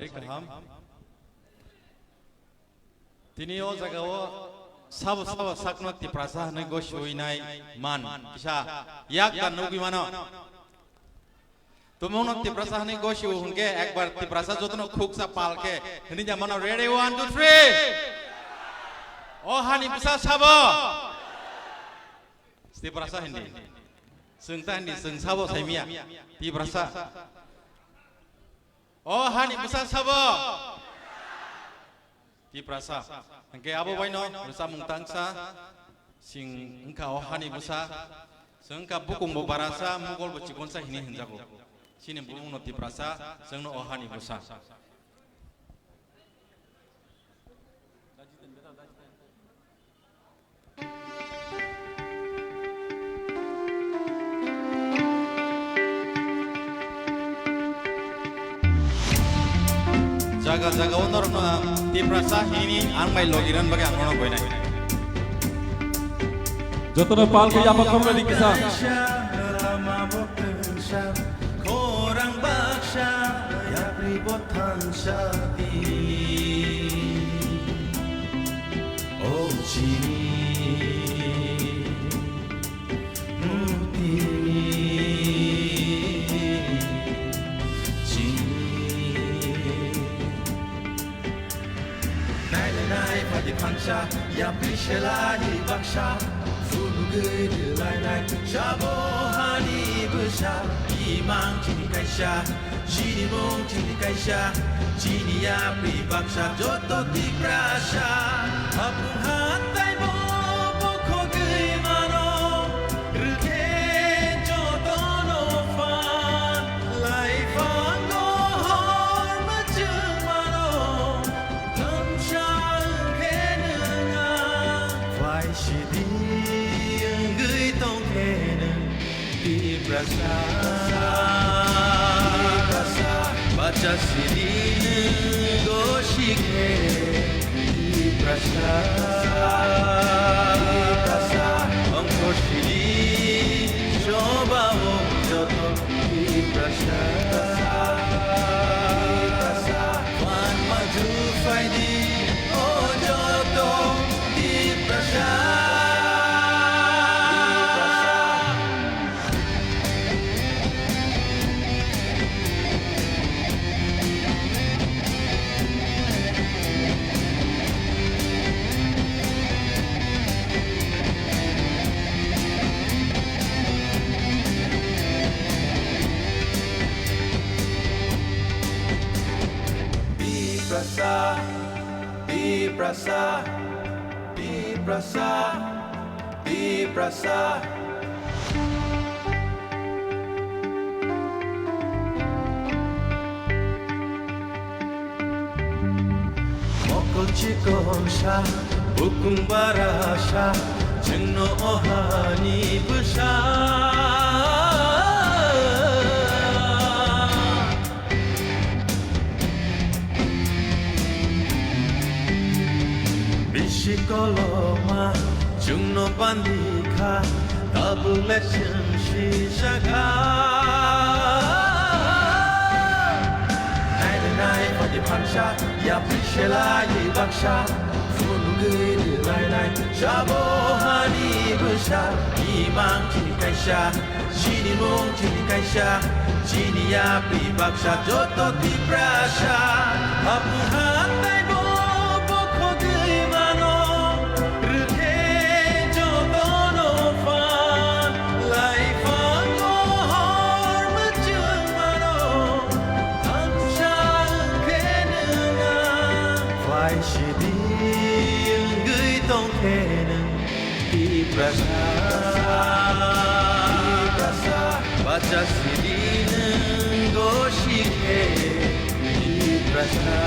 kaham. Tini o jagao sab sakno ti prasa ne go shuinai man kisha yak dan nugi mano. Tumono ti prasa ne go shu hunge ekbar ti prasa jotno khuksa palke hini jamano ready 1 2 3 oh hani bisa sabo ti prasa hindi sengta hindi seng sabo saimia ti prasa oh hani bisa sabo ti prasa angke abo baino prasa mungtangsa sing engka oh hani bisa sengka bukung bo barasa mugol bo cikonsa hini hinjago sini bulung no ti prasa sengno oh hani bisa jaga onor no ti prasa hini angmai logiran bagi angono boinai jotono pal ke apa kamu di kisah korang baksa ya ribotan sapi oh cini ya pisela di baksa sunu gede lain shabo hani besar imang cini kaisha cini mong cini kaisha cini ya pri baksa joto di prasa apung hatai mo boko gei mano rute joto no fan lai fan go hor macam mano tamsha baca sini goshike di prasa angko sini coba joto di prasa wan maju faidi oh joto di prasa Prasa Mokol cikonsha Bukung barasha Jengno ohani besar Bisikoloma Jungno bandika tabule shishaga Nai padi pansha ya pishela ye baksha Funu gede lai shabo hani besar imang cini kaisha cini mong cini kaisha cini ya pri baksha joto di prasa apu hatai bo boko gei mano baca sini goshike di prasa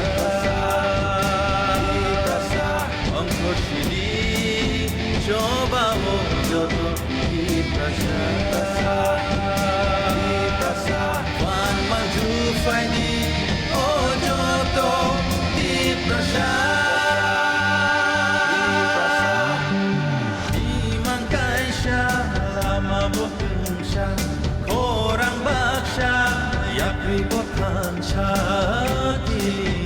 angko sini coba joto di prasa wan maju faidi oh joto di prasa korang baksa ya ribotan cati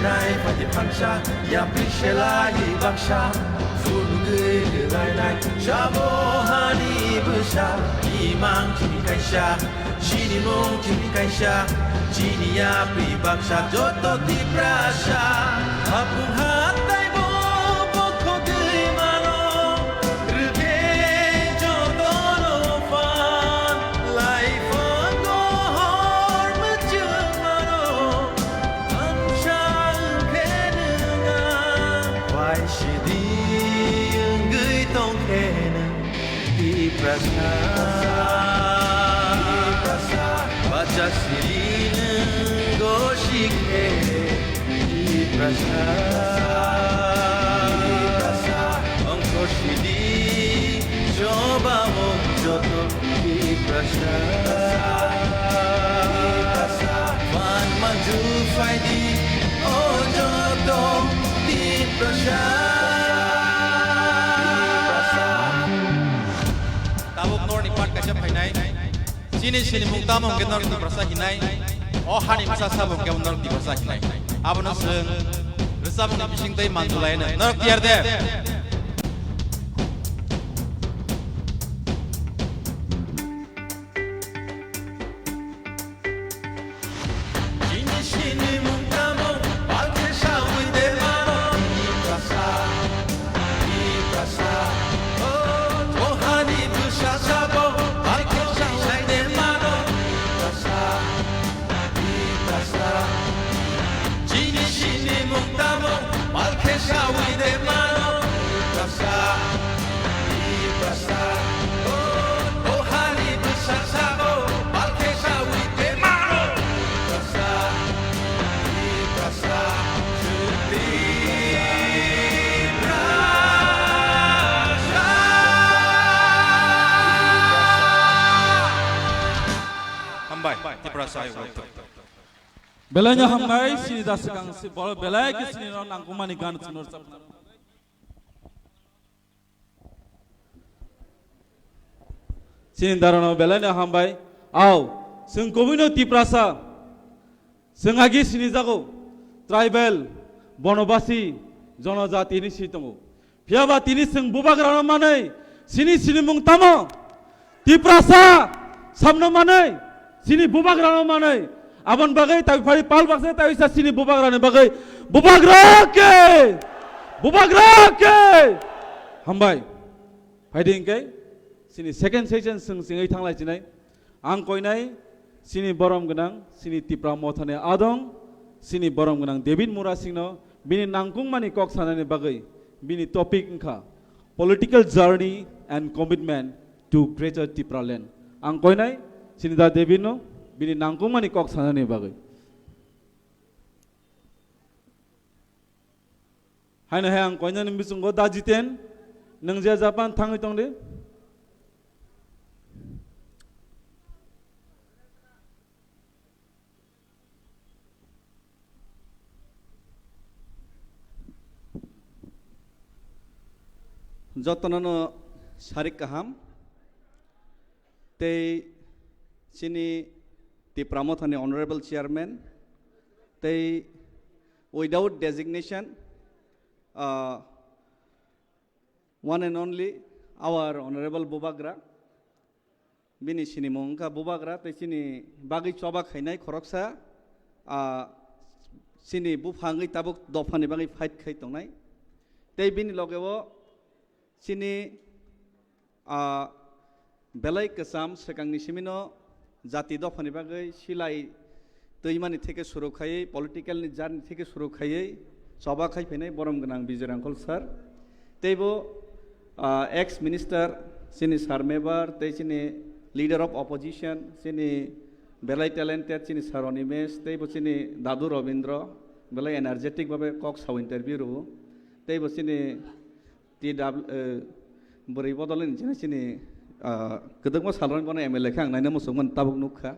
नाय फाति फांसा या प्रिशेलाय बाक्सा फुनुगै लायनाय शाबो हानि बुसा इमां चिनि कायसा चिनि मुं चिनि कायसा चिनिया pri Baksa joto di prasa apung hatai bo bokho gei mano rge joto no fan life go hor machung mano amsha kenunga wai shidi gei tong kena di prasa baca sirine goshike di prasa angko shidi coba joto di prasa man maju faidi oh joto di prasa tabuk nor ni part kacha phainai sini mung tamong ke nor di prasa hinai oh hani masa sabung ke nor di prasa hinai abono seng resabung ni bising tai manjulai na nor tiar de sini mung tamong palke sawi de mano di prasa oh hani busa sabo palke sawi de mano di prasa sini mung tamong palke sawi de mano di prasa oh hani busa sabo palke sawi de mano Prasa hambai di prasa ayo Belanya hambai sini dah sekarang si bol belai ke sini orang nangkumani gan sunur sapna. Sini darano belanya hambai, aw, sengkobino ti prasa, sengagi sini jago, tribal, bonobasi, jonojati ini sitongo. Piaba tini seng bubagrano manai, sini mung tamo, ti prasa, samno manai, sini bubagrano manai. Abang bagai tapi pari pal baksa tapi sa sini bubagrane bagai bubagrake hambai fighting kai sini second session singai thanglai jinai ang koinai sini borom genang sini tipra mothane adong sini borom genang David Mura singno bini nangkung mani kok sanane bagai bini topic engka political journey and commitment to greater Tipra land ang koinai sini da David no bini nangkung mani kok sanane bagai haina hayang koina nimbisung go da jiten nangja Japan thangi tongde jotono sarik kaham tei sini the Pramothani Honorable Chairman, they without designation, one and only our Honorable Bubagra, bini sini mongka Bubagra, they sini bagi coba kainai koroksa, sini bufangi tabuk dofani bagi fight kaitongai, they bini logewo sini belai kesam sekang nisimino জাতি দফানি বাগৈ সিলাই তৈমানি থেকে শুরু খাইয়ে political journey থেকে শুরু খাইয়ে সভা খাইফেনাই বরম গোনাं বিজয় আঙ্কল স্যার তেইবো এক্স মিনিস্টার সিনি সার মেবার তেই সিনি লিডার অফ অপোজিশন সিনি বেলাই ট্যালেন্টেড সিনি সার অনিমেশ তেইবো সিনি দাদু রবীন্দ্র বেলাই এনার্জেটিক ভাবে কক সাউ ইন্টারভিউ রবো তেইবো সিনি बोरै बदलनि सिनि गोदोंबो सालरन बना एमएलए खां नायना मुसुमन ताबुक नुखा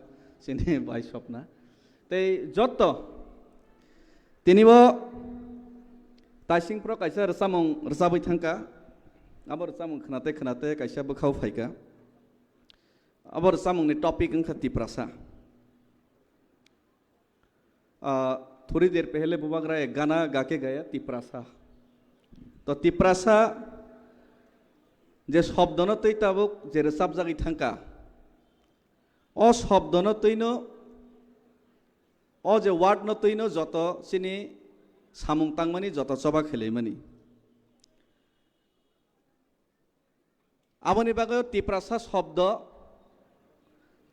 सिनि बाय सपना तै जत तिनिबो तासिंफ्र कायसा रसामं रसाबै थांका आबर रसामं खोनाते कायसा बोखाव फायका आबर रसामंनि टपिक ओंखा तिप्रासा थोड़ी देर पहले बुबागरा एक गाना गा के गया तिप्रासा। तो तिप्रासा जे शब्द न तै ताबुक जे रोजाब जागै थांका अ शब्द न तैनो अ जे वार्ड न तैनो जत सिनी सामुं तांगमानि जत चबा खेलैमानि आबनि बागै तिप्रासा शब्द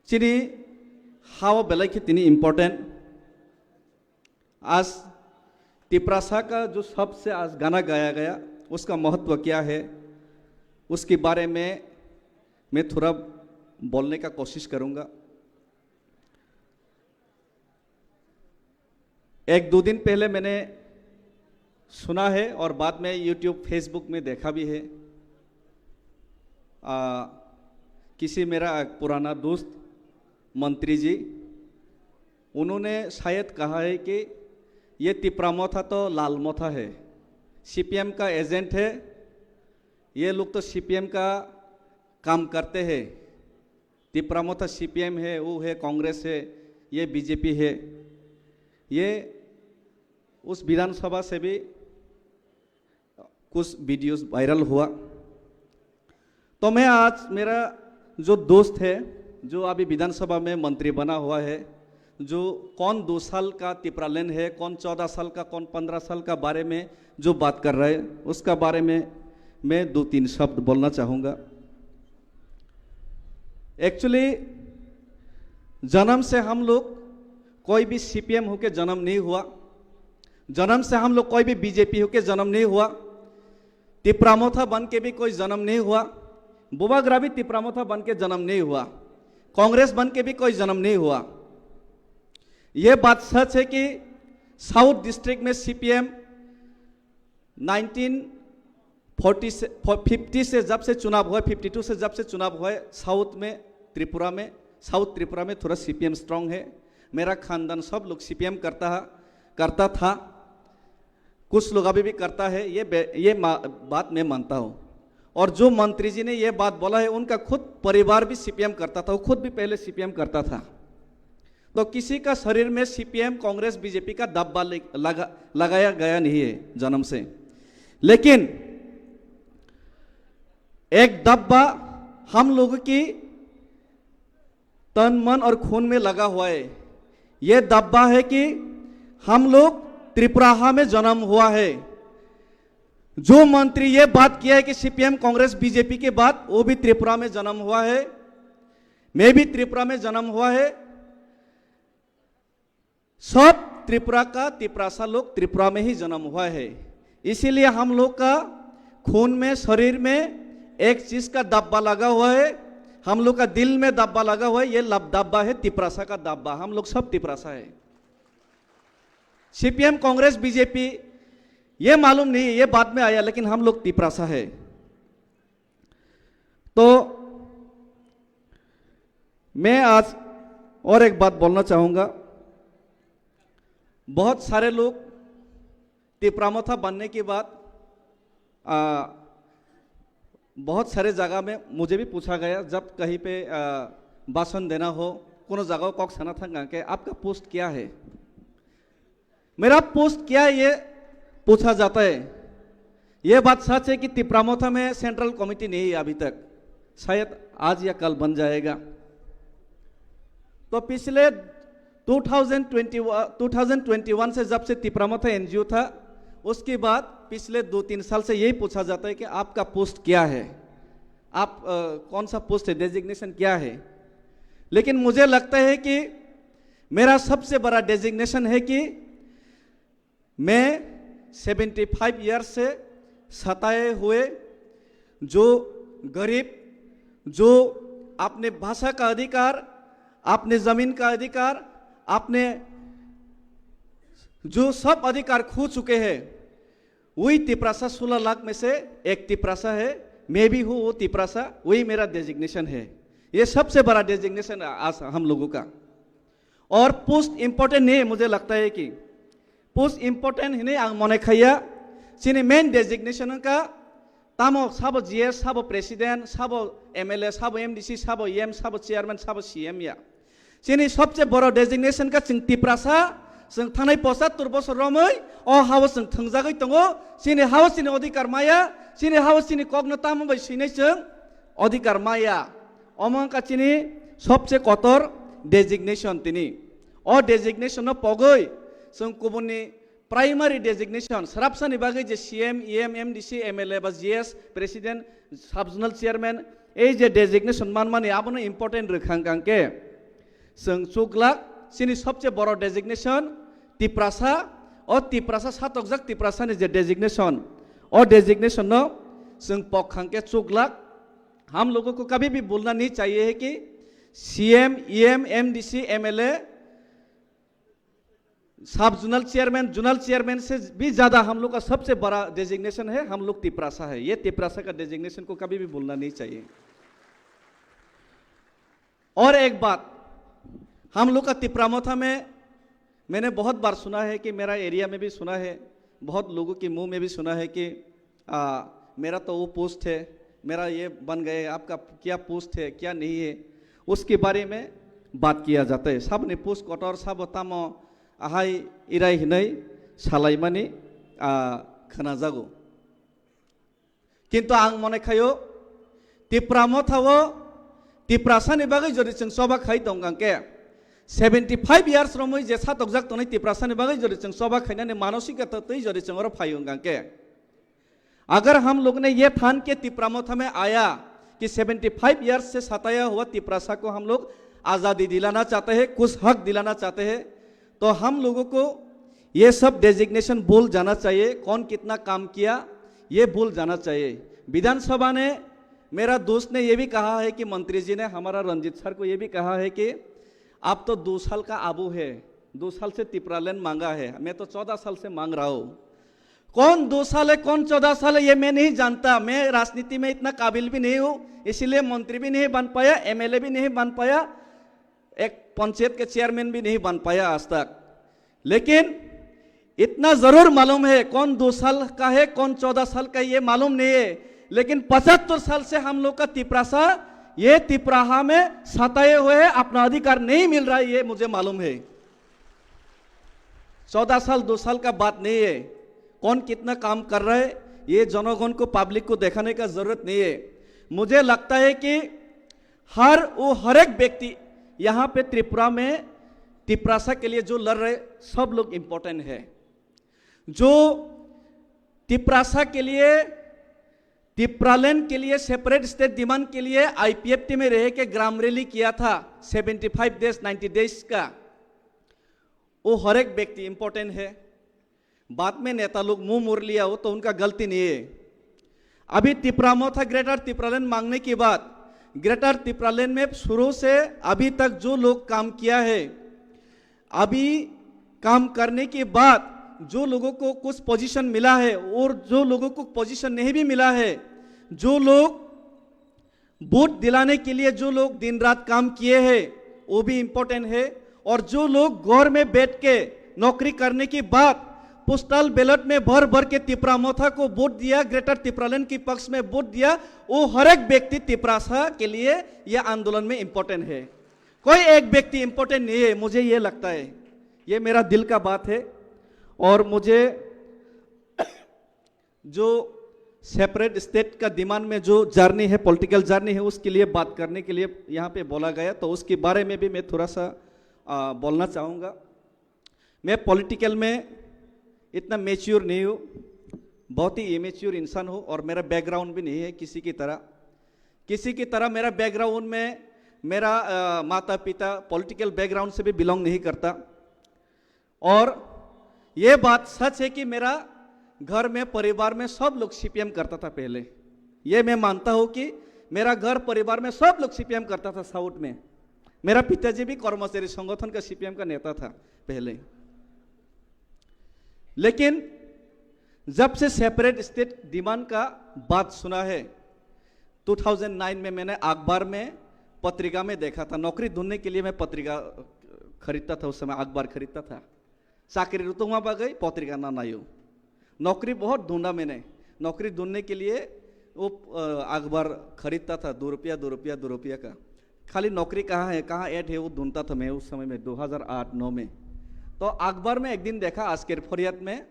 चिनी हाव बेलाइके तिनी इम्पोर्टेंट। आज तिप्रासा का जो सबसे आज गाना गाया गया उसका महत्व क्या है उसके बारे में मैं थोड़ा बोलने का कोशिश करूंगा। एक दो दिन पहले मैंने सुना है और बाद में यूट्यूब फेसबुक में देखा भी है। किसी मेरा एक पुराना दोस्त मंत्री जी उन्होंने शायद कहा है कि ये तिप्रामोथा तो लालमोथा है, सीपीएम का एजेंट है, ये लोग तो सीपीएम का काम करते हैं। तिप्रामोथा सीपीएम है, वो है कांग्रेस है, ये बीजेपी है। ये उस विधानसभा से भी कुछ वीडियोस वायरल हुआ। तो मैं आज मेरा जो दोस्त है जो अभी विधानसभा में मंत्री बना हुआ है, जो कौन 2 साल का तिप्रालेन है, कौन 14 साल का, कौन 15 साल का बारे में जो बात कर रहा है उसका बारे में मैं 2-3 शब्द बोलना चाहूँगा। एक्चुअली जन्म से हम लोग कोई भी सीपीएम होके जन्म नहीं हुआ, जन्म से हम लोग कोई भी बीजेपी होके जन्म नहीं हुआ, तिप्रामोथा बन के भी कोई जन्म नहीं हुआ, बुबागरा भी तिप्रामोथा बन के जन्म नहीं हुआ, कांग्रेस बन के भी कोई जन्म नहीं हुआ। ये बात सच है कि साउथ डिस्ट्रिक्ट में सीपीएम 1950 से जब से चुनाव हुआ, 52 से जब से चुनाव हुआ साउथ में त्रिपुरा में, साउथ त्रिपुरा में थोड़ा सीपीएम स्ट्रांग है। मेरा खानदान सब लोग सीपीएम करता था, कुछ लोग अभी भी करता है, ये बात मैं मानता हूँ। और जो मंत्री जी ने ये बात बोला है उनका खुद परिवार भी सीपीएम करता था, वो खुद भी पहले सीपीएम करता था। तो किसी का शरीर में सीपीएम कांग्रेस बीजेपी का दब्बा लगाया गया नहीं है जन्म से, लेकिन एक दब्बा हम लोगों की तन मन और खून में लगा हुआ है। यह दब्बा है कि हम लोग त्रिपुराहा में जन्म हुआ है। जो मंत्री ये बात किया है कि सीपीएम कांग्रेस बीजेपी के बाद वो भी त्रिपुरा में जन्म हुआ है, मैं भी त्रिपुरा में जन्म हुआ है। सब त्रिपुरा का तिप्रासा लोग त्रिपुरा में ही जन्म हुआ है। इसीलिए हम लोग का खून में, शरीर में एक चीज का दब्बा लगा हुआ है, हम लोग का दिल में दब्बा लगा हुआ है। ये दब्बा है तिप्रासा का दब्बा, हम लोग सब तिप्रासा है। सीपीएम कांग्रेस बीजेपी ये मालूम नहीं, ये बाद में आया, लेकिन हम लोग तिप्रासा है। तो मैं आज और एक बात बोलना चाहूंगा। बहुत सारे लोग तिप्रामोथा बनने के बाद बहुत सारे जगह में मुझे भी पूछा गया, जब कहीं पे भाषण देना हो, कोनो जगह कॉक सना था कि आपका पोस्ट क्या है, मेरा पोस्ट क्या है, ये पूछा जाता है। ये बात सच है कि तिप्रामोथा में सेंट्रल कमेटी नहीं है अभी तक, शायद आज या कल बन जाएगा। तो पिछले 2021 से जब से तिप्रामोथा एनजीओ था, उसके बाद पिछले 2-3 साल से यही पूछा जाता है कि आपका पोस्ट क्या है, आप कौन सा पोस्ट है, डेजिग्नेशन क्या है। लेकिन मुझे लगता है कि मेरा सबसे बड़ा डेजिग्नेशन है कि मैं 75 ईयर्स से सताए हुए जो गरीब, जो अपने भाषा का अधिकार, अपने जमीन का अधिकार, आपने जो सब अधिकार खो चुके हैं, वही तिप्रासा 16 लाख में से एक तिप्रासा है। मैं भी हूँ वो तिप्रासा, वही मेरा डेजिग्नेशन है। ये सबसे बड़ा डेजिग्नेशन आज हम लोगों का। और पोस्ट इंपॉर्टेंट नहीं है, मुझे लगता है कि पोस्ट इंपॉर्टेंट ही नहीं आं मने खैया सिनी मेन डेजिग्नेशन का तामो साबो जीएस, साबो प्रेसिडेंट, साबो एमएलए, साबो एमडीसी, साबो एम, साबो चेयरमैन, साबो सीएम या सिनी सबसे बड़ा डेजिग्नेशन का तिप्रासा जों थानाय 75 बोसोर रमै अ हाउस जों थंजागै दङ सिनि हाउस सिनि अधिकार माया सिनि हाउस सिनि कग्नता मबाय सिनै जों अधिकार माया अमंका चिनि सबसे कतर डेजिग्नेशन तिनि अ डेजिग्नेशन पगै जों गुबुननि प्राइमारी डेजिग्नेशन सराबसानि बागै जे सीएम ईएम एमडीसी एमएलए बा जीएस प्रेसिडेंट सबजोनल चेयरमैन ए जे डेजिग्नेशन मानमानि आबनो इम्पोर्टेंट रखां कांके जों चुगलाक सिनि सबसे बड़ डेजिग्नेशन तिप्रासा और तिप्रासा सातकजाक तिप्रासानि जे डेजिग्नेशन और डेजिग्नेशन नो जों पखांके चुगलाक हम लोगों को कभी भी भूलना नहीं चाहिए है कि सीएम ईएम एमडीसी एमएलए सब जोनल चेयरमैन से भी ज्यादा हम लोग का सबसे बड़ा डेजिग्नेशन है हम लोग तिप्रासा है। ये तिप्रासा का डेजिग्नेशन को कभी भी भूलना नहीं चाहिए। और एक बात हम लोग का तिप्रामोथा में मैंने बहुत बार सुना है कि मेरा एरिया में भी सुना है बहुत लोगों के मुंह में भी सुना है कि मेरा तो वो पोस्ट है मेरा ये बन गए आपका क्या पोस्ट है क्या नहीं है उसके बारे में बात किया जाता है। सब ने पोस्ट कटर सब तामो आहाय इराय हिनै सालायमानि खोनाजागौ किन्तु आं मने खायो तिप्रामोथावो तिप्रासानि बागै जदि जों सबा खाय दं गांके 75 इयर्स रमै जे सातकजाक तनै तिप्रासानि बागै जदि जों सबा खायनानै मानसिकता तै जदि जों और फायो गांके अगर हम लोग ने ये ठान के तिप्रामोथा में आया कि 75 इयर्स से सताया हुआ तिप्रासा को हम लोग आज़ादी दिलाना चाहते हैं कुछ हक दिलाना चाहते हैं तो हम लोगों को ये सब डेजिग्नेशन भूल जाना चाहिए कौन कितना काम किया ये भूल जाना चाहिए। विधानसभा ने मेरा दोस्त ने ये भी कहा है कि मंत्री जी ने हमारा रंजीत सर को ये भी कहा है कि आप तो 2 साल का आबू है 2 साल से तिप्रालैंड मांगा है मैं तो 14 साल से मांग रहा हूँ। कौन 2 साल है कौन 14 साल है ये मैं नहीं जानता मैं राजनीति में इतना काबिल भी नहीं हूँ इसलिए मंत्री भी नहीं बन पाया एमएलए भी नहीं बन पाया एक पंचायत के चेयरमैन भी नहीं बन पाया आज तक। लेकिन इतना जरूर मालूम है कौन 2 साल का है कौन 14 साल का ये मालूम नहीं है लेकिन 75 साल से हम लोग का तिप्रासा ये तिप्राहा में सताए हुए अपना अधिकार नहीं मिल रहा है ये मुझे मालूम है। 14 साल 2 साल का बात नहीं है कौन कितना काम कर रहा है ये जनगण को पब्लिक को दिखाने का जरूरत नहीं है। मुझे लगता है कि हर एक व्यक्ति यहाँ पे त्रिपुरा में तिप्रासा के लिए जो लड़ रहे सब लोग इम्पोर्टेंट है। जो तिप्रासा के लिए तिप्रालैंड के लिए सेपरेट स्टेट डिमांड के लिए आईपीएफटी में रह के ग्राम रैली किया था 75 डेज 90 डेज का वो हर एक व्यक्ति इम्पोर्टेंट है। बाद में नेता लोग मुंह मोड़ लिया हो तो उनका गलती नहीं है। अभी तिप्रामोथा ग्रेटर तिप्रालैंड मांगने के बाद ग्रेटर तिप्रालैंड में शुरू से अभी तक जो लोग काम किया है अभी काम करने के बाद जो लोगों को कुछ पोजीशन मिला है और जो लोगों को पोजीशन नहीं भी मिला है जो लोग वोट दिलाने के लिए जो लोग दिन रात काम किए हैं वो भी इम्पोर्टेंट है। और जो लोग घर में बैठ के नौकरी करने के बाद पोस्टल बैलेट में भर भर के तिप्रामोथा को वोट दिया ग्रेटर तिप्रालैंड के पक्ष में वोट दिया वो हर एक व्यक्ति तिप्रासा के लिए यह आंदोलन में इम्पोर्टेंट है। कोई एक व्यक्ति इम्पोर्टेंट नहीं है मुझे ये लगता है ये मेरा दिल का बात है। और मुझे जो सेपरेट स्टेट का डिमांड में जो जर्नी है पॉलिटिकल जर्नी है उसके लिए बात करने के लिए यहाँ पे बोला गया तो उसके बारे में भी मैं थोड़ा सा बोलना चाहूँगा। मैं पॉलिटिकल में इतना मैच्योर नहीं हूँ बहुत ही इमेच्योर इंसान हूँ और मेरा बैकग्राउंड भी नहीं है किसी की तरह मेरा बैकग्राउंड में मेरा माता पिता पॉलिटिकल बैकग्राउंड से भी बिलोंग नहीं करता। और ये बात सच है कि मेरा घर में परिवार में सब लोग सीपीएम करता था पहले ये मैं मानता हूँ कि मेरा घर परिवार में सब लोग सीपीएम करता था। साउथ में मेरा पिताजी भी कर्मचारी संगठन का सीपीएम का नेता था पहले। लेकिन जब से सेपरेट स्टेट डिमांड का बात सुना है 2009 में मैंने अखबार में पत्रिका में देखा था। नौकरी ढूंढने के लिए मैं पत्रिका खरीदता था उस समय अखबार खरीदता था। चाकरी रुतुमा गई पत्रिका ना नायु नौकरी बहुत ढूंढा मैंने नौकरी ढूंढने के लिए वो अखबार खरीदता था 2 रुपया का। खाली नौकरी कहाँ है कहाँ ऐड है वो ढूंढता था मैं उस समय में 2008-9 में। तो अखबार में एक दिन देखा आजकेर फरियाद में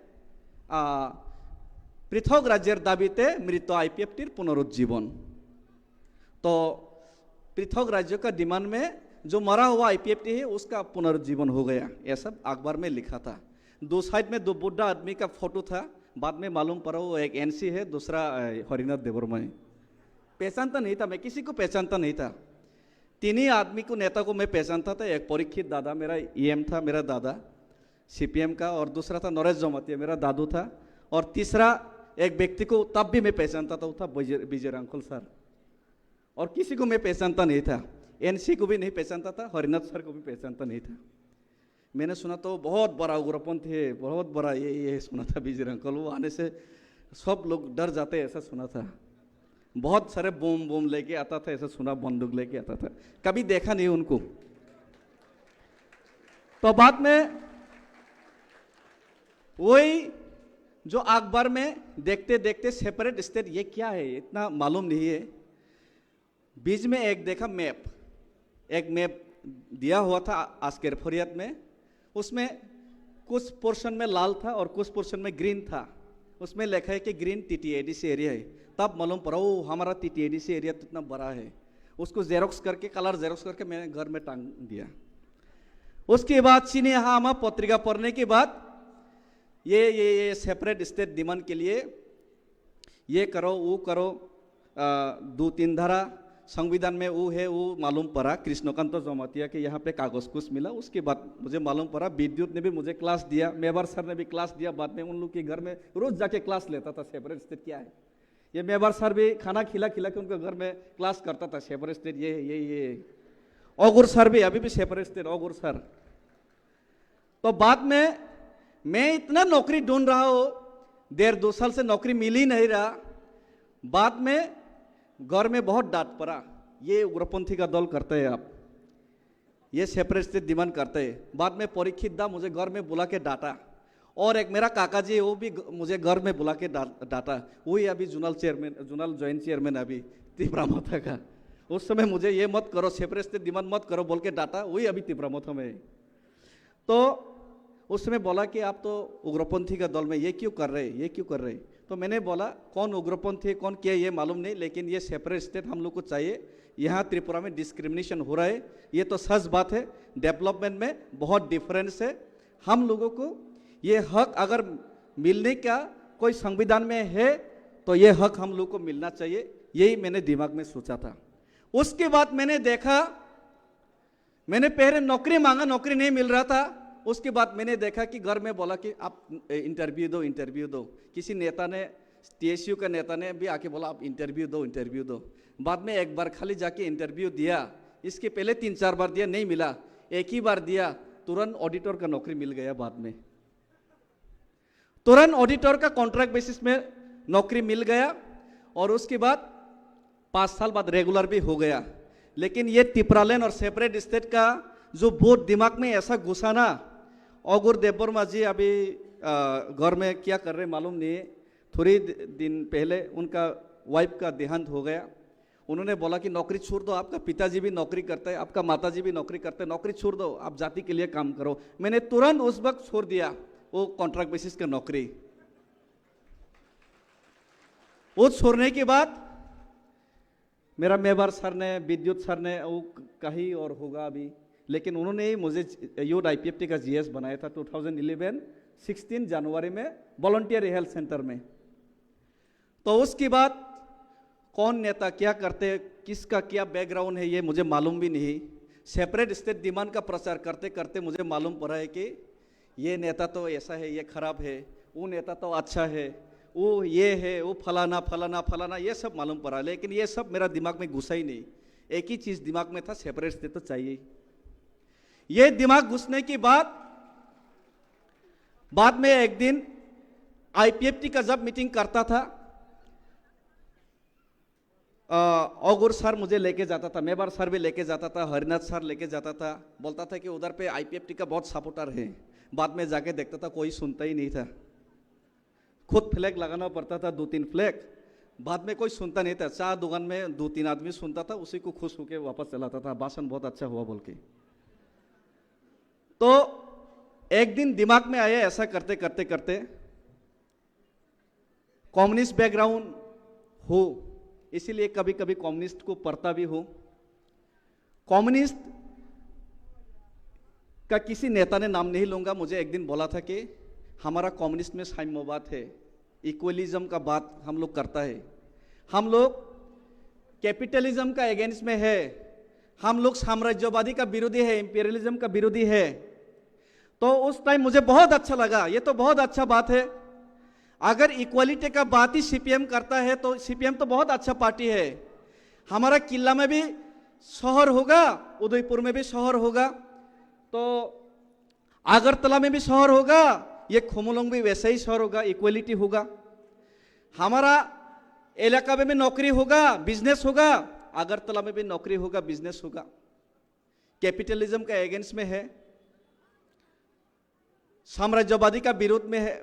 पृथक राज्येर दाबीते मृत आईपीएफटीर पुनरुज्जीवन। तो पृथक राज्य का डिमांड में जो मरा हुआ आईपीएफटी है उसका पुनरुज्जीवन हो गया, यह सब अखबार में लिखा था। दो साइड में दो बुढ़ा आदमी का फोटो था, बाद में मालूम पड़ा वो एक एनसी है, दूसरा हरिनाथ देववर्मा है। पहचानता नहीं था, मैं किसी को पहचानता नहीं था। तीन ही आदमी को, नेता को मैं पहचानता था। एक परीक्षित दादा मेरा ईएम था, मेरा दादा सीपीएम का, और दूसरा था नरेश जमातिया मेरा दादू था, और तीसरा एक व्यक्ति को तब भी मैं पहचानता था, वो था विजय रांखल सर। और किसी को मैं पहचानता नहीं था, एनसी को भी नहीं पहचानता था, हरिनाथ सर को भी पहचानता नहीं था। मैंने सुना तो बहुत बड़ा उग्रपंथी है, बहुत बड़ा ये सुना था विजय रांखल, वो आने से सब लोग डर जाते ऐसा सुना था। बहुत सारे बोम लेके आता था, ऐसा सुना, बंदूक लेके आता था, कभी देखा नहीं उनको। तो बाद में वही जो अखबार में देखते देखते सेपरेट स्टेट ये क्या है इतना मालूम नहीं है। बीच में एक देखा मैप, एक मैप दिया हुआ था आजकेर फरियाद में, उसमें कुछ पोर्शन में लाल था और कुछ पोर्शन में ग्रीन था। उसमें लिखा है कि ग्रीन टीटीएडीसी एरिया है। तब मालूम पड़ा वो हमारा टीटीएडीसी एरिया तो इतना बड़ा है। उसको जेरोक्स करके, कलर जेरोक्स करके मैंने घर में टांग दिया। उसके बाद चीनी यहाँ पत्रिका पढ़ने के बाद ये सेपरेट स्टेट डिमांड के लिए ये करो वो करो, 2-3 धारा संविधान में वो है, वो मालूम पड़ा। कृष्णकांत जमातिया के यहाँ पे कागज कुछ मिला। उसके बाद मुझे मालूम पड़ा, विद्युत ने भी मुझे क्लास दिया, मेवार सर ने भी क्लास दिया। बाद में उन लोग के घर में रोज जाके क्लास लेता था सेपरेट स्टेट क्या है। ये मेवार सर भी खाना खिला के उनके घर में क्लास करता था, सेपरेट स्टेट ये। ओगुर सर भी, अभी भी सेपरेट स्टेट ओगुर सर। तो बाद में मैं इतना नौकरी ढूंढ रहा हूँ, 1.5-2 साल से नौकरी मिल ही नहीं रहा। बाद में घर में बहुत डांट पड़ा, ये उग्रपंथी का दल करते हैं आप, ये सेपरेट स्टेट डिमांड करते हैं। बाद में परीक्षित दा मुझे घर में बुला के डांटा, और एक मेरा काका जी वो भी मुझे घर में बुला के डांटा। वही अभी जोनल जॉइंट चेयरमैन अभी तिप्रामथा का। उस समय मुझे ये मत करो, सेपरेट स्टेट डिमांड मत करो बोल के डांटा, वही अभी तिप्रामथा में। तो उस समय बोला कि आप तो उग्रपंथी का दल में ये क्यों कर रहे। तो मैंने बोला कौन उग्रपंथी कौन क्या ये मालूम नहीं, लेकिन ये सेपरेट स्टेट हम लोग को चाहिए। यहाँ त्रिपुरा में डिस्क्रिमिनेशन हो रहा है, ये तो सच बात है। डेवलपमेंट में बहुत डिफरेंस है। हम लोगों को ये हक अगर मिलने का कोई संविधान में है तो ये हक हम लोग को मिलना चाहिए, यही मैंने दिमाग में सोचा था। उसके बाद मैंने देखा, मैंने पहले नौकरी मांगा, नौकरी नहीं मिल रहा था। उसके बाद मैंने देखा कि घर में बोला कि आप इंटरव्यू दो। किसी नेता ने, टीएसयू का नेता ने भी आके बोला आप इंटरव्यू दो। बाद में एक बार खाली जाके इंटरव्यू दिया, इसके पहले 3-4 बार दिया, नहीं मिला। एक ही बार दिया, तुरंत ऑडिटर का नौकरी मिल गया। बाद में तुरंत ऑडिटर का कॉन्ट्रैक्ट बेसिस में नौकरी मिल गया, और उसके बाद 5 साल बाद रेगुलर भी हो गया। लेकिन ये तिपरालैंड और सेपरेट स्टेट का जो बोर्ड दिमाग में ऐसा घुसा ना, ओगुर देववर्मा जी अभी घर में क्या कर रहे मालूम नहीं है। थोड़ी दिन पहले उनका वाइफ का देहांत हो गया। उन्होंने बोला कि नौकरी छोड़ दो, आपका पिताजी भी नौकरी करते हैं, आपका माताजी भी नौकरी करते हैं, नौकरी छोड़ दो, आप जाति के लिए काम करो। मैंने तुरंत उस वक्त छोड़ दिया वो कॉन्ट्रैक्ट बेसिस का नौकरी। वो छोड़ने के बाद मेरा मेवार सर ने, विद्युत सर ने, वो कहीं और होगा अभी, लेकिन उन्होंने ही मुझे यूथ आईपीएफटी का जीएस बनाया था 2011 जनवरी में वॉलंटियर हेल्थ सेंटर में। तो उसके बाद कौन नेता क्या करते, किसका क्या बैकग्राउंड है ये मुझे मालूम भी नहीं। सेपरेट स्टेट डिमांड का प्रचार करते करते मुझे मालूम पड़ा है कि ये नेता तो ऐसा है, ये खराब है, वो नेता तो अच्छा है, वो ये है, वो फलाना, ये सब मालूम पड़ा। लेकिन ये सब मेरा दिमाग में घुसा ही नहीं। एक ही चीज़ दिमाग में था, सेपरेट स्टेट तो चाहिए। ये दिमाग घुसने के बाद में एक दिन आईपीएफटी का जब मीटिंग करता था, ओगुर सर मुझे लेके जाता था, मेवार सर भी लेके जाता था, हरिनाथ सर लेके जाता था। बोलता था कि उधर पे आईपीएफटी का बहुत सपोर्टर है। बाद में जाके देखता था कोई सुनता ही नहीं था। खुद फ्लैग लगाना पड़ता था, 2-3 फ्लैग। बाद में कोई सुनता नहीं था। चाय दुकान में 2-3 आदमी सुनता था, उसी को खुश होकर वापस चलाता था, भाषण बहुत अच्छा हुआ बोल के। तो एक दिन दिमाग में आया ऐसा करते करते करते, कम्युनिस्ट बैकग्राउंड हो इसीलिए कभी कभी कम्युनिस्ट को पढ़ता भी हो। कम्युनिस्ट का किसी नेता ने नाम नहीं लूंगा, मुझे एक दिन बोला था कि हमारा कम्युनिस्ट में साम्यवाद है, इक्वलिज्म का बात हम लोग करता है, हम लोग कैपिटलिज्म का अगेंस्ट में है, हम लोग साम्राज्यवादी का विरोधी है, इंपीरियलिज्म का विरोधी है। तो उस टाइम मुझे बहुत अच्छा लगा, ये तो बहुत अच्छा बात है। अगर इक्वालिटी का बात ही सीपीएम करता है तो सीपीएम तो बहुत अच्छा पार्टी है। हमारा किला में भी शहर होगा, उदयपुर में भी शहर होगा, तो अगरतला में भी शहर होगा, ये खुमुलुंग भी वैसा ही शहर होगा, इक्वालिटी होगा। हमारा इलाका में भी नौकरी होगा, बिजनेस होगा, अगरतला में भी नौकरी होगा, बिजनेस होगा। कैपिटलिज्म का अगेंस्ट में है, साम्राज्यवादी का विरोध में है,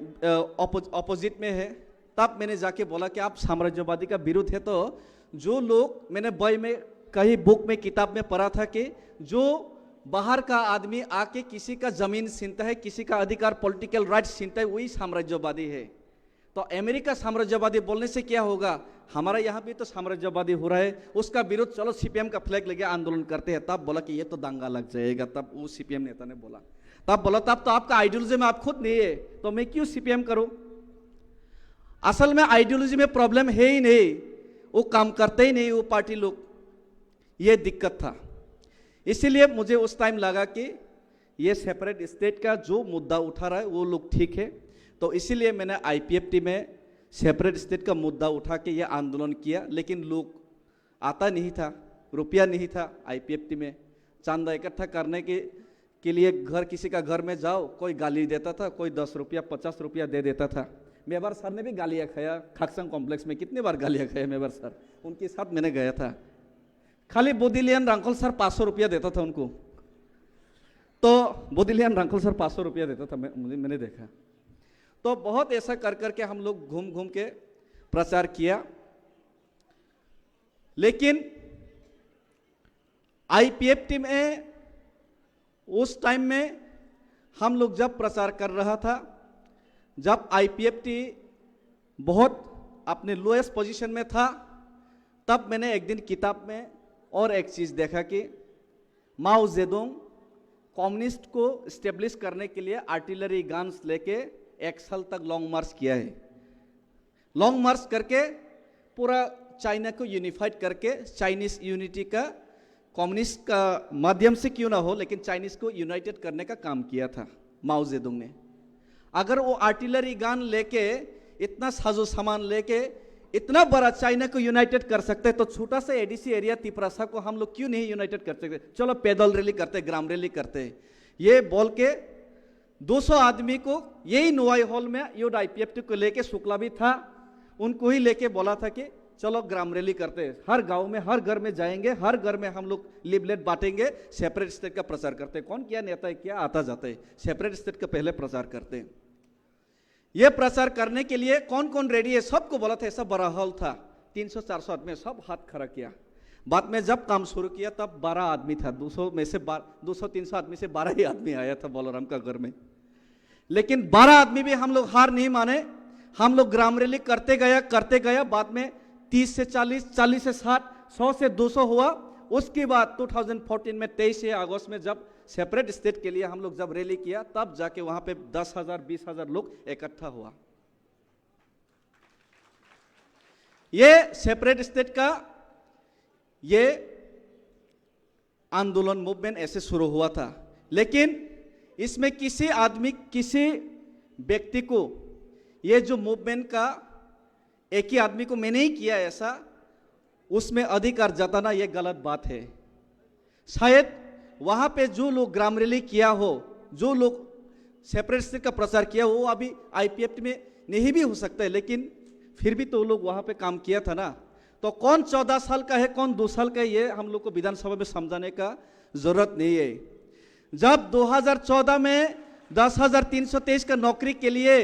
ऑपोजिट में है। तब मैंने जाके बोला कि आप साम्राज्यवादी का विरोध है, तो जो लोग मैंने बॉय में कहीं बुक में किताब में पढ़ा था कि जो बाहर का आदमी आके किसी का जमीन छीनता है, किसी का अधिकार पॉलिटिकल राइट्स छीनता है, वही साम्राज्यवादी है। तो अमेरिका साम्राज्यवादी बोलने से क्या होगा, हमारा यहाँ भी तो साम्राज्यवादी हो रहा है, उसका विरोध चलो सीपीएम का फ्लैग लेके आंदोलन करते हैं। तब बोला कि ये तो दंगा लग जाएगा, तब वो सीपीएम नेता ने बोला, तब बोला तब तो आपका आइडियोलॉजी में आप खुद नहीं है, तो मैं क्यों सीपीएम करूं। असल में आइडियोलॉजी में प्रॉब्लम है ही नहीं, वो काम करते ही नहीं वो पार्टी लोग, ये दिक्कत था। इसीलिए मुझे उस टाइम लगा कि ये सेपरेट स्टेट का जो मुद्दा उठा रहा है वो लोग ठीक है, तो इसीलिए मैंने आईपीएफटी में सेपरेट स्टेट का मुद्दा उठा के ये आंदोलन किया। लेकिन लोग आता नहीं था, रुपया नहीं था आईपीएफटी में, चांदा इकट्ठा करने के लिए घर किसी का घर में जाओ, कोई गाली देता था, कोई 10 रुपया 50 रुपया दे देता था। मेवार सर ने भी गालियाँ खाया, खाकसंग कॉम्प्लेक्स में कितनी बार गालियाँ खाया मेवार सर, उनके साथ मैंने गया था। खाली बोदिलियन रांकल सर 500 रुपया देता था उनको, तो बोदिलियन रांकल सर 500 रुपया देता था, मैंने देखा। तो बहुत ऐसा कर करके हम लोग घूम घूम के प्रचार किया। लेकिन आईपीएफटी में उस टाइम में हम लोग जब प्रचार कर रहा था, जब आईपीएफटी बहुत अपने लोएस्ट पोजीशन में था, तब मैंने एक दिन किताब में और एक चीज़ देखा कि माओ जेडोंग कम्युनिस्ट को स्टेब्लिश करने के लिए आर्टिलरी गन्स लेके 1 साल तक लॉन्ग मार्च किया है। लॉन्ग मार्च करके पूरा चाइना को यूनिफाइड करके चाइनीज यूनिटी का, कम्युनिस्ट का माध्यम से क्यों ना हो, लेकिन चाइनीज को यूनाइटेड करने का काम किया था माओ जेडोंग ने। अगर वो आर्टिलरी गन लेके, इतना साजो सामान लेके इतना बड़ा चाइना को यूनाइटेड कर सकते, तो छोटा सा एडीसी एरिया तिपरासा को हम लोग क्यों नहीं यूनाइटेड कर सकते। चलो पैदल रैली करते, ग्राम रैली करते, ये बोल के 200 आदमी को यही नोवाई हॉल में योड आईपीएफटी को लेके, शुक्ला भी था, उनको ही लेके बोला था कि चलो ग्राम रैली करते हैं, हर गांव में हर घर में जाएंगे, हर घर में हम लोग लिफलेट बांटेंगे, सेपरेट स्टेट का प्रचार करते हैं। कौन क्या नेता है, क्या आता जाता है, सेपरेट स्टेट का पहले प्रचार करते हैं। ये प्रचार करने के लिए कौन कौन रेडी है, सबको बोला था। ऐसा बड़ा हॉल था, 300-400 आदमी, सब हाथ खड़ा किया। बाद में जब काम शुरू किया तब 12 आदमी था, 200 में से 200-300 आदमी से 12 ही आदमी आया था बलराम का घर में। लेकिन 12 आदमी भी हम लोग हार नहीं माने, हम लोग ग्राम रैली करते गया। बाद में 30 से 40, 40 से 60, 100 से 200 हुआ। उसके बाद 2014 में 23 अगस्त में जब सेपरेट स्टेट के लिए हम लोग जब रैली किया, तब जाके वहां पे 10,000 20,000 लोग इकट्ठा हुआ। ये सेपरेट स्टेट का ये आंदोलन, मूवमेंट ऐसे शुरू हुआ था। लेकिन इसमें किसी आदमी, किसी व्यक्ति को, ये जो मूवमेंट का एक ही आदमी को मैंने ही किया ऐसा, उसमें अधिकार जताना ये गलत बात है। शायद वहां पे जो लोग ग्राम रैली किया हो, जो लोग सेपरेट स्टेट का प्रचार किया हो, वो अभी आईपीएफटी में नहीं भी हो सकता है, लेकिन फिर भी तो लोग वहां पे काम किया था ना। तो कौन 14 साल का है, कौन 2 साल का है, ये हम लोग को विधानसभा में समझाने का जरूरत नहीं है। जब 2014 में 10,323 का नौकरी के लिए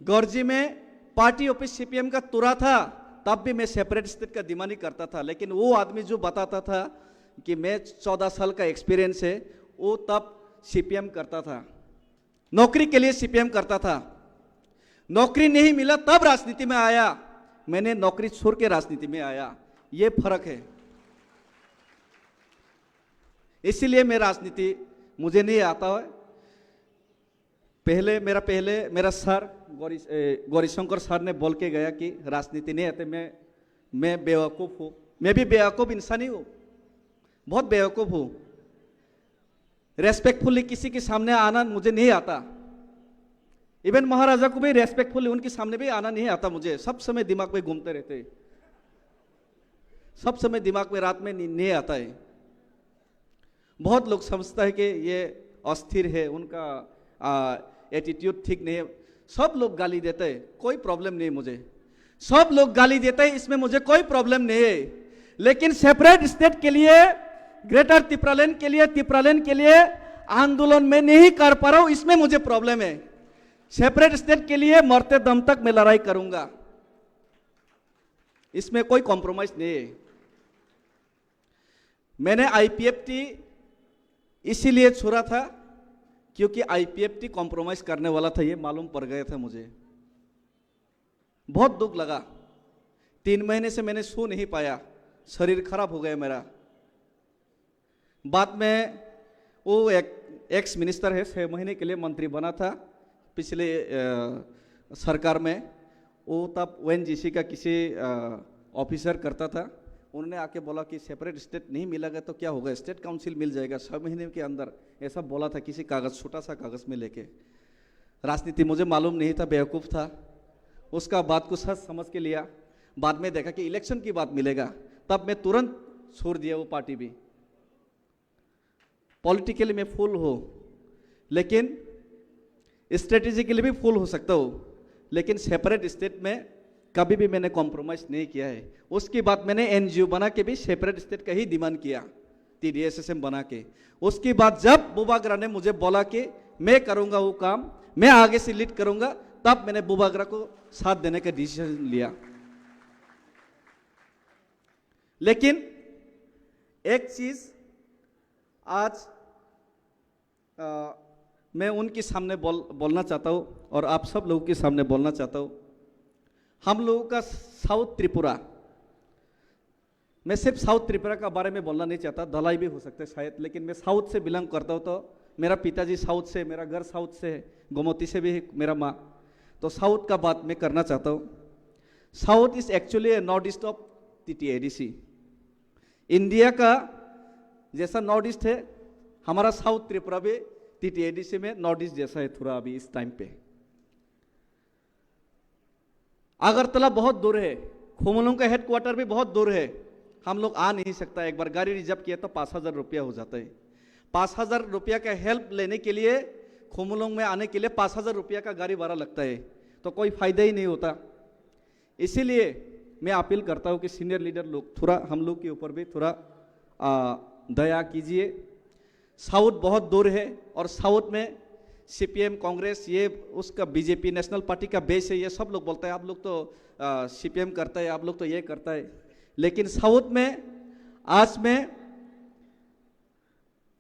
गौरजी में पार्टी ऑफिस सीपीएम का तुरा था, तब भी मैं सेपरेट स्टेट का डिमांड करता था। लेकिन वो आदमी जो बताता था कि मैं 14 साल का एक्सपीरियंस है, वो तब सीपीएम करता था। नौकरी के लिए सीपीएम करता था, नौकरी नहीं मिला तब राजनीति में आया, मैंने नौकरी छोड़ के राजनीति में आया, ये फर्क है। इसीलिए मैं राजनीति मुझे नहीं आता है। पहले मेरा सर गौरीशंकर सर ने बोल के गया कि राजनीति नहीं आते, मैं बेवकूफ़ हूँ। मैं भी बेवकूफ़ इंसान ही हूँ, बहुत बेवकूफ़ हूँ। रेस्पेक्टफुली किसी के सामने आना मुझे नहीं आता। इवन महाराजा को भी रेस्पेक्टफुली उनके सामने भी आना नहीं आता मुझे। सब समय दिमाग में घूमते रहते, सब समय दिमाग में रात में नहीं आता है। बहुत लोग समझता है कि ये अस्थिर है, उनका एटीट्यूड ठीक नहीं है। सब लोग गाली देते हैं, कोई प्रॉब्लम नहीं मुझे। सब लोग गाली देते हैं, इसमें मुझे कोई प्रॉब्लम नहीं है। लेकिन सेपरेट स्टेट के लिए, ग्रेटर त्रिपुरालैंड के लिए आंदोलन में नहीं कर पा रहा हूं, इसमें मुझे प्रॉब्लम है। सेपरेट स्टेट के लिए मरते दम तक मैं लड़ाई करूंगा, इसमें कोई कॉम्प्रोमाइज नहीं है। मैंने आईपीएफटी इसीलिए छोड़ा था क्योंकि आईपीएफटी कॉम्प्रोमाइज करने वाला था, ये मालूम पड़ गया था मुझे। बहुत दुख लगा। 3 महीने से मैंने सो नहीं पाया, शरीर खराब हो गया मेरा। बाद में वो एक एक्स मिनिस्टर है, 6 महीने के लिए मंत्री बना था पिछले सरकार में। वो तब ओएनजीसी का किसी ऑफिसर करता था। उन्होंने आके बोला कि सेपरेट स्टेट नहीं मिलेगा तो क्या होगा, स्टेट काउंसिल मिल जाएगा 6 महीने के अंदर, ऐसा बोला था किसी कागज़, छोटा सा कागज़ में लेके। राजनीति मुझे मालूम नहीं था, बेवकूफ़ था। उसका बात को सच समझ के लिया। बाद में देखा कि इलेक्शन की बात मिलेगा, तब मैं तुरंत छोड़ दिया वो पार्टी भी। पॉलिटिकली मैं फुल हो, लेकिन स्ट्रेटेजिकली भी फुल हो सकता हूँ, लेकिन सेपरेट स्टेट में कभी भी मैंने कॉम्प्रोमाइज़ नहीं किया है। उसके बाद मैंने एनजीओ बना के भी सेपरेट स्टेट का ही डिमांड किया, TDSSM बना के। उसके बाद जब बुबागरा ने मुझे बोला कि मैं करूँगा वो काम, मैं आगे से लीड करूँगा, तब मैंने बुबागरा को साथ देने का डिसीजन लिया। लेकिन एक चीज़ आज मैं उनके सामने बोलना चाहता हूँ और आप सब लोगों के सामने बोलना चाहता हूँ। हम लोगों का साउथ त्रिपुरा, मैं सिर्फ साउथ त्रिपुरा का बारे में बोलना नहीं चाहता, धलाई भी हो सकता है शायद, लेकिन मैं साउथ से बिलोंग करता हूँ। तो मेरा पिताजी साउथ से, मेरा घर साउथ से है, गोमती से भी है मेरा माँ। तो साउथ का बात मैं करना चाहता हूँ। South is actually A north east of TTADC। India का जैसा नॉर्थ ईस्ट है, हमारा साउथ त्रिपुरा भी TTADC में नॉर्थ ईस्ट जैसा है थोड़ा अभी इस टाइम पे। अगरतला बहुत दूर है, खुमलुंग का हेडक्वार्टर भी बहुत दूर है, हम लोग आ नहीं सकता। एक बार गाड़ी रिजर्व किया तो 5,000 रुपया हो जाता है। 5,000 रुपया का हेल्प लेने के लिए, खुमलुंग में आने के लिए 5,000 रुपया का गाड़ी भाड़ा लगता है, तो कोई फायदा ही नहीं होता। इसीलिए मैं अपील करता हूँ कि सीनियर लीडर लोग थोड़ा हम लोग के ऊपर भी थोड़ा दया कीजिए। साउथ बहुत दूर है और साउथ में CPM कांग्रेस, ये उसका BJP नेशनल पार्टी का बेस है। ये सब लोग बोलते हैं आप लोग तो CPM करता है, आप लोग तो ये करता है। लेकिन साउथ में आज मैं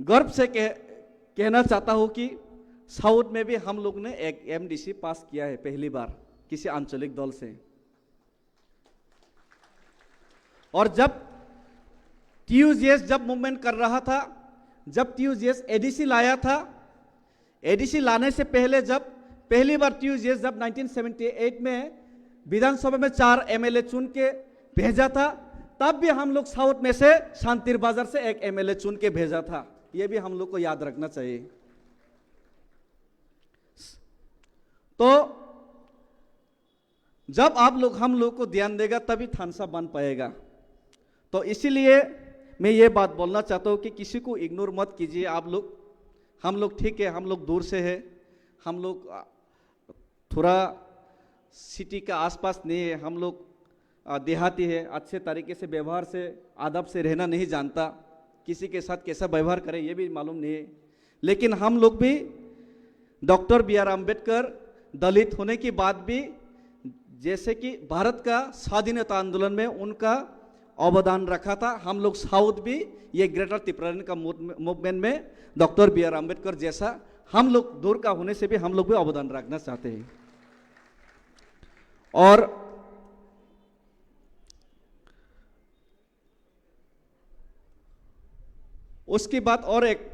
गर्व से कहना चाहता हूँ कि साउथ में भी हम लोग ने एक MDC पास किया है पहली बार किसी आंचलिक दल से। और जब TUGS जब मूवमेंट कर रहा था, जब TUGS ADC लाया था, ADC लाने से पहले जब पहली बार TUGS जब 1978 में विधानसभा में 4 MLA चुन के भेजा था, तब भी हम लोग साउथ में से शांतिर बाजार से एक MLA चुन के भेजा था। ये भी हम लोग को याद रखना चाहिए। तो जब आप लोग हम लोग को ध्यान देगा तभी थानसा बन पाएगा। तो इसीलिए मैं ये बात बोलना चाहता हूँ कि किसी को इग्नोर मत कीजिए आप लोग। हम लोग ठीक है, हम लोग दूर से है, हम लोग थोड़ा सिटी का आसपास नहीं है, हम लोग देहाती है, अच्छे तरीके से व्यवहार से आदब से रहना नहीं जानता, किसी के साथ कैसा व्यवहार करें ये भी मालूम नहीं है। लेकिन हम लोग भी डॉक्टर BR अम्बेडकर दलित होने के बाद भी, जैसे कि भारत का स्वाधीनता आंदोलन में उनका अवदान रखा था, हम लोग साउथ भी ये ग्रेटर त्रिपुरालैंड का मूवमेंट में डॉक्टर BR अम्बेडकर जैसा हम लोग दूर का होने से भी हम लोग भी अवदान रखना चाहते हैं। और उसके बाद और एक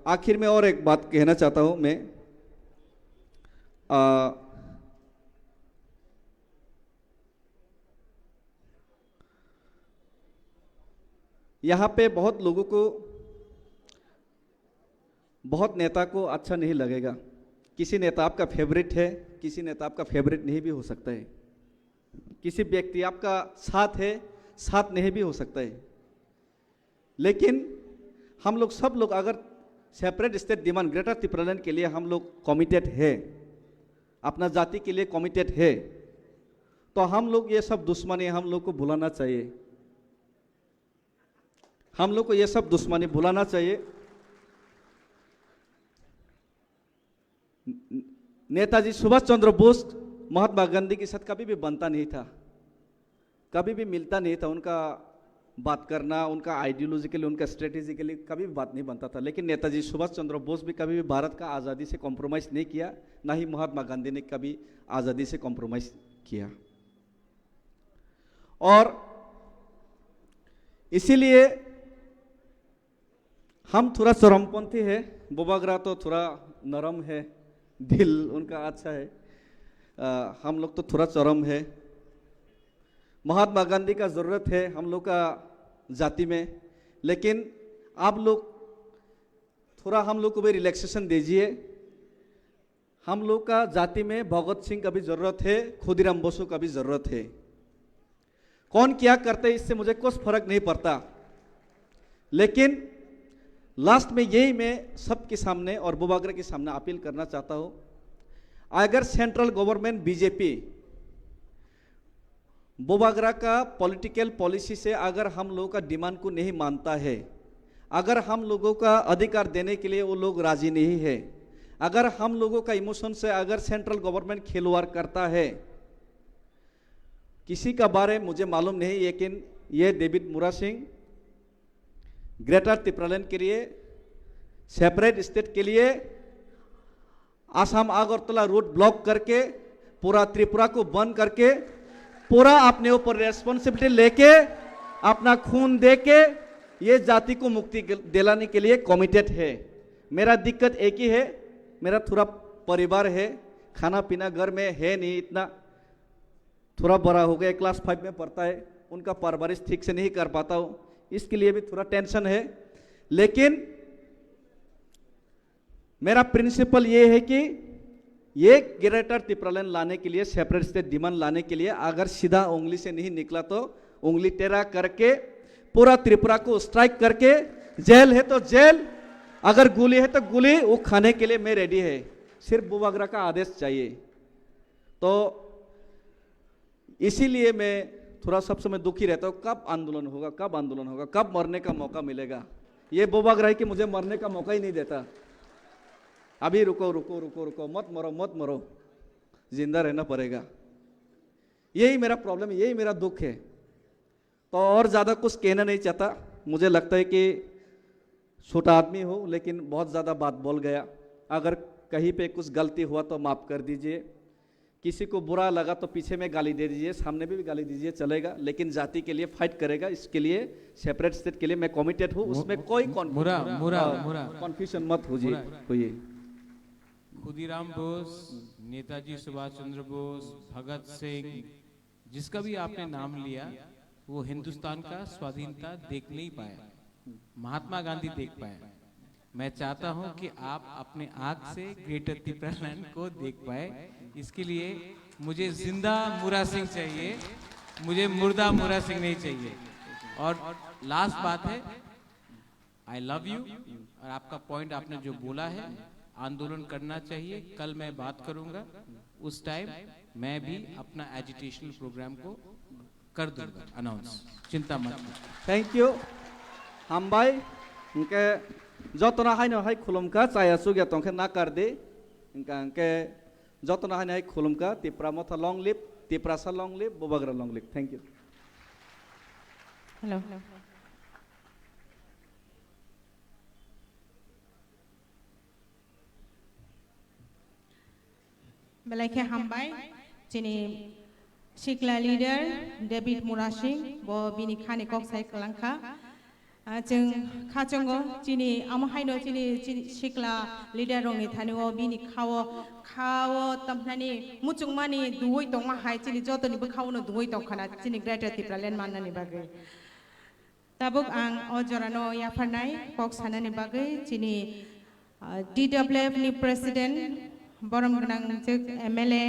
आखिर में और एक बात कहना चाहता हूं मैं। यहाँ पे बहुत लोगों को, बहुत नेता को अच्छा नहीं लगेगा। किसी नेता आपका फेवरेट है, किसी नेता आपका फेवरेट नहीं भी हो सकता है। किसी व्यक्ति आपका साथ है, साथ नहीं भी हो सकता है। लेकिन हम लोग सब लोग अगर separate state demand greater Tripuraland के लिए हम लोग कमिटेड है, अपना जाति के लिए कमिटेड है, तो हम लोग ये सब दुश्मनी हम लोग को भुलाना चाहिए। हम लोग को ये सब दुश्मनी भुलाना चाहिए। नेताजी सुभाष चंद्र बोस महात्मा गांधी के साथ कभी भी बनता नहीं था, कभी भी मिलता नहीं था। उनका बात करना, उनका आइडियोलॉजिकली, उनका स्ट्रेटेजिकली कभी भी बात नहीं बनता था। लेकिन नेताजी सुभाष चंद्र बोस भी कभी भी भारत का आज़ादी से कॉम्प्रोमाइज़ नहीं किया, ना ही महात्मा गांधी ने कभी आज़ादी से कॉम्प्रोमाइज़ किया। और इसीलिए हम थोड़ा चरमपंथी है। बोबागरा तो थोड़ा नरम है, दिल उनका अच्छा है। हम लोग तो थोड़ा चरम है। महात्मा गांधी का ज़रूरत है हम लोग का जाति में, लेकिन आप लोग थोड़ा हम लोग को भी रिलैक्सेशन दीजिए। हम लोग का जाति में भगत सिंह का भी ज़रूरत है, खुदीराम बोसो का भी ज़रूरत है। कौन क्या करते इससे मुझे कुछ फर्क नहीं पड़ता। लेकिन लास्ट में यही मैं सबके सामने और बोबागरा के सामने अपील करना चाहता हूँ, अगर सेंट्रल गवर्नमेंट बीजेपी बोबागरा का पॉलिटिकल पॉलिसी से अगर हम लोगों का डिमांड को नहीं मानता है, अगर हम लोगों का अधिकार देने के लिए वो लोग राजी नहीं है, अगर हम लोगों का इमोशन से अगर सेंट्रल गवर्नमेंट खिलवाड़ करता है, किसी का बारे मुझे मालूम नहीं, लेकिन ये डेविड मुरा सिंह ग्रेटर त्रिपुरालैंड के लिए, सेपरेट स्टेट के लिए आसाम अगरतला रोड ब्लॉक करके पूरा त्रिपुरा को बंद करके पूरा अपने ऊपर रेस्पॉन्सिबिलिटी लेके अपना खून दे के ये जाति को मुक्ति दिलाने के लिए कमिटेड है। मेरा दिक्कत एक ही है, मेरा थोड़ा परिवार है, खाना पीना घर में है नहीं, इतना थोड़ा बड़ा हो गया, क्लास 5 में पढ़ता है, उनका परवरिश ठीक से नहीं कर पाता हूँ, इसके लिए भी थोड़ा टेंशन है। लेकिन मेरा प्रिंसिपल ये है कि ये ग्रेटर त्रिपुरालैंड लाने के लिए, सेपरेट स्टेट डिमांड लाने के लिए अगर सीधा उंगली से नहीं निकला तो उंगली टेढ़ा करके पूरा त्रिपुरा को स्ट्राइक करके, जेल है तो जेल, अगर गोली है तो गोली, वो खाने के लिए मैं रेडी है। सिर्फ बोबागरा का आदेश चाहिए। तो इसीलिए मैं थोड़ा सब समय दुखी रहता हूँ, कब आंदोलन होगा, कब आंदोलन होगा, कब मरने का मौका मिलेगा। ये बोबागरा है कि मुझे मरने का मौका ही नहीं देता। अभी रुको रुको रुको रुको, मत मरो मत मरो, जिंदा रहना पड़ेगा। यही मेरा प्रॉब्लम है, यही मेरा दुख है। तो और ज़्यादा कुछ कहना नहीं चाहता। मुझे लगता है कि छोटा आदमी हो, लेकिन बहुत ज़्यादा बात बोल गया। अगर कहीं पे कुछ गलती हुआ तो माफ़ कर दीजिए। किसी को बुरा लगा तो पीछे में गाली दे दीजिए, सामने भी गाली दीजिए, चलेगा। लेकिन जाति के लिए फाइट करेगा, इसके लिए सेपरेट स्टेट के लिए मैं कमिटेड हूँ। उसमें कोई कन्फ्यूजन मत होइए। खुदीराम बोस, नेताजी सुभाष चंद्र बोस, भगत सिंह, जिसका भी आपने नाम लिया, वो हिंदुस्तान का स्वाधीनता देख नहीं पाया, महात्मा गांधी देख पाए। मैं चाहता हूं कि आप अपने आंख से ग्रेटर त्रिपुरालैंड को देख पाए। इसके लिए मुझे जिंदा मुरा सिंह चाहिए, मुझे मुर्दा मुरा सिंह नहीं चाहिए। और लास्ट बात है, आई लव यू। और आपका पॉइंट आपने जो बोला है, आंदोलन करना चाहिए, कल मैं बात करूंगा, उस टाइम मैं भी अपना एजिटेशनल प्रोग्राम को कर दूंगा अनाउंस, चिंता मत। थैंक यू हम भाई इनके जतना हाई खुलुमका चाया सुगिया तंखे ना कर दे इनके जतना हाई खुलुमका Tripura Motha long live, Tripura long live, Bubagra long live. Thank you. Hello. बेलायखे हामबाय दिनै सिक्ला लिडार डेभिड मुरासिं बो बिनि खानि कक साइ खालांखा जों खाचंगो दिनै आमहायनो दिनै सिक्ला लिडार रंनि थानियाव बिनि खावो तमनानि मुचुंमानि दुवै दंमा हाय दिनै जतनिबो खावनो दुवै दंखाना दिनै ग्रेटर टिप्रालेण्ड माननानि बागै ताबुक आं अजरानो याफारनाय कक सानानि बागै दिनै DWF नि प्रेसिडेन्ट बरमगोनां जोग MLA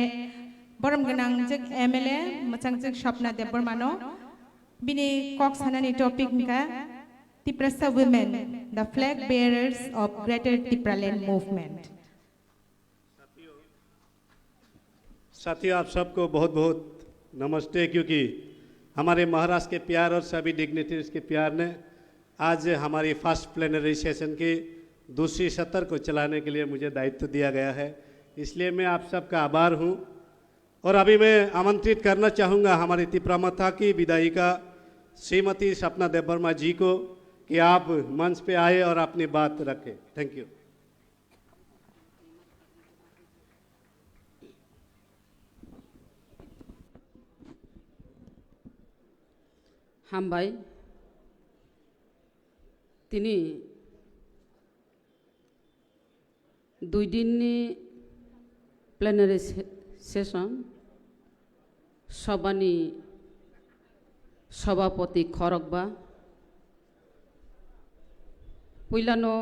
बरमगोनां जोग MLA मोजां जोग सपना देबबरमानो बिनि कक सानानि टपिक का Tiprasa women, the flag bearers of Greater Tipraland movement. साथियों आप सबको बहुत बहुत नमस्ते क्योंकि हमारे महाराष्ट्र के प्यार और सभी डिग्निटरीज के प्यार ने आज हमारी फर्स्ट प्लेनरी सेशन की दूसरी सत्र को चलाने के लिए मुझे दायित्व दिया गया है, इसलिए मैं आप सबका आभार हूं। और अभी मैं आमंत्रित करना चाहूँगा हमारी तिप्रामथा की विधायिका श्रीमती सपना देबबर्मा जी को कि आप मंच पे आए और अपनी बात रखें। Thank you. हामबाय तिनी 2 दिननि प्लेनारि सेशन सभानि सभापति खरकबा पहिलानो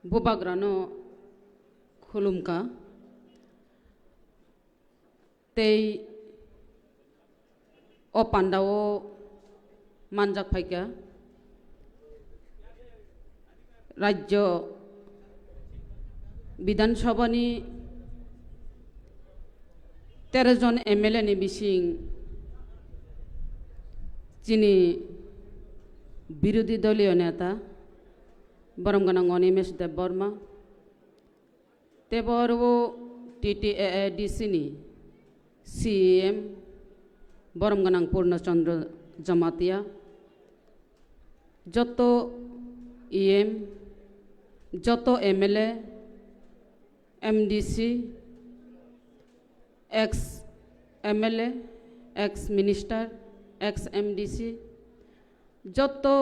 बुबाग्रानो खुलुमका तै ओ पांडाओ मानजाक फाइका राज्य विधानसभानि 13 जन MLA नि बिसिं जिनि विरोधी दलीय नेता बरमगोनां अनिमेश देबबर्मा तेबरवो TTAADC नि CEM बरमगोनां पूर्णचंद्र जमातिया जतो EM जतो MLA MDC ex MLA ex minister ex MDC जतो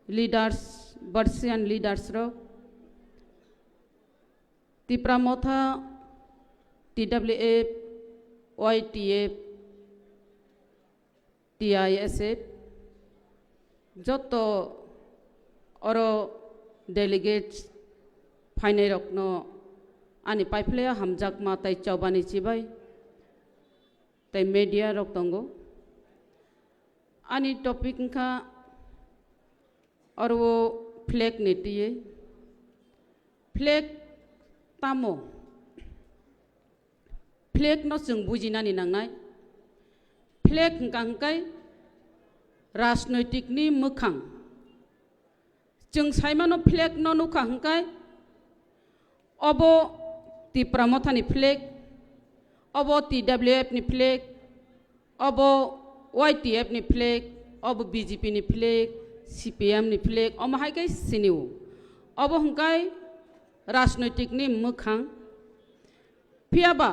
लीडर्स बर्सियान लीडर्स रो तिप्रामथा TWF YTF TISF जतो औरो डेलीगेट्स फाइने रखनो आनी पाइपले हमजाक मा तै चौबानी चिबाई तै मीडिया रख तंगो आनी टॉपिक का और वो फ्लैग नेटिए फ्लैग तामो फ्लैग न जों बुजिनानि नांनाय फ्लैग हंकाय राजनैतिकनि मोखां जों साइमानो फ्लैग न नुखा हंकाय अबो तिप्रामथानि फ्लैग अबो TWF नि फ्लैग अबो YTF नि फ्लैग अबो BJP नि फ्लैग CPM नि फ्लैग अमाहायकै सिनिउ अबो हंकाय राजनैतिकनि मोखां फियाबा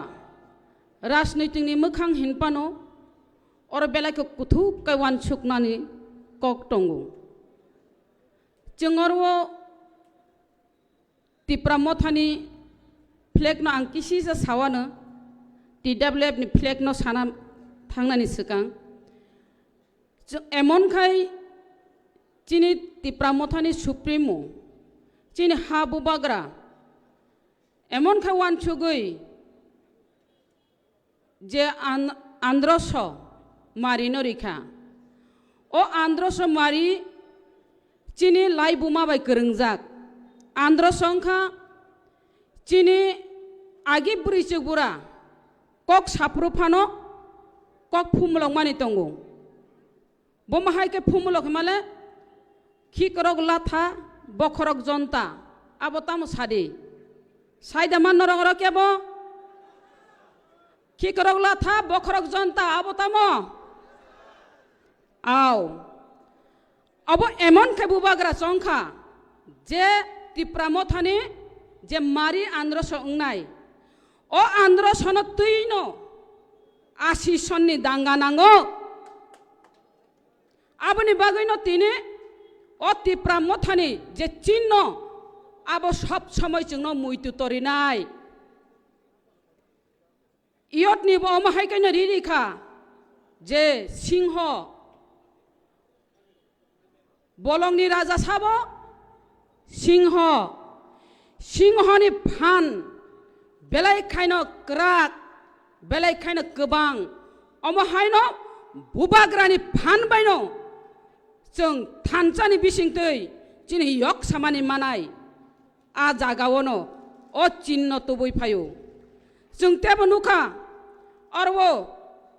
राजनैतिकनि मोखां हिनपानो और बेलायखौ कुथु कैवान सुकनानि कक दंगो जोंरवो तिप्रामथानि फ्लैग न आं किसिजा सावानो TWF नि फ्लैग न साना थांनानि सिगां एमनखाय चिनि तिप्रामथानि सुप्रिमो चिनि हाबु बाग्रा एमनखाय वानसुगै जे आंध्रस मारिनो रिखा ओ आंध्रस मारि चिनि लाई बुमा बाय गोरोंजाक आंध्रसंखा चिनि आगि बुरिचुगुरा कक साफ्रुफानो कक फुमलक मानि तंगो बमाहायके फुमलक माले खिकरक लाथा बखरक जनता आबताम सादि साइदा मान नरगर केबो खिकरक लाथा बखरक जनता आबताम आओ अब एमन खेबु बाग्रा संखा जे तिप्रामथानि जे मारि आंध्र संनाय o andro sono tuino asi sonni danga nango aboni bagino tini o tipra mothani je chinno abo sob somoy jingno muitu torinai iot ni bo ma hai kaina ririkha je singho bolongni raja sabo singhoni phan belai khaino krak belai khaino kobang omo haino bubagrani phan baino जों थानसानि बिसिंतै जिनि yok samani manai a jagawono o चिन्ह तुबुइ फायो जों तेबो नुखा अरवो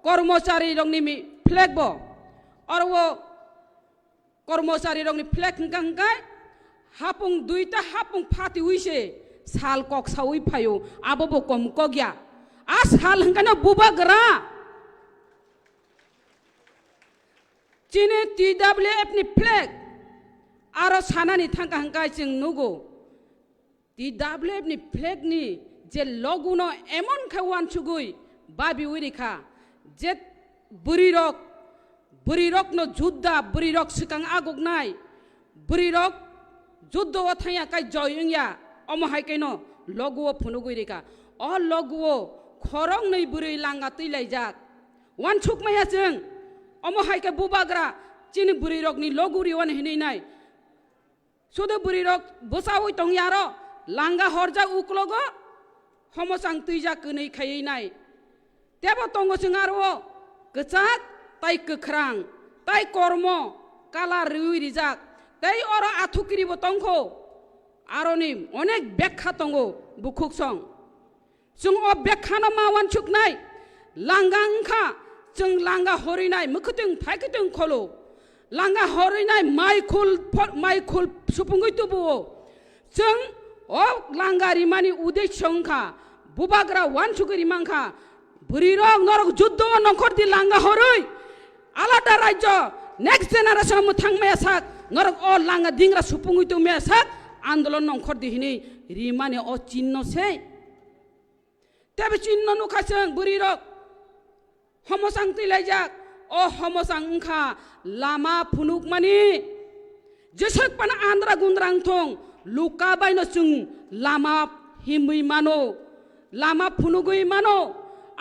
कर्मचारी रंगनि flag बो अरवो कर्मचारी रंगनि flag हंगाय हापुं दुइता हापुं फाति उइसे साल कक साउइ फायो आबो बो कम कग्या आ साल हंगानो बुबाग्रा जिने TWF नि फ्लेग आरो सानानि थांगा हंगाय जों नुगो TWF नि फ्लेग नि जे लगुनो एमन खावान छुगुइ बाबि उरिखा जे बुरिरक नो जुद्धा बुरिरक सिकां आगुगनाय बुरिरक जुद्ध थाया काय जयंया अमहाय कैनो लगुओ फुनुगुइरिका अ लगुओ खरं नै बुरै लांगा तैलायजाक वान छुकमाया जों अमहाय के बुबाग्रा चिनि बुरिरकनि लगुरि वान हिनैनाय सुदो बुरिरक बसावै तंयारो लांगा हरजा उक्लगो हमसां तैजा कनै खायैनाय तेबो तंगो जों आरो गचाक ताइ गोख्रां ताइ कर्म काला रिजाक ताइ अर आथुकिरिबो तंखो आरोनि अनेक बेखा तंगो बुखुकसं जों अ बेखाना मावान छुकनाय लांगा अंखा जों लांगा हरिनाय मखोथों फायखोथों खलो लांगा हरिनाय माइखुल सुपुंगै तुबो जों अ लांगारि मानि उदै संखा बुबाग्रा वान छुकरि मांखा बुरिरक नरक जुद्ध नखर दि लांगा हरै आलादा राज्य नेक्स्ट जेनारेशन मुथांमाया साक नरक अ लांगा दिंग्रा सुपुंगै तुमाया साक आंदोलन नखर दि हिनि रिमाने अ चिन्ह से तेबे चिन्ह नुखासों बुरिरक हमसां तैलायजाक अ हमसां अंखा लामा फुनुक मानि जेसक पान आन्द्रा गुन्द्रां थं लुका बायनो जों लामा हिमै मानो लामा फुनुगै मानो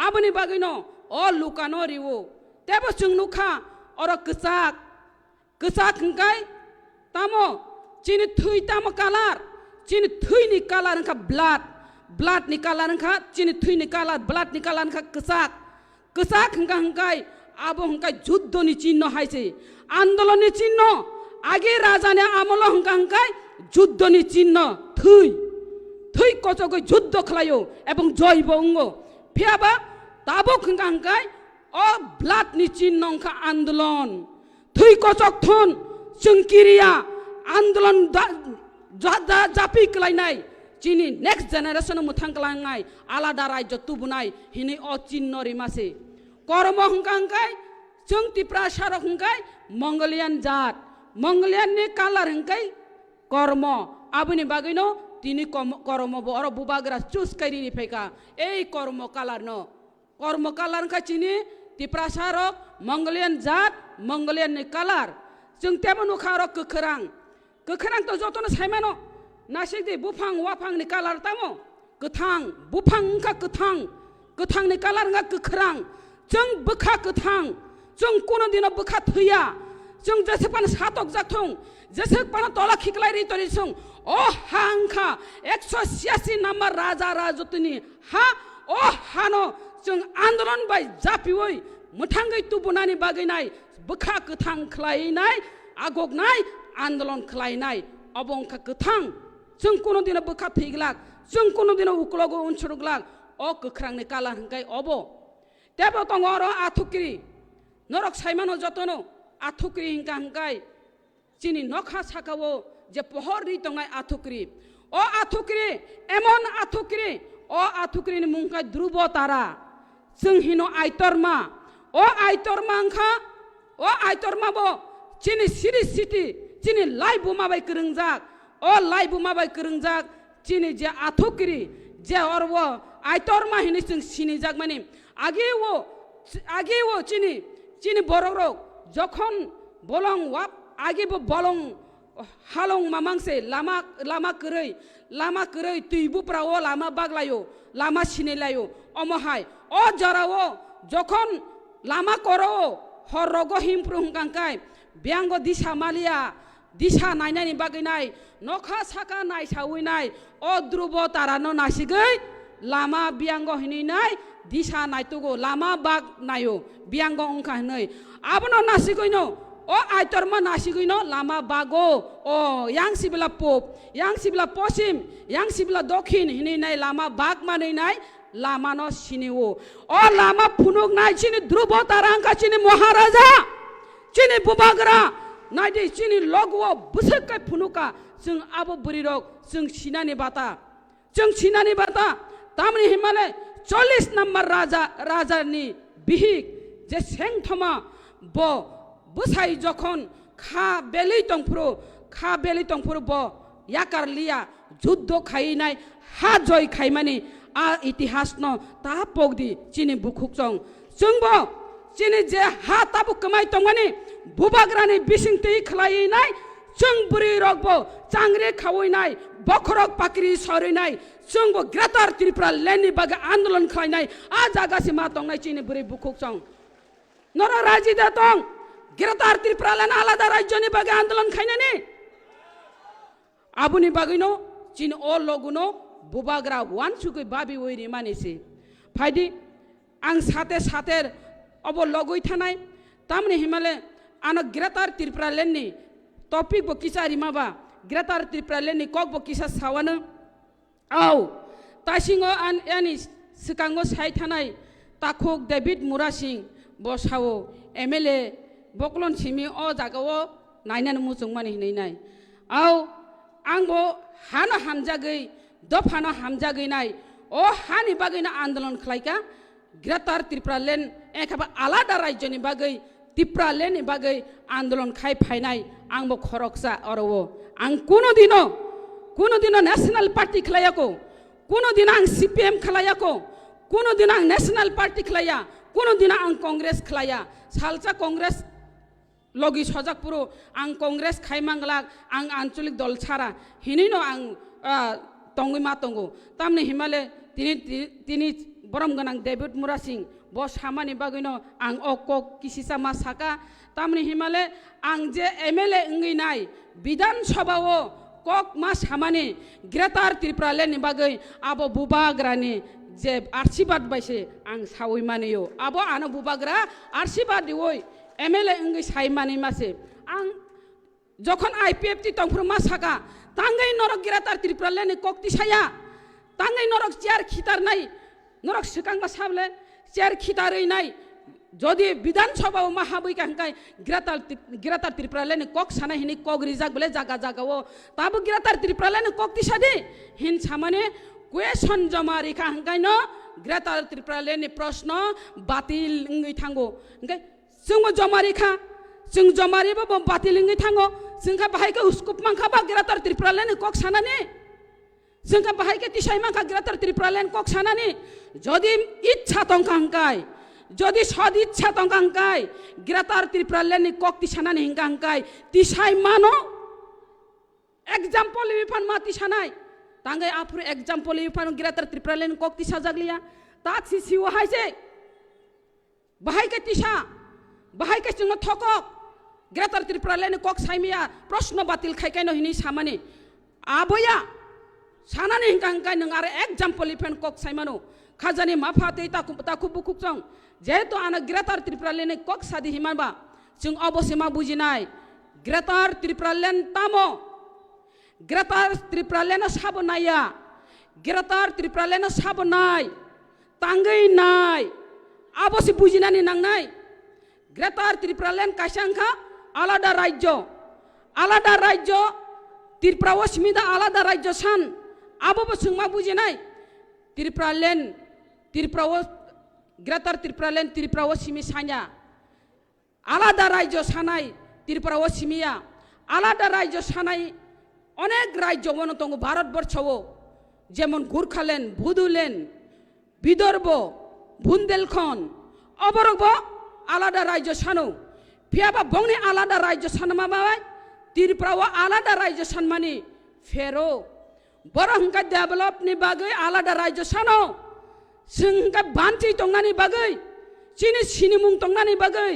आबनि बागैनो अ लुकानो रिवो तेबो जों नुखा अर गचाक हंगाय तामो चिनि थै तामो कालार चिनि थैनि कालार हंखा ब्लाड नि कालार हंखा चिनि थैनि कालार ब्लाड नि कालार हंखा गचाक हंगा हंगाय आबो हंगाय जुद्धनि चिन्ह हायसे आन्दोलननि चिन्ह आगे राजाने आमल हंगा हंगाय जुद्धनि चिन्ह थै कचगै जुद्ध खालायो एवं जयबो अंगो फियाबा ताबो हंगा हंगाय अ ब्लाड नि चिन्ह हंखा आन्दोलन थै कचक थन जोंकिरिया आन्दोलन जापि कलायनाय चिनि नेक्स्ट जेनारेशन मुथां कलायनाय आलादा राज्य तुबुनाय हिनि अ चिन्ह रिमासे कर्म हंगा हंगाय जों तिप्रा सारक हंगाय मंगलियान जात मंगलियान नि कालार हंगाय कर्म आबनि बागैनो तिनि कर्म बर बुबाग्रा चुस करिनि फेका ए कर्म कालार का चिनि तिप्रा सारक मंगलियान जात मंगलियान नि कालार जों तेबो नुखारो गोख्रां तो जतनो सायमानो नासिदि बुफां वाफां नि कालार तामो गोथां बुफां का गोथां नि कालार का गोख्रां जों बोखा गोथां जों कोनो दिन बोखा थैया जों जेसेबां सातक जाथों जेसेबां तला खिकलाय रितरि सं अ हांखा 186 नम्बर राजा राजतनि हा अ हानो जों आन्दोलन बाय जापिवै मुथांगै तुबुनानि बागैनाय बोखा गोथां खलायनाय आगगनाय आन्दोलन खलायनाय अबंखा गोथां जों कोनो दिन बोखा थैग्लाक जों कोनो दिन उक्लगो उनसुरग्लाक अ गोख्रांनि कालार हंगाय अबो तेबो तंग अर आथुकिरि नरक सायमानो जतनो आथुकिरि हंगा हंगाय चिनि नखा साकावो जे पहर रि तंगाय आथुकिरि अ आथुकिरि एमन आथुकिरि अ आथुकिरिनि मुंखाय ध्रुव तारा जों हिनो आइतरमा अ आइतरमा अंखा अ आइतरमाबो चिनि सिरि सिटि चिनि लाइबु माबाय करंजाक अ लाइबु माबाय करंजाक चिनि जे आथुकिरि जे अरवो आइतर मा हिनी जों सिनिजाक माने आगे वो चिनी बरक যখন বলং ওয়াপ আগেবো বলং হালং মামাংসে লামা কरै তুইবুপ্রাও লামা বাগলাयो লামা সিনেলাयो অমহাই অ জরাও যখন লামা করো হরগ হিমপ্রুং কাঙ্কাই ব্যাঙ্গ দিশা মালিয়া দিশা নাইনানি বাগিনাই নখা সাকা নাই সাউইনাই অ দ্রুব তারানো নাসিগৈ লামা বিয়াঙ্গ হিনিনাই দিশা নাইতুগো লামা বাগ নাयो বিয়াঙ্গ অংখা হनै আবনো নাসিগৈনো ও আইতরমা নাসিগৈনো লামা বাগো ও yang sibla pop yang sibla পশ্চিম yang sibla দক্ষিণ হিনিনাই লামা বাগ মানিনাই লামা ন সিনিও ও লামা ফুনুক নাই চিনি ধ্রুব তারাঙ্কা চিনি মহারাজা চিনি বুবাগরা নাইদি চিনি লগো বুসকাই ফুনুকা जों आबो बुरिरक जों सिनानि बाता तामनि हिमालय 40 नम्बर राजानि बिहिक जे सेंथमा ब बुसाई जखन खा बेलि तंफुरो ब याकार लिया जुद्ध खाइनाय हा जय खाइमानि आ इतिहास न ता पगदि चिनि बुखुकजों जोंबो चिनि जे हा ताबु कमाय तंगानि बुबाग्रानि बिसिंति खलायनाय जों बुरि रगबो चांग्रे खावैनाय बखरक पाकरि सरिनाय जोंबो ग्रेटर त्रिपुरा लेनि बागे आन्दोलन खालायनाय आ जागासि मा तंनाय चिनि बुरि बुखुकजों नर राजि दातं ग्रेटर त्रिपुरा लेन आलादा राज्यनि बागे आन्दोलन खायनानि आबुनि बागैनो चिनि अ लगुनो बुबाग्रा वान सुगै बाबि वैरि मानिसि फायदि आं साथे अब लगै थानाय तामनि हिमालय आन ग्रेटर त्रिपुरा लेननि टपिक बो किसारि माबा ग्रेटर त्रिपुरा लेननि कक बो किसा सावानो औ तासिङो यानि सिकांगो साइ थानाय ताखुक डेभिड मुरासिं बसावो एमएलए बकलन सिमि अ जागावो नायनानै मुजुं मानि हिनैनाय औ आंबो हाना हामजागै दफाना हामजागैनाय अ हानि बागैना आन्दोलन खालायका ग्रेटर त्रिपुरा लेन एखाबा आलादा राज्यनि बागै त्रिपुरा लेननि बागै आन्दोलन खाय फायनाय आंबो खरकसा अरवो आं कुनो दिनो नेशनल पार्टी खलायाको कुनो दिन आं सीपीएम खलायाको कुनो दिन आं नेशनल पार्टी खलाया कुनो दिन आं कांग्रेस खलाया सालसा कांग्रेस लगी सजाकपुरो आं कांग्रेस खायमांगलाक आं आंचलिक दल छारा हिनिनो आं तंगै मा तंगो तामनि हिमालय तिनि बरम गोनां डेभिड मुरासिं ब सामानि बागैनो आं अकक किसिसा मा साका तामनि हिमालय आं जे एमएलए इंगैनाय विधान सभाओ कक मा सामानि ग्रेटर त्रिपुरा लेननि बागै आबो बुबाग्रानि जे आशीर्वाद बायसे आं सावै मानियो आबो आनो बुबाग्रा आशीर्वाद दिवै एमएलए इंगै साइ मानि मासे आं जखन आईपीएफटी तंफुर मा साका तांगै नरक ग्रेटर त्रिपुरा लेननि कक्ति साया तांगै नरक चेयार खितारनाय नरक सिकांबा साबले चेयार खितारैनाय যদি বিধানসভাও মাহাবৈ কাঙ্কাই গ্রেটার त्रिपुरा लेननि कक साना हिनि कक रिजाक बले जागाओ ताबो ग्रेटर त्रिपुरा लेननि कक तिसादि हिन सामाने क्वेश्चन जमा रेखा हंगायनो ग्रेटर त्रिपुरा लेननि प्रश्न बातिल इंगै थांगो ओंखाय जोंबो जमा रेबो बातिल इंगै थांगो जोंखा बाहायके उसकुप मांखाबा ग्रेटर त्रिपुरा लेननि कक सानानि जोंखा बाहायके तिसाय मांखा ग्रेटर त्रिपुरा लेननि कक सानानि যদি इच्छा तंकांकाय যদি সদ ইচ্ছা তঙ্কাঙ্কাই গ্রেটার त्रिपुरा लेननि कक्ति सानानि हिंकांकाय तिसाय मानो एग्जाम्पल विफान मा तिसानाय तांगै आफुर एग्जाम्पल विफान ग्रेटर त्रिपुरा लेननि कक्ति साजागलिया तात सिसिव हायसे बाहायके तिसा बाहायके जोंनो थकक ग्रेटर त्रिपुरा लेननि कक साइमिया प्रश्न बातिल खायकायनो हिनि सामानि आबया सानानि हिंकांकाय नों आरो एग्जाम्पल विफान कक साइमानो खाजानि माफाते ताकु बुकुकजों जेहेतु आना ग्रेटर त्रिपुरा लेननि कक सादि हिमाबा जों अबश्य मा बुजिनाय ग्रेटर त्रिपुरा लेन तामो ग्रेटर त्रिपुरा लेन साबनाया ग्रेटर त्रिपुरा लेन साबनाय तांगै नाय अबश्य बुजिनानि नांनाय ग्रेटर त्रिपुरा लेन कायसांखा आलादा राज्य त्रिपुरा अस्मिदा आलादा राज्य सान आबो जों मा बुजिनाय त्रिपुरा लेन ग्रेटर त्रिपुरा लेन त्रिपुरा अस्मि सान्या आलादा राज्य सानाय त्रिपुरा अस्मिया आलादा राज्य सानाय अनेक राज्य दङ भारतबर्षआव जेमन गुरखालेण्ड बुदुलेण्ड বিদর্ভ বুন্দেলখন্ড অবরব আলাদা রাজ্য সানো ফিয়াবা বংনি আলাদা রাজ্য সানমাবাই ত্রিপুরাও আলাদা রাজ্য সানমানি ফেরো বড় হংকা ডেভেলপনি বাগৈ আলাদা রাজ্য সানো जोंहा बान्थि तंनानि बागै चिनि सिनिमुं तंनानि बागै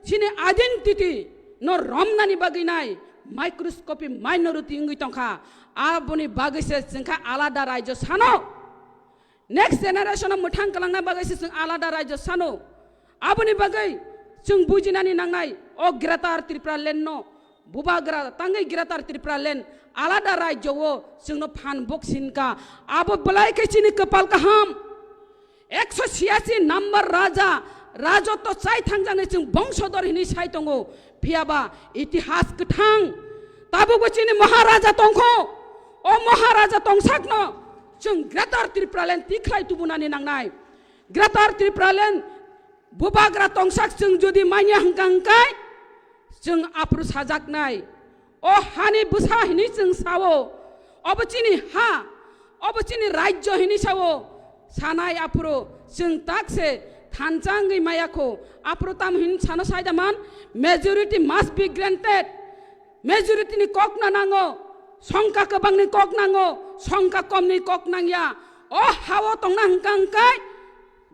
चिनि आइडेन्टिटी न रमनानि बागै नाय माइक्रोस्कोपि माइनरिटी इंगै तंखा आबनि बागैसे जोंहा आलादा राज्य सानो नेक्स्ट जेनारेशन मोथां कलांना बागैसे जों आलादा राज्य सानो आबनि बागै जों बुजिनानि नांनाय अ ग्रेटार त्रिपुरा लेन्ड न बुबाग्रा तांगै ग्रेटार त्रिपुरा लेन्ड आलादा राज्यओ जोंनो फान बक्सिनका आबो बलायकै चिनि कपाल काहाम 186 नम्बर राजा राजत्व चाइ थांजानाय जों बंशधर हिनि साइ दङ फियाबा इतिहास गोथां ताबो चिनि महाराजा दंखो अ महाराजा दंसाकनो जों ग्रेटार त्रिपुरालेण्ड तिख्लाय तुबुनानि नांनाय ग्रेटार त्रिपुरालेण्ड बुबाग्रा दंसाक जों जुदि माइया हंकांकाय जों आप्रु साजाकनाय अ हानि बुसा हिनि जों सावो अब चिनि हा अब चिनि राज्य हिनि सावो सानाय आप्रो जों ताकसे थानजांगै मायाखौ आप्रो ताम हिन सानो साइदामान majority must be granted majority नि कक ना नांगो संका गोबांनि कक नांगो संका कमनि कक नांया अ हावो तंना हंकांकाय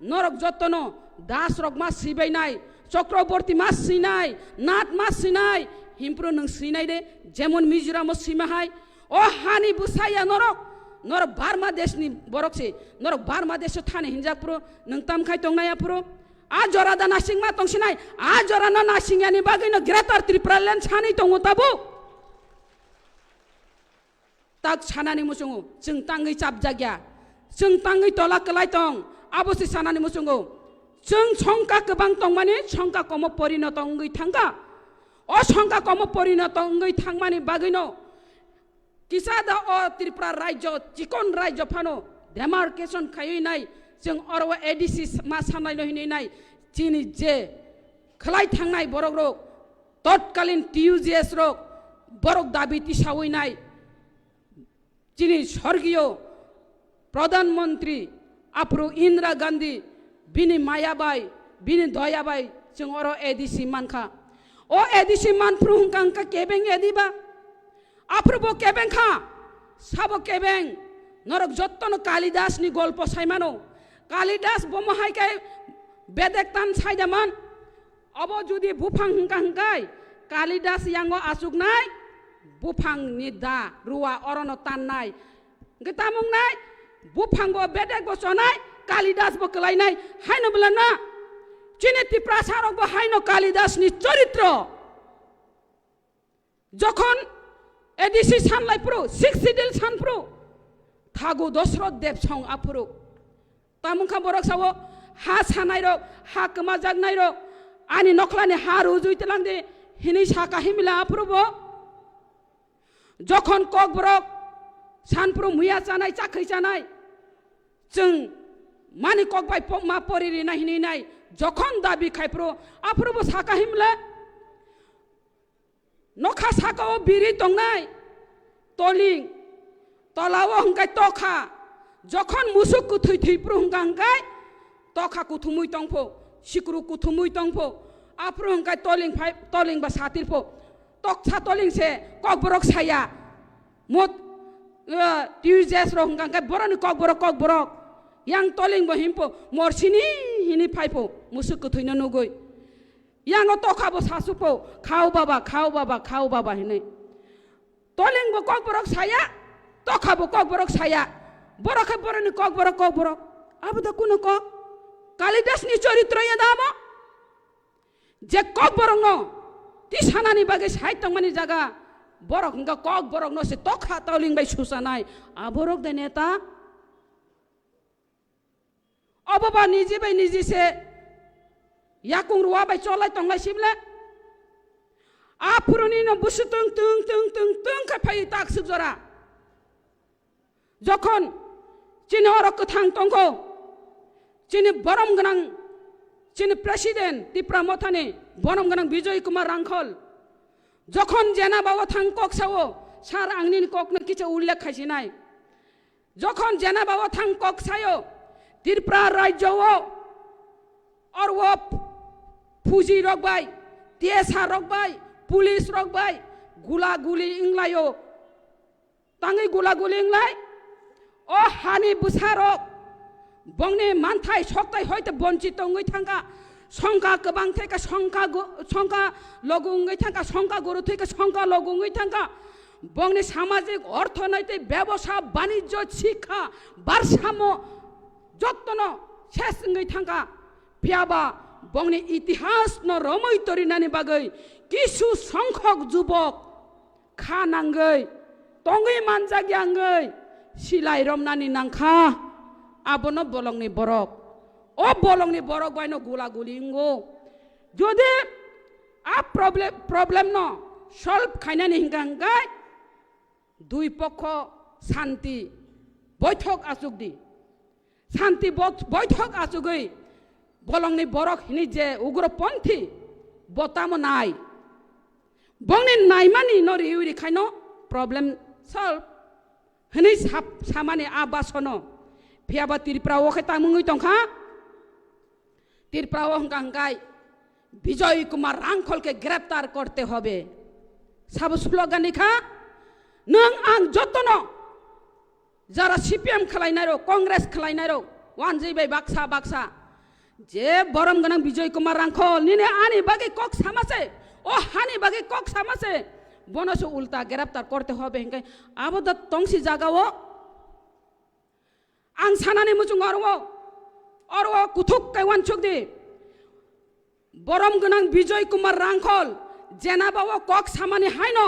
नरक जतनो दास रक मा सिबायनाय चक्रवर्ती मा सिनाय नाथ मा सिनाय हिमप्रो नों सिनाय दे जेमन मिजोराम सिमाहाय अ हानि बुसाया नरक नर बार्मा देश नि बरकसे नर बार्मा देश थाने हिंजाप्रो नों तामखाय तंनाया प्रो आ जरादा नासिं मा तंसिनाय आ जराना नासिंयानि बागैनो ग्रेटार त्रिपुरालेण्ड सानै दङ ताबो ताक सानानि मुसुङो जों तांगै चाबजाग्या जों तांगै तला कलाय तं आबोसि सानानि मुसुङो जों संका गोबां तं माने संका कम परिणत अंगै थांगा अ संका कम परिणत अंगै थांमानि बागैनो किसादा अ त्रिपुरा राज्य चिकन राज्य फानो डेमार्केशन खायनाय जों अरवा एडीसी मा सानायनो हिनाय चिनि जे खलाय थांनाय बरक रक तत्कालीन टीयूजीएस रक बरक दाबि तिसावैनाय चिनि स्वर्गीय प्रधानमंत्री आप्रो इंदिरा गांधी बिनि मायाबाई बिनि दयाबाई जों अर एडीसी मानखा ओ एडीसी मानफ्रु हंकांका केबें एदिबा आप्रबो केबेंखा साबो केबें नरक जत्तनो कालिदास नि गल्प साइमानो कालिदास बमहायकाय बेदेकतान साइदामान अब जुदि बुफां हंकांकाय कालिदास यांगो आसुकनाय बुफां नि दा रुवा अरनो ताननाय गतामुंनाय बुफांगो बेदेक बसनाय कालिदास बो कलायनाय हायनो बलाना चिनि त्रिपुरा सारकबो हायनो कालिदास नि चरित्र जखन एडीसी सानलायप्रो 6 सिडिल सानप्रो थागु दशरथ देव सं आप्रो तामुखा बरक सावो हा सानाय रक हा कमा जागनाय रक आनि नखलानि हा रुजुइतलांदे हिनि साका हिमिला आप्रोबो जखन कक बरक सानप्रो मुया जानाय चाखै जानाय जों मानि कक बाय मा परिरि ना हिनिनाय जखन दाबि खायप्रो आप्रोबो साका हिमला नखा साकाओ बिरि तंनाय तलिं तलाओ हंकाय तखा जखन मुसुक कुथै थैप्रो हंकाय तखा कुथुमुइ तंफो सिक्रु कुथुमुइ तंफो आप्रो हंकाय तलिं बा सातिरफो तखसा तलिं से ककबरक साया मत टीयूजीएस रो हंकाय बरनि Kokborok yang tolling bo himpo morsini hini phaipo musuk kuthino nugoi yang tokha bo sasupo khau baba hini tolling bo kokborok saya tokha bo kokborok saya borokhe boroni kokborok abuda kuno kok kalidas ni charitra ya damo je kokborok no tisanani bage saitangmani jaga borok hingga kokborok no se tokha tolling bai susanai aborok de neta अबबा निजी bye निजी से याकुं रुवा bye चलाय तंलाय Sibley आपुरनि न बुसु तं खाफाय ताक सुजरा जखन चिनि अरक थां तंखो चिनि बरम गनां चिनि प्रेसिडेंट त्रिपुरा मथानि बरम गनां विजय कुमार रांखल जखन जेना बाबा थां कक सावो सार आंनि ककनो किछु उल्लेख खायसिनाय जखन जेना बाबा थां कक सायो त्रिपुरा राज्य और वो फौजी रखबाय TSR रखबाय पुलिस रखबाय गुला गुली इंगलायो तांगै गुला गुली इंगलाय ओ हानि बुसारक बंगने मानथाय सकताय हयतो बंचित ngै थांगा संका गोबां थैका संका लगुङै थांगा संका गुरु थैका संका लगुङै थांगा बंगने सामाजिक अर्थनैतिक व्यवसाय वाणिज्य शिक्षा बारसामो जत्न शेषङै थांगा फियाबा बंगने इतिहास न रमै तरिनानि बागै किसु संख्यक जुबक खानांगै तंगै मानजागियाङै सिलाय रमनानि नांखा आबनो बलंनि बरक ओ बलंनि बरक बायनो गुला गुलिंगो जदि आ प्रॉब्लम न सल्व खायनानि हिंगांगाय दुई पक्ष शांति बैठक आसुगदि शांति बैठक आसुगै बलंनि बरक हिनि जे उग्रपन्थी बतामो नाय बंगनि नायमानि न रिउरि खायनो प्रॉब्लम सल्व हनै सामानि आबासनो फियाबा त्रिपुरा ओखे तामुङै तंखा त्रिपुरा हंगांगाय विजय कुमार रांखल के गिरफ्तार करते होबे सब स्लोगान लिखा नों आं जतनो जरा CPM खलायनारो कांग्रेस खलायनारो वानजैबाय बाक्सा बाक्सा जे बरम गनां विजय कुमार रांखल निने आनि बागे कक सामासे ओ हानि बागे कक सामासे बनसो उल्टा गिरफ्तार करते होबे हिंगाय आबो द तंसी जागाओ आं सानानि मुजुं अरवो कुथुक कैवान छुकदि बरम गनां विजय कुमार रांखल जेनाबाओ कक सामानि हायनो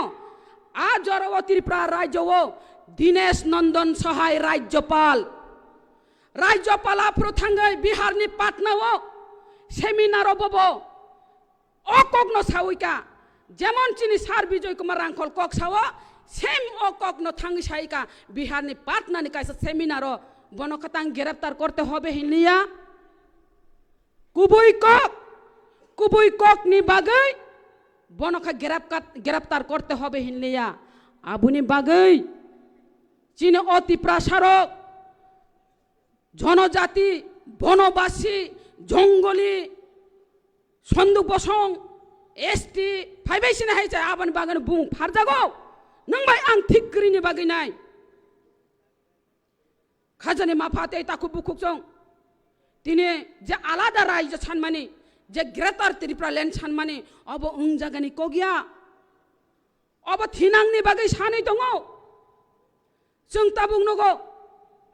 आ जरवो त्रिपुरा राज्यओ दिनेश नंदन सहाय राज्यपाल आफ्रो थांगै बिहारनि पाटनाओ सेमिनार बबो ओ ककनो सावैका जेमन चिनी सार विजय कुमार रांखल कक सावो सेम ओ ककनो थांगै सायका बिहारनि पाटनानि कायसा सेमिनार बनकतां गिरफ्तार करते होबे हिलिया कुबुई कक नि बागै बनका गिरफ्तार करते होबे हिलिया आबुनि बागै चीन अति प्रसारक जनजाति बनबासी जंगली सन्दु बसं ST फाइबायसिना हायचा आबानि बागै बुं फारजागौ नोंबाय आं थिक करिनि बागै नाय खाजानि माफाते ताकु बुकुकजों दिने जे आलादा राज्य सानमानि जे ग्रेटर त्रिपुरा लैंड सानमानि अब उन जागानि कगिया अब थिनांनि बागै सानै दङ जों ता बुंनगौ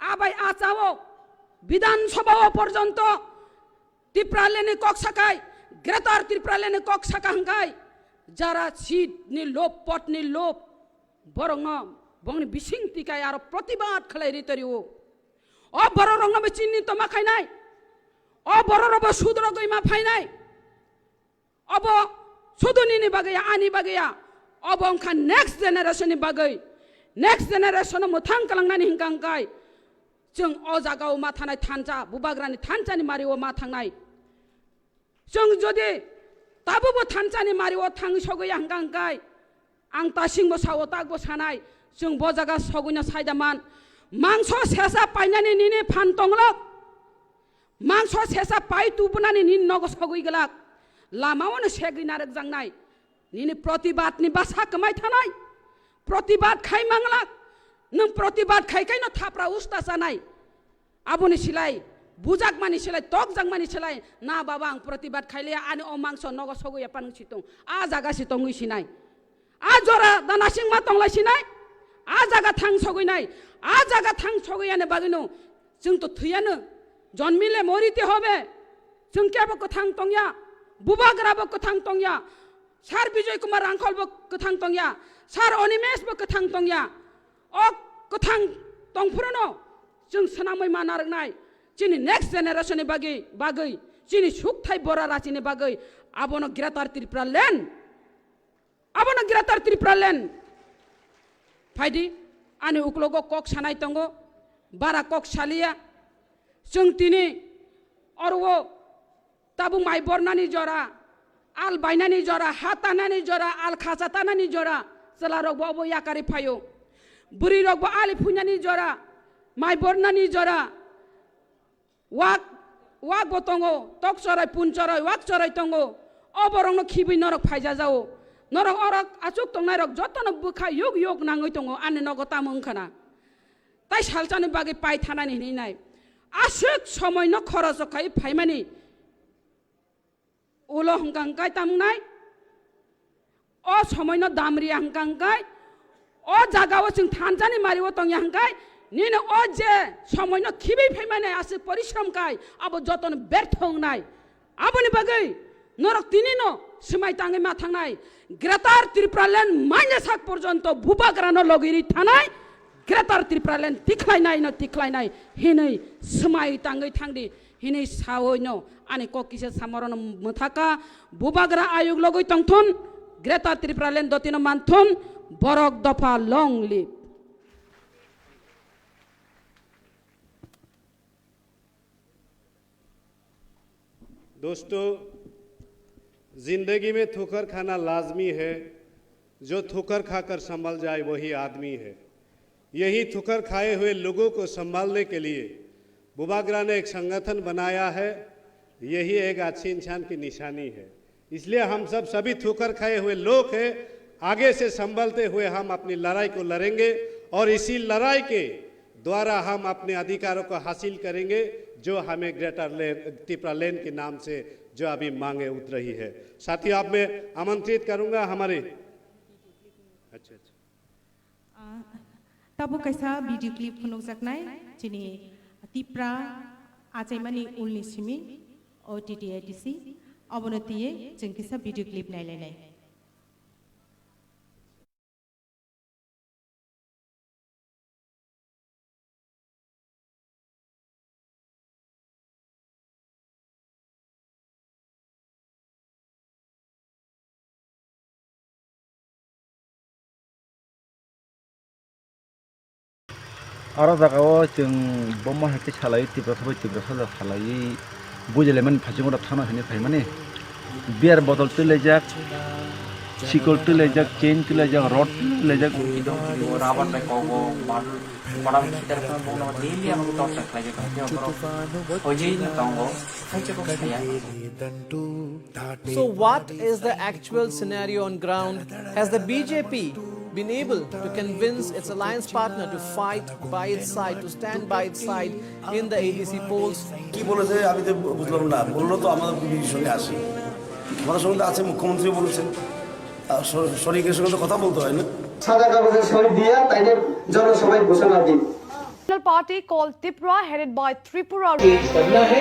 आबाय आचाओ विधानसभा पर्यन्त त्रिपुरा लैंड कक साकाय ग्रेटर त्रिपुरा लैंड कक साका हंगाय जारा सीट नि लोप पट नि लोप बरंग बंगनि बिसिं तिकाय आरो प्रतिबाद खलायरि तरिओ ओ बरो रंग चिन्नी तो माखायनाय ओ बरो रब सुद्र गैमा फायनाय अब सुदुनि बागै आनि बागैया अब अंखा नेक्स्ट जेनेरेशन बागै नेक्स्ट जेनेरेशन मोथां कलांनानि हिंगांगाय जों अ जागाव मा थानाय थानचा बुबाग्रानि थानचानि मारिओ मा थांनाय जों जदि ताबुबो थानचानि मारिओ थां सगैया हिंगांगाय आं तासिंबो सावो तागबो सानाय जों ब जागा सगैना सायदामान मांस सेसा पाइनानि निने फानतंलक मांस सेसा पाइ तुबनानि निन नग सगै गलाक लामावनो सेगैनारक जांनाय निने प्रतिबादनि बासा कमाय थानाय प्रतिबाद खाय मांलाक नों प्रतिबाद खायखायनो थाप्रा उस्ता जानाय आबुनि सिलाय बुजाक मानि सिलाय तक जां मानि सिलाय ना बाबा आं प्रतिबाद खायले आनि अ मांस नग सगै पानং सितं आ जागा सितंगै सिनाय आ जरा दानासिं मा तंलाय सिनाय आ जागा थां सगैनाय आ जागा थां सगैयानो बागैनो जों तो थैयानो जन्मिले मरिते होबे जों केबो कथां तंया बुबाग्राबो कथां तंया सार विजय कुमार रांखलबो कथां तंया सार अनिमेशबो कथां तंया अ कथां तंफुरनो जों सनामै मानारनाय चिनि नेक्स्ट जेनेरेशननि बागै चिनि सुखथाय बरा राचिनि बागै आबनो ग्रेटर त्रिपुरा लैंड फायदि आनि उक्लोगो कक सानाय तंगो बारा कक सालिया जों तिनि अरवो ताबु माइ बरनानि जरा आल बायनानि जरा हातानानि जरा आल खाजातानानि जरा चला रगबो अबो याकारि फायो बुरि रगबो आलि फुन्यानि जरा माइ बरनानि जरा wak botongo tok chorai pun chorai wak chorai tongo oborong no khibi norok phaija jao norok orok achuk tongnai rok jotono bukha yog nangoi tongo ane nogo tamung khana tai salchani bagi pai thanani hinai asuk somoy no khoros khai phaimani ulo hangkang kai tamungnai o somoy no damri hangkang kai o jagao sing thanjani mariwo tong hangkai nino o je somoy no khibi phaimani asuk parishram kai abo jotono berthong nai aboni bagai norok tinino semai tangi ma thangnai Greater Tripura Land Mainyasak porjonto Bubagrano logiri thanai Greater Tripura Land tiklai nai hinai semai tangai thangdi hinai sawoino ani kokise samarono muthaka Bubagra ayug logoi tongthon Greater Tripura Land dotino manthon borok dofa long live दोस्तों जिंदगी में ठोकर खाना लाजमी है जो ठोकर खाकर संभल जाए वही आदमी है यही ठोकर खाए हुए लोगों को संभालने के लिए बुबागरा ने एक संगठन बनाया है यही एक अच्छी इंसान की निशानी है इसलिए हम सभी ठोकर खाए हुए लोग हैं आगे से संभलते हुए हम अपनी लड़ाई को लड़ेंगे और इसी लड़ाई के द्वारा हम अपने अधिकारों को हासिल करेंगे जो हमें ग्रेटर त्रिपुरा लैंड के नाम से जो अभी मांगे उठ रही है साथियों आप मैं आमंत्रित करूंगा हमारे अच्छा तब कैसा वीडियो क्लिप फुनुक सकनाय जिनि त्रिपुरा आचाइमानि उलनि सिमि ओटीटीआईटीसी अवनतिये जों कैसा वीडियो क्लिप नायलायनाय आरो जागाओ जों बम्मा हाथि सालाय त्रिपुरा साजा सालाय बुजिलेमन फासिगोदा थाना होने फाय माने बियार बदल तुलायजाक सिकल तुलायजाक चेन तुलायजाक रड तुलायजाक रावण बाय कगो मादु पड़ा भीतर का बोनो डेली हमको टॉर्चर खाइजे करते हो ओजे नतांगो खाइजे को खाया So what is the actual scenario on ground? Has the BJP been able to convince its alliance partner to fight by its side, to stand by its side in the ADC polls? কি বলেছে আমি তো বুঝলাম না বললো তো আমাদের বিজেপির সঙ্গে আসি আমাদের সঙ্গে আছে মুখ্যমন্ত্রী বলেছেন শরীরের সঙ্গে তো কথা বলতে হয় না সাদা কাগজে সই দিয়া তাইদের জনসভায় ঘোষণা দিই party called Tripura headed by Tripura change करना है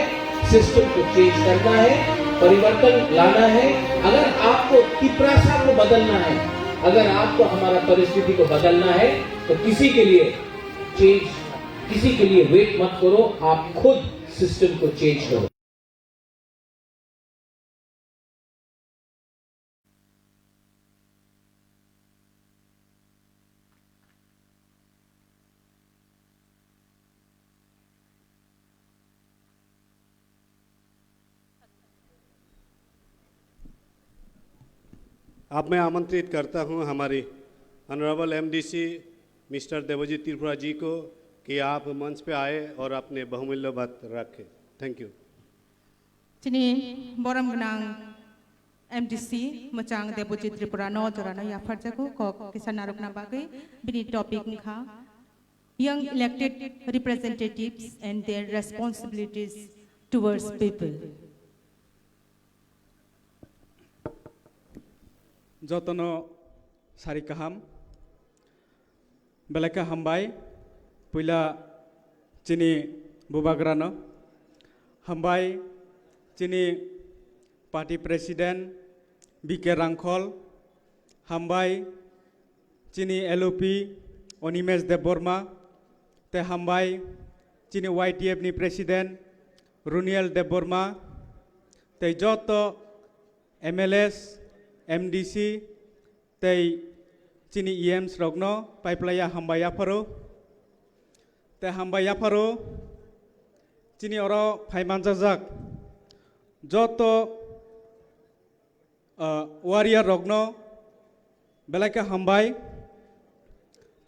सिस्टम को चेंज करना है परिवर्तन लाना है अगर आपको त्रिपुरा को बदलना है अगर आपको हमारा परिस्थिति को बदलना है तो किसी के लिए चेंज किसी के लिए वेट मत करो आप खुद सिस्टम को चेंज करो अब मैं आमंत्रित करता हूं हमारी honourable MDC mister Devjit Tripura ji को कि आप मंच पे आए और अपने बहुमूल्य बात रखें थैंक यू जिनि बरम गनां एमडीसी मोजां देवजीत त्रिपुरा न जरानो याफारजाखौ क किसान नारकना बागै बिनि टपिक खा young elected representatives and their responsibilities towards people जतनो सारि काहाम बेलेका हामबाय पुइला चिनि बुबाग्रानो हामबाय चिनि पार्टी प्रेसिडेंट बीके रांखल हामबाय चिनि एलओपी अनिमेश देबबर्मा ते हामबाय चिनि वाईटीएफ नि प्रेसिडेंट रुनियल देबबर्मा ते जतो एमएलएस एमडीसी तै चिनी ईएम्स रगनो पाइपलाया हामबाया फारो ते हामबाया फारो चिनी अरो फाइमानजाजाक जतो वारियर रगनो बेलाका हामबाय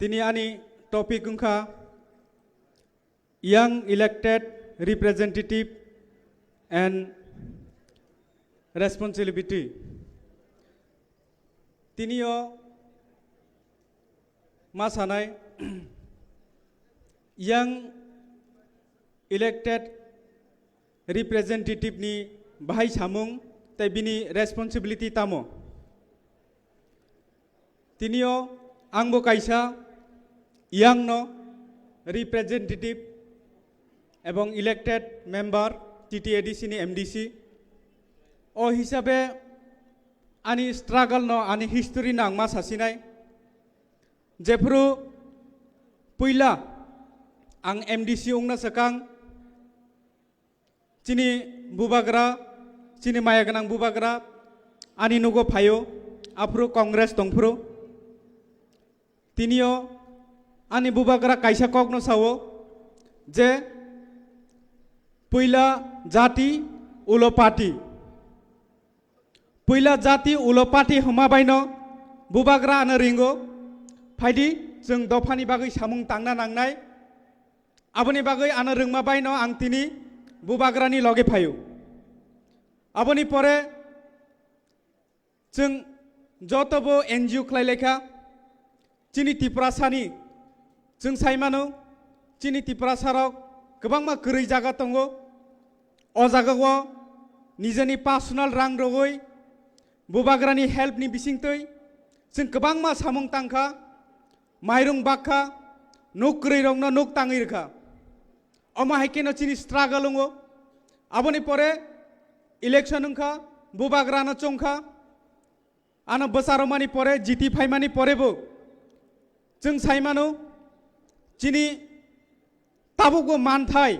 तिनी आनी टपिक उनखा young elected representative and responsibility. Tiniyo masanai young elected representative ni bahai samung tai bini responsibility tamo. Tiniyo angbo kaisa young no representative এবং ইলেক্টেড মেম্বার টিটিএডিসি নি এমডিসি ও হিসাবে আনি স্ট্রাগল ন আনি হিস্টোরি নাং মা সাসিনাই যেফ্রু পইলা আং এমডিসি উংনা সকাং চিনি বুবাগ্রা চিনি মায়াগনাং বুবাগ্রা আনি নুগো ফায়ো আফ্রু কংগ্রেস দংফ্রু তিনিও আনি বুবাগ্রা কাইসা কগ্ন সাও যে पहिला जाति उलो पार्टी पहिला जाति उलो पार्टी हमा बायनो बुबाग्रा आनो रिंगो फाइदि जों दफानि बागै सामुं तांना नांनाय आबोनि बागै आनो रोंमा बायनो आं तिनि बुबाग्रानि लगे फायो आबोनि परे जों जतबो एनजिओ ख्लाइलेखा चिनि तिप्रासानि जों साइमानो चिनि तिप्रासाराव गोबांमा गोरै जागा दंगो अ जागायाव निजेनि पार्सनेल रां रगै बुबाग्रानि हेल्पनि बिसिंतै जों गोबांमा सामुं तांखा माइरं बाखा नुक गोरै रंनो नुक ताङै रखा अमा हाइकेनो चिनि स्ट्रागल दंगो आबोनि परे इलेक्शन ओंखा बुबाग्रानो चंखा आनो बोसारमानि परे जिति फाइमानि परेबो जों साइमानो चिनि ताबुगो मानथाय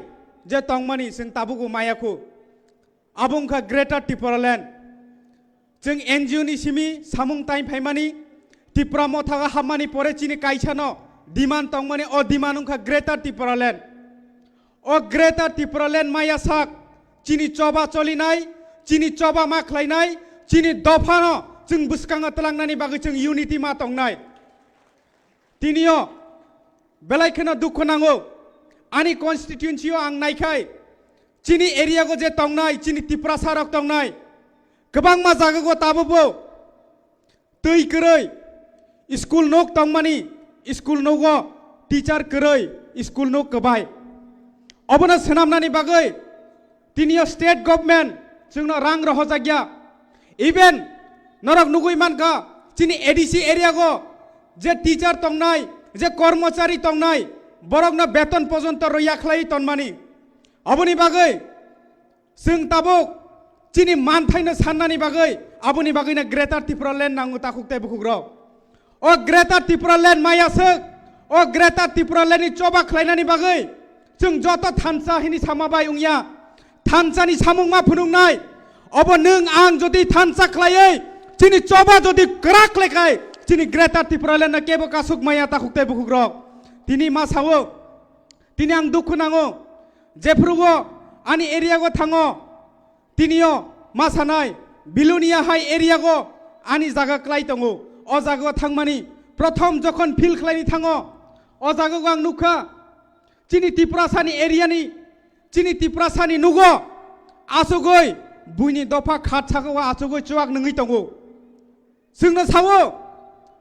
जे तंमानि जों ताबुगो मायाखो आबुंखा ग्रेटर त्रिपुरालेण्ड जों एनजिओ नि सिमि सामुं टाइम फाइमानि त्रिपुरा मथागा हामानि परे चिनि काइसानो डिमान्ड तंमानि अ डिमान्ड उंखा ग्रेटर त्रिपुरालेण्ड अ ग्रेटर त्रिपुरालेण्ड माया साक चिनि चबा चलिनाय चिनि चबा मा ख्लायनाय चिनि दफानो जों बुसकाङा तलांनानि बागै जों इउनिटि मा तंनाय तिनियो बेलायखोनो दुख नांगौ आनी कन्स्टिट्युएन्सियाव आं नायखाय चिनि एरियाखौ जे तंनाय चिनि त्रिपुरा सारक तंनाय गोबां मा जागाखौ ताबोबो दै गोरै स्कुल नक तंमानि स्कुल नगो टीचार गोरै स्कुल नक गोबाय अबनो सोनामनानि बागै तिनियो स्टेट गभर्नमेन्ट जोंनो रां रहजागिया इभेन नरक नुगै मानका चिनि एडिसि एरियाखौ जे टीचार तंनाय जे कर्मचारी तंनाय बरकनो बेतन पर्यन्त रैयाख्लाय तनमानि अबनि बागै जों ताबुक चिनि मानथायनो साननानि बागै आबनि बागैनो ग्रेटर त्रिपुरालेण्ड नांगौ ताखुकताय बुखुग्र अ ग्रेटर त्रिपुरालेण्ड मायासो अ ग्रेटर त्रिपुरालेण्डनि चबा ख्लायनानि बागै जों जत थानसा हिनि सामाबाय उंया थानसानि सामुं मा फुनुंनाय अब नों आं जदि थानसा ख्लायै चिनि चबा जदि ग्राख्लायखाय चिनि ग्रेटर त्रिपुरालेण्ड केबो कासुक माया ताखुकताय बुखुग्र तिनी मा सावो तिनी आं दुखु नाङो जेफ्रुगो आनी एरियागो थाङो तिनियो मा सानाय बिलुनिया हाई एरियागो आनी जागा क्लाय दङो अ जागायाव थांमानि प्रथम जखन फिल ख्लायनि थाङो अ जागायाव आं नुखा चिनि त्रिपुरासानि एरियानि चिनि त्रिपुरासानि नुगो आसुगै बुइनि दफा खात सागाव आसुगै चुवाक नङै दङो जोंनो सावो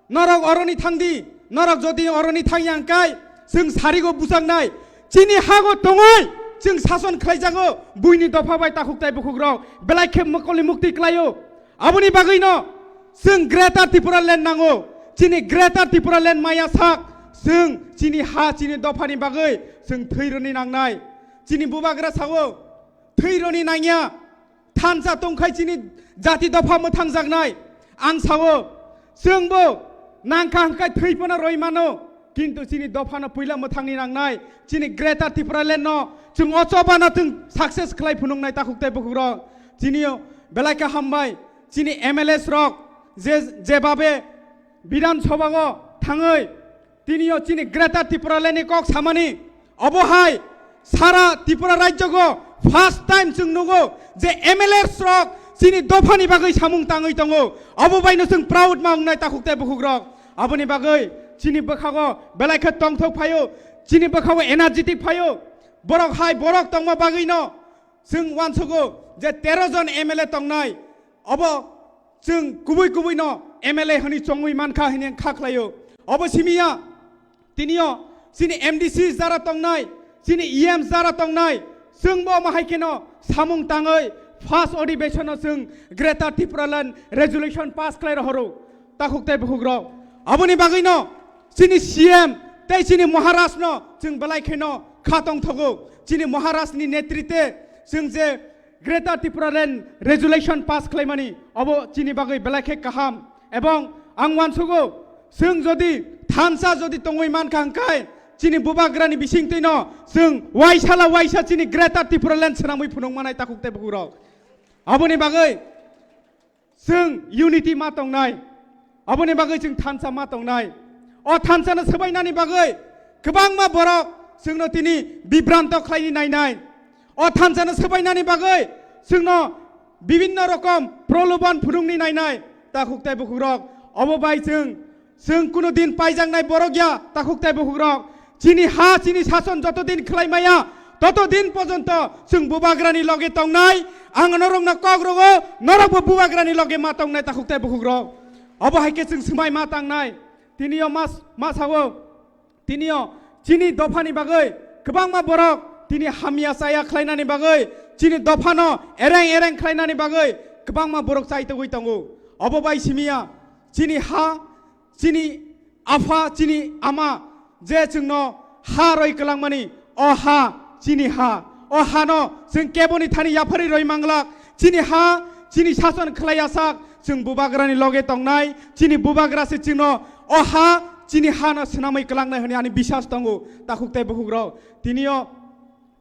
नरक अरनि थांदि नरक जदि अरनि थांयांखाय जों सारिगो बुजांनाय चिनि हागो दङै जों सासन खालायजागो बुइनि दफा बाय ताखुकताय बुखुग्र बेलायखे मकलि मुक्ति क्लायो आबनि बागैनो जों ग्रेटर त्रिपुरालेण्ड नांगौ चिनि ग्रेटर त्रिपुरालेण्ड माया साक जों चिनि हा चिनि दफानि बागै जों थैरनि नांनाय चिनि बुबाग्रा सावो थैरनि नांया थानसा दंखाय चिनि जाति दफा मोथां जागनाय आं सावो जोंबो नांखा हांखाय थैफोना रयमानो किन्तु चिनि दफानो पहिला मोथांनि नांनाय चिनि ग्रेटर त्रिपुरालेण्ड न जों अचबानो जों साक्सेस खालाय फुनुंनाय ताखुकताय बुखुग्र चिनियो बेलायखा हामबाय चिनि एमएलएस रक जेबाबे विधानसभागो थाङै तिनियो चिनि ग्रेटर त्रिपुरालेण्डनि कक सामानि अबहाय सारा त्रिपुरा राज्यगो फार्स्ट टाइम जों नुगो जे एमएलएस रक चिनि दफानि बागै सामुं ताङै दङ अबबायनो जों प्राउड मावनाय ताखुकताय बुखुग्र आबनि बागै चिनि बखागो बेलायखे तंथौ फायो चिनि बखागो एनार्जेटिक फायो borok hai borok tongma bagui no जों वानसुगु जे 13 जन एमएलए तंगनाय अब जों गुबै गुबै न एमएलए हनि चंगुइ मानखा हिने खाख्लायो अब सिमिया तिनियो सिनि एमडीसी जारा तंगनाय सिनि ईएम जारा तंगनाय जों बो माहायकेनो सामुं ताङै फार्स्ट अधिवेशन जों ग्रेटर त्रिपुरालेण्ड रेजुलेशन पास खालाय हरो ताखुकते बुग्र अबनि बागै न सिनि सीएम तै सिनि महाराष्ट्र न जों बलायखेनो खातंग थगु सिनि महाराष्ट्रनि नेतृत्वे जों जे ग्रेटर त्रिपुरालेण्ड रेजुलेशन पास खालामनानै अब चिनि बागै बेलाखे गाहाम एबं आं वानसुगु जों जदि थानसा जदि तंगै मानखा हंखाय चिनि बुबाग्रानि बिसिंतैन जों वाइसाला वाइसा चिनि ग्रेटर त्रिपुरालेण्ड सनामै फुनंमानाय ताखुकते बुगुराव अबनि बागै जों यूनिटी मा तंनाय अबनि बागै जों थानसा मा तंनाय अ थानसानो सोबायनानि बागै गोबां मा बरक जोंनो तिनि बिभ्रान्त खालायनि नायनाय अ थानसानो सोबायनानि बागै जोंनो विभिन्न रकम प्रलोभन फुरुंनि नायनाय ताखुकते बुगुरक अबबाय जों कुनु दिन पाइजांनाय बरगिया ताखुकते बुगुरक चिनि हा चिनि शासन जतदिन खालायमाया ततदिन पर्यन्त जों बुबाग्रानि लगे तंनाय आं नरंनो कग्रगो नरकबो बुबाग्रानि लगे मा तंनाय ताखुकते बुगुरक अब हायके जों समाय मा तांनाय तिनियो मा सावो तिनियो चिनि दफानि बागै गोबां मा बरक तिनि हामिया साया खालायनानि बागै चिनि दफानो एरें एरें खालायनानि बागै गोबां मा बरक साइतो गइतंगो अबबाय सिमिया चिनि हा चिनि आफा चिनि आमा जे जोंनो हा रय कलांमानि अ हा चिनि हा अ हानो जों केबनि थानि याफारि रय मांगलाक चिनि हा चिनि शासन खालायासाक जों बुबाग्रानि लगे तंनाय चिनि बुबाग्रासे चिनो अ हा चिनि हानो सनामै कलांनाय होनि आनि बिश्वास दंगो ताखुकते बुगुग्र तिनियो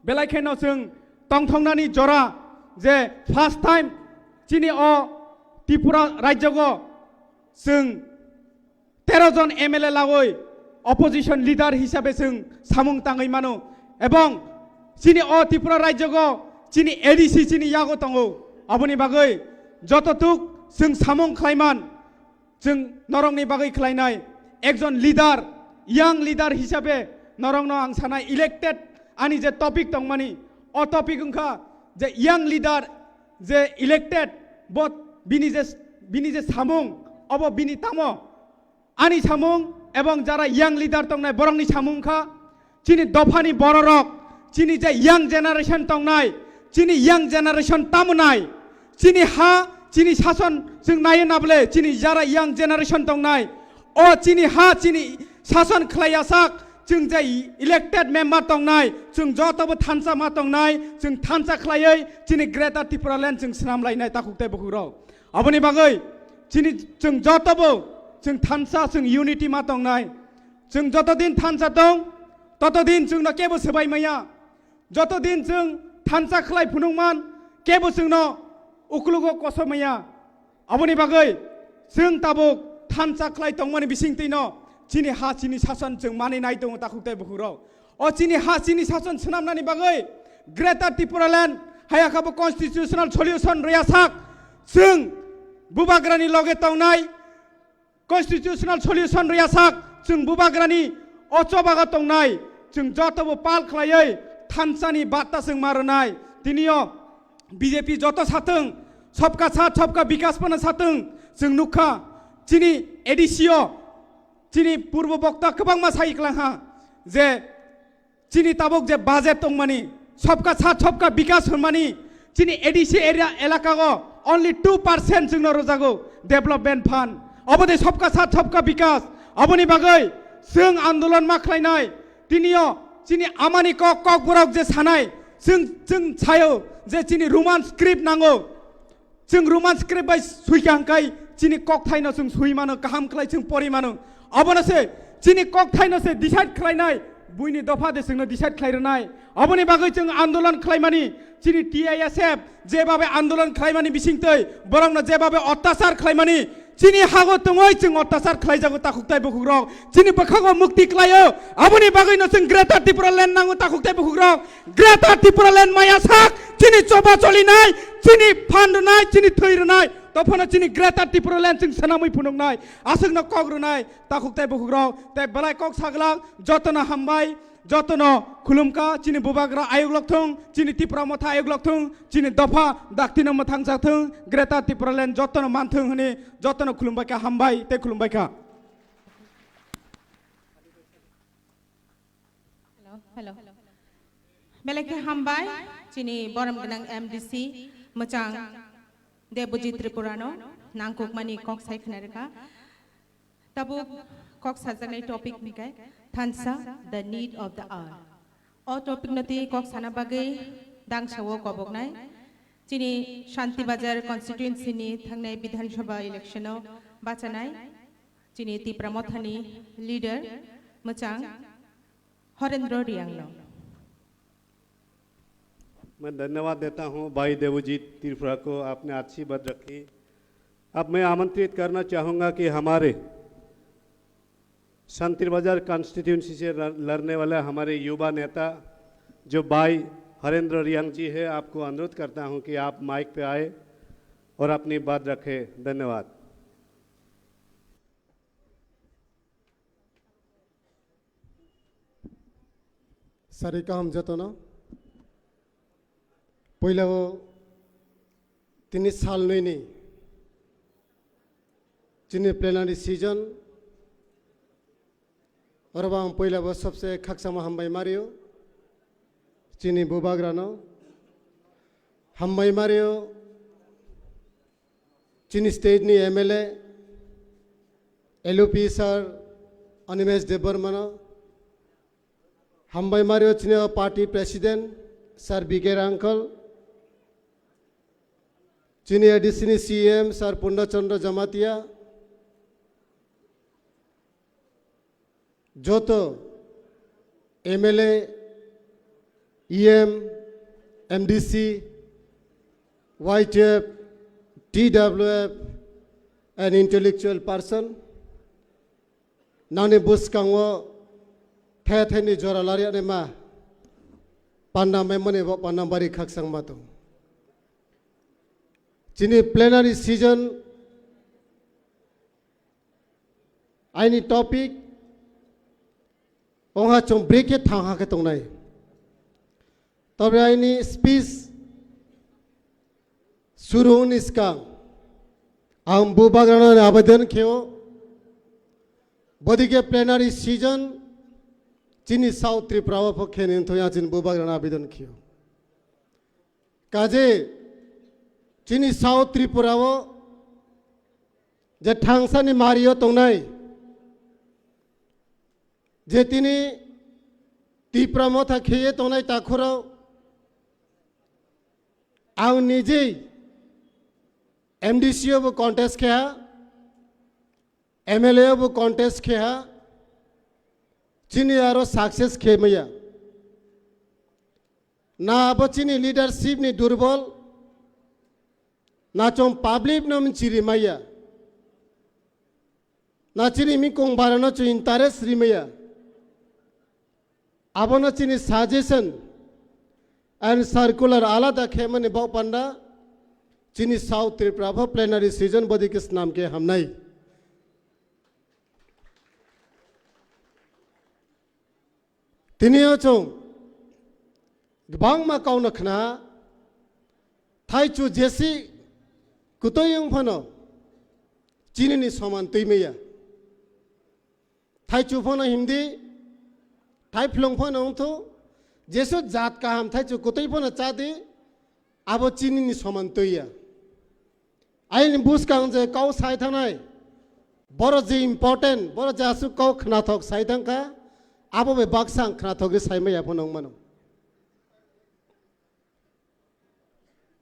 बेलायखेनो जों तंथंनानि जरा जे फार्स्ट टाइम चिनि अ त्रिपुरा राज्यगो जों 13 जन एमएलए लावै अपोजिशन लिडार हिसाबै जों सामुं ताङै मानो एबं चिनि अ त्रिपुरा राज्यगो चिनि एडीसी चिनि यागो तंगो अबनि बागै जततुक जों सामुं खालायमान जों नरंनि बागै खालायनाय एकजन लिडार यां लिडार हिसाबै नरंनो आं सानाय इलेक्टेड आनि जे टपिक तंमानि अ टपिक उनखा जे यां लिडार जे इलेक्टेड बट बिनि जे सामुं अब बिनि तामो आनि सामुं एबं जारा यां लिडार तंनाय बरंनि सामुंखा चिनि दफानि बररक चिनि जे यां जेनारेशन तंनाय चिनि यां जेनारेशन तामुनाय चिनि हा चिनि शासन जों नायो नाबले चिनि जारा यां जेनारेशन तंनाय अ चिनि हा चिनि शासन खालायासाक जों जे इलेक्टेड मेम्बार तंनाय जों जतबो थानसा मा तंनाय जों थानसा खालायै चिनि ग्रेटर त्रिपुरालेण्ड जों सामलायनाय ताखुकते बुगुरौ अबनि बागै चिनि जों जतबो जों थानसा जों यूनिटी मा तंनाय जों जतदिन थानसा दं ततदिन जोंनो केबो सोबायमाया जतदिन जों थानसा खालाय फुनुंमान केबो जोंनो उखलुगो कसमया अबनि बागै जों ताबुक थानसा खालाय तंमानि बिसिंतैनो चिनि हा चिनि शासन जों मानिनाय दङ ताखुकते बुगुरौ अ चिनि हा चिनि शासन सोनामनानि बागै ग्रेटर त्रिपुरालेण्ड हायाखाबो कन्स्टिट्यूशनल सल्यूशन रयासाक जों बुबाग्रानि लगे तंनाय कन्स्टिट्यूशनल सल्यूशन रयासाक जों बुबाग्रानि अचबागा तंनाय जों जतबो पाल खालायै थानसानि बार्ता जों मारनाय तिनियो बीजेपी जत साथों सबका साथ सबका विकास पना साथों जों नुखा चिनि एडीसीओ चिनि पूर्व वक्ता गोबां मा सायख्लांहा जे चिनि ताबुक जे बाजेट तंमानि सबका साथ सबका विकास होनमानि चिनि एडीसी एरिया एलाकागो only 2% जोंनो रोजागो डेभलपमेन्ट फान्ड अबदे सबका साथ सबका विकास अबनि बागै जों आन्दोलन मा खालायनाय तिनियो चिनि आमानि कक बरक जे सानाय जों सायो जे चिनि रोमान स्क्रिप्ट नांगौ जों रोमान स्क्रिप्ट बाय सुइखांखाय चिनि कक थाइनो जों सुइमानो गाहाम खालाय जों परिमानो अबनसे चिनि कक थाइनोसे डिसाइड खालायनाय बुइनि दफा दे जोंनो डिसाइड खालायनाय अबनि बागै जों आन्दोलन खालायमानि चिनि टीआईएसएफ जेबाबे आन्दोलन खालायमानि बिसिंतै बरंनो जेबाबे अत्याचार खालायमानि चिनि हागो तङै जों अत्याचार खालायजागो ताखुकताय बुगुग्रक चिनि बखागो मुक्ति खालायो अबनि बागैनो जों ग्रेटर त्रिपुरालेण्ड नांगो ताखुकताय बुगुग्रक ग्रेटर त्रिपुरालेण्ड मायासाक चिनि चबा चलिनाय चिनि फान्डनाय चिनि थैरनाय तफना चिनि ग्रेटर त्रिपुरालेण्ड जों सनामै फुनुंनाय आसंनो कग्रनाय ताखुकताय बुगुग्रक ताय बलाय कक सागलाक जतना हामबाय যতন খুলুমকা চিনি বুবাগ্রা আয়োগ লকথং চিনি ত্রিপুরা মথা আয়োগ লকথং চিনি দফা দাক্তিন মথাং जाथों গ্রেটা ত্রিপুরালেন্ড যতন মানথং হনি যতন খুলুমবাইকা হামবাই তে খুলুমবাইকা हेलो बेलेके हामबाय चिनी बरम गनां एमडीसी मोजां देबुजित त्रिपुरानो नांगकुकमानि कक सायखनारका तबु कक साजानाय टपिक मिकाय थानसा the need of the hour ओ टपिक नति कक साना बागै दांसावो कबकनाय चिनी शांति बाजार कन्स्टिट्युएन्सी नि थांनाय विधानसभा इलेक्शनाव बाचानाय चिनी त्रिपुरा मथानि लीडर मोजां हरेंद्र रियांगनो मैं धन्यवाद देता हूं भाई देवजीत त्रिपुरा को, आपने अच्छी बात रखी। अब मैं आमंत्रित करना चाहूँगा कि हमारे शांति बाजार कॉन्स्टिट्यूंसी से लड़ने वाले हमारे युवा नेता जो भाई हरेंद्र रियांग जी है, आपको अनुरोध करता हूं कि आप माइक पे आए और अपनी बात रखें। धन्यवाद। सारिका हम जतन पहिला 3 साल नहीं चिनी प्लेनरी सीजन और पहिला सबसे खाक्सामा हामबाय मारियो चिनी बुबाग्रानो हामबाय मारियो चिनी स्टेट नि MLA LOP sir Animesh Debbarman हामबाय मारियो चिनी party president sir BK uncle चिनी एडिशनी सीएम सर पूर्णचंद्र जमातिया जो तो MLA EM MDC YTF TWF and intellectual person नानी बुस्कांगो थे जरा लारिया ने मा पान्ना में मने वो पान्ना बारी खाक्संग मातो चिनी प्लेनरी सीजन आइनी टॉपिक ओहा चों ब्रेक थांगा के तोंनाय तब आइनी स्पीच शुरू इसका हम बुबाग्रानो ने आवेदन कियो बदी के प्लेनरी सीजन चिनी साउथ त्रिपुरा पक्षे निंथया चिन बुबाग्रानो आवेदन कियो काजे चिनी साउथ त्रिपुरा जे थांसानि मारियो तोंनाय जे तिनी त्रिपुरा मथा खेये तोंनाय ताखुराव आं निजे एमडीसी बो कॉन्टेस्ट खेया एमएलए बो कॉन्टेस्ट खेया चिनी आरो सक्सेस खेमैया ना अब चिनी लीडरशिप नि दुर्बल ना चों पब्लिक नम चिरी मैया ना चिनी मी कोंग बारनो चो इंटरेस्ट रिमैया अब न चिनी सजेशन एंड सर्कुलर आलादा खेमने बाव पंडा चिनी साउथ त्रिपुरा प्लेनरी सीजन बदी किस नाम के हम नहीं तिनियो चों गबांग मा काउ नखना थाइचु जेसी कुतोयंग फनो चिनी नि समान तैमैया थाइचु फनो हिंदी थाइ फ्लोंग फनो तो जेसो जात का हम थाइचु कुतोय फनो चादे अब चिनी नि समान तैया आइन बुस कांग जे काउ साइथानाय बरो जे इम्पोर्टेंट बरो जासु काउ खनाथक साइथां का अब बे बाक्सां खनाथक रे साइमैया फनो मनो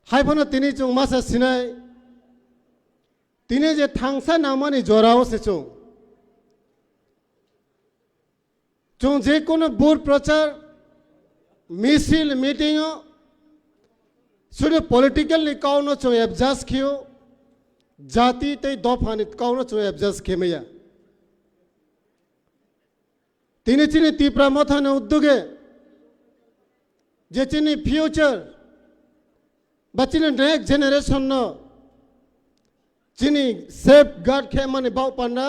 हाय फनो तिनी चों मासा सिनाय तिने जे थांसा नामानि जोराव से चों जे कोनो बोर प्रचार मिसिल मीटिंग सुने पॉलिटिकल नि काउनो चों एबजास खियो जाति ते दफानि काउनो चों एबजास खेमैया तिने चिनी त्रिपुरा मथाने उद्योगे जे चिनी फ्यूचर बचिने नेक्स्ट जेनरेशन नो चिनी सेफ गार्ड खे माने बाव पांडा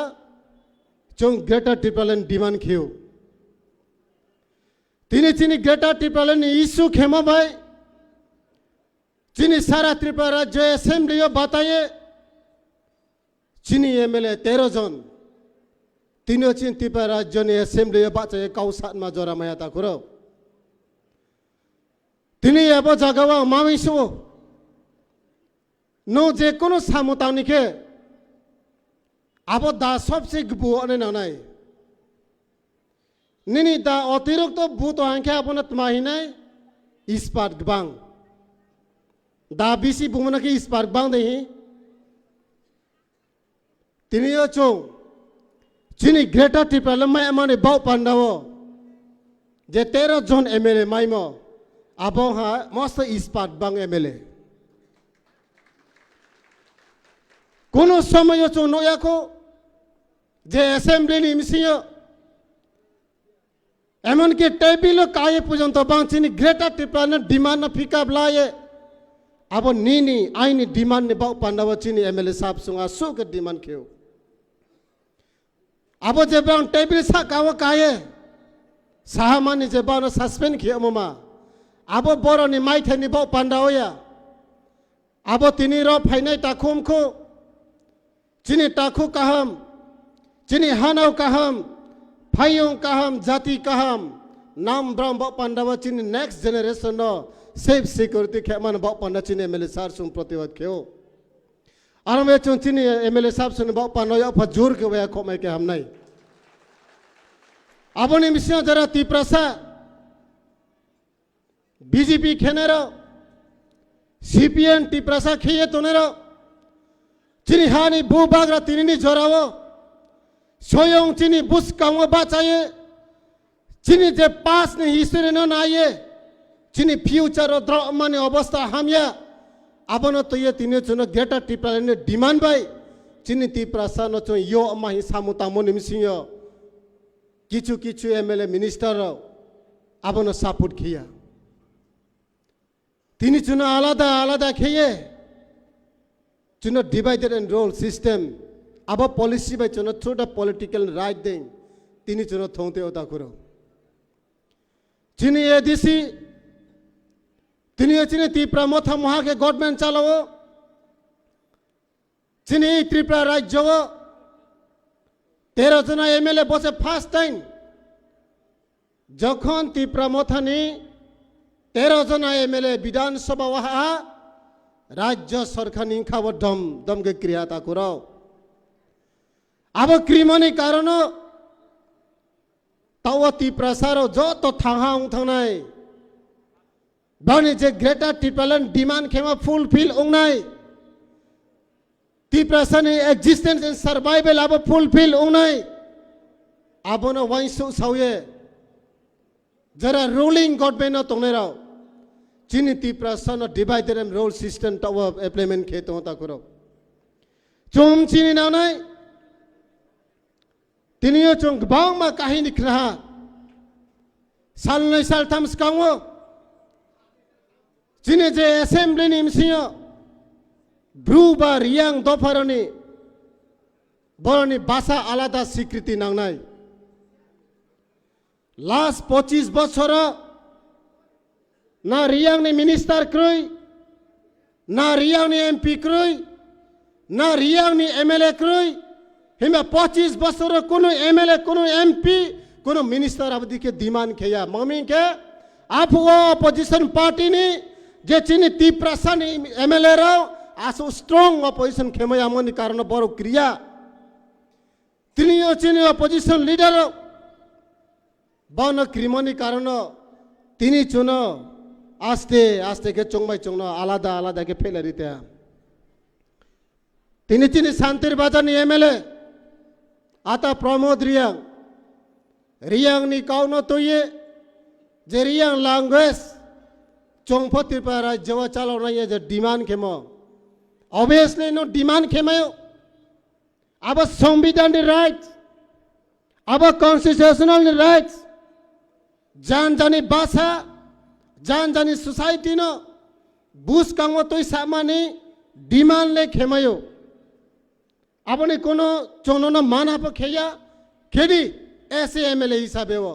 चों ग्रेटर त्रिपुरालैंड डिमांड खियो তিনি চিনি গ্রেটার ত্রিপুরা ইস্যু খেমা ভাই চিনি সারা ত্রিপুরা রাজ্য অ্যাসেম্বলিও বাতায়ে চিনি এমএলএ 13 জন তিনিও চিনি ত্রিপুরা রাজ্য অ্যাসেম্বলিও বাঁচায়ে কাউসাত মাজরা মায়া তাকুরো তিনি এব জাগাওয়া মামিসু নো যে কোনো সামুতানিকে আবো দা সবচেয়ে গবু অনে নাই নিনি দা অতিরিক্ত বুত আংকে আপনা তমাহিনাই ইস্পাত গবাং দা বিসি বুমনাকে ইস্পাত বাং দেহি তিনিও চং চিনি গ্রেটার ত্রিপুরা মাই মানে বাউ পান্ডাও যে 13 জন এমএলএ মাইমো আবো হা মস্ত ইস্পাত বাং এমএলএ কোন সময় চং নয়াকো যে অ্যাসেম্বলি মিসিও এমনকি টেবিল কায়ে পর্যন্ত বাঁচিনি গ্রেটার ত্রিপুরা ডিমান্ড ফিকাপ লায়ে अब नीनी आईनी डिमांड ने बाउ पांडव चिनी एमएलए साहब सुंगा सो के डिमांड खेओ अब जब हम टेबल सा काव काये साहमानी जब हम सस्पेंड किया ममा अब बोरो नि माइ थे नि बाउ पांडव या अब तिनी रो फाइनाइ टाखुम को चिनी टाखु कहम चिनी हानाव कहम फाइयों कहम जाति कहम नाम ब्रह्म बाउ पांडव चिनी नेक्स्ट जनरेशन नो सेफ सिक्योरिटी खेमान बाउ पांडा चिनी एमएलए सार सुन प्रतिवाद खेओ और मैं चुन चिनी एमएलए साहब सुन बाउ पांडा या फजूर के वया को मैं के हम नहीं अब ने मिसियो जरा तीप्रसा बीजेपी खेनेरो सीपीएन तीप्रसा खेये तोनेरो चिनी हानी बु बागरा तिनी जोरावो सोयों चिनी बुस कांगो बाचाये चिनी जे पास ने हिस्ट्री न नाये चिनी फ्यूचर द्र माने अवस्था हामिया आबनो तो ये तिने चुनो ग्रेटर त्रिपुरा ने डिमांड बाई चिनी त्रिपुरा नो चो यो अमाही सामुतामो निमिसियो किचु किचु एमएलए मिनिस्टर आबनो सपोर्ट किया तिनी चुनो आलादा आलादा खेये चुनो डिवाइडेड एंड रोल सिस्टम अब पॉलिसी बाई चुनो थ्रू द पॉलिटिकल राइट दें तिनी चुनो थोंते होता करो चिनी एडीसी तिनी चिनी त्रिपुरा मथा महा के गवर्नमेंट चालाओ चिनी त्रिपुरा राज्य 13 जना एमएलए बसे फार्स्ट टाइम जखन त्रिपुरा मथानी 13 जना एमएलए विधानसभा वहा राज्य सरकार निखाव दम दम के क्रिया ता करो अब क्रिमनी कारण ताव त्रिपुरा सारो जो तो थाहा उठानाय बानी जे ग्रेटर त्रिपुरा डिमांड खेमा फुलफिल उंगनाय त्रिपुरा सानि एक्जिस्टेंस एंड सर्वाइवल अब फुलफिल उंगनाय आबनो वाइसो सावये जरा रूलिंग गवर्नमेंट तोनेरा चिनी त्रिपुरा सन डिवाइडेड एंड रोल सिस्टम ताव इम्प्लीमेंट खेतो ता करो चोम चिनी नानाय तिनियो चों गबां मा काहिनी खरा साल नै साल थामस कांगो चिने जे असेंबली निमसियो ब्रुबा रियांग दफारनी बरनी भाषा आलादा स्वीकृति नांगनाय लास्ट 25 बछर ना रियांग नि मिनिस्टर क्रय ना रियांग नि एमपी क्रय ना रियांग नि एमएलए क्रय हिमा 25 बछर कोनो एमएलए कोनो एमपी कोनो मिनिस्टर अवधि के डिमांड खेया मम्मी के आप वो अपोजिशन पार्टी नि जे चिनी त्रिपुरा सन एमएलए रो आसो स्ट्रांग अपोजिशन खेमया मनि कारण बरो क्रिया तिनियो चिनी अपोजिशन लीडर बन क्रिमनी कारण तिनी चुनो आस्ते आस्ते के चोंगबाई चोंगनो आलादा आलादा के फेलरिते तिनी चिनी शांतिर बाजारनि एमएलए आता प्रमोद रियांग नि काउनो तो ये जे रियांग लैंग्वेज चोंगफो त्रिपुरा राज्य चालावना ये जे डिमांड खेमो ऑब्वियसली नो डिमांड खेमायो अब संविधान राइट्स अब कॉन्स्टिट्यूशनल राइट्स जान जानी भाषा जान जानी सोसाइटी नो बुस कांगो तो सामानी डिमांड ले खेमायो अब ने कोनो चोनो न माना पर खेया खेदी ऐसे एमएलए हिसाबे वो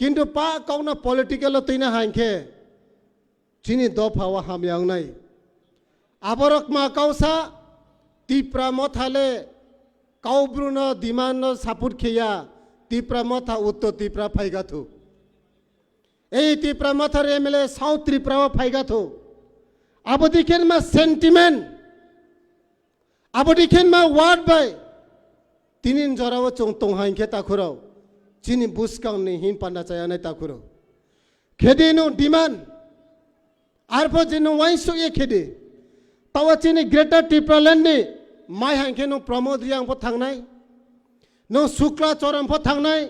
কিন্তু পা কাউনা পলিটিক্যাল তৈনা হাইকে চিনি দফাওয়া হামিয়াং নাই আবরক মা কাউসা তিপ্রা মথালে কাউব্রুন দিমান সাপুট খেয়া তিপ্রা মথা উত্তর ত্রিপুরা ফাইগাথু এই ত্রিপুরা মথার এমএলএ সাউথ ত্রিপুরা ফাইগাথু আবদিকেন মা সেন্টিমেন্ট আবদিকেন মা ওয়ার্ড বাই তিনিন জরাও চং তং হাইকে তাকুরাও চিনি বুসকাউনি হিন পান্ডা চায়ানাই তাকুরাও খেদে নো ডিমান্ড আরপর যেন ওয়াইসো এ খেদে তাওয়া চিনি গ্রেটার ত্রিপুরাল্যান্ডনি माइ हांखे नो प्रमोद रियांग फो थांनाय नो शुक्ला चरम फो थांनाय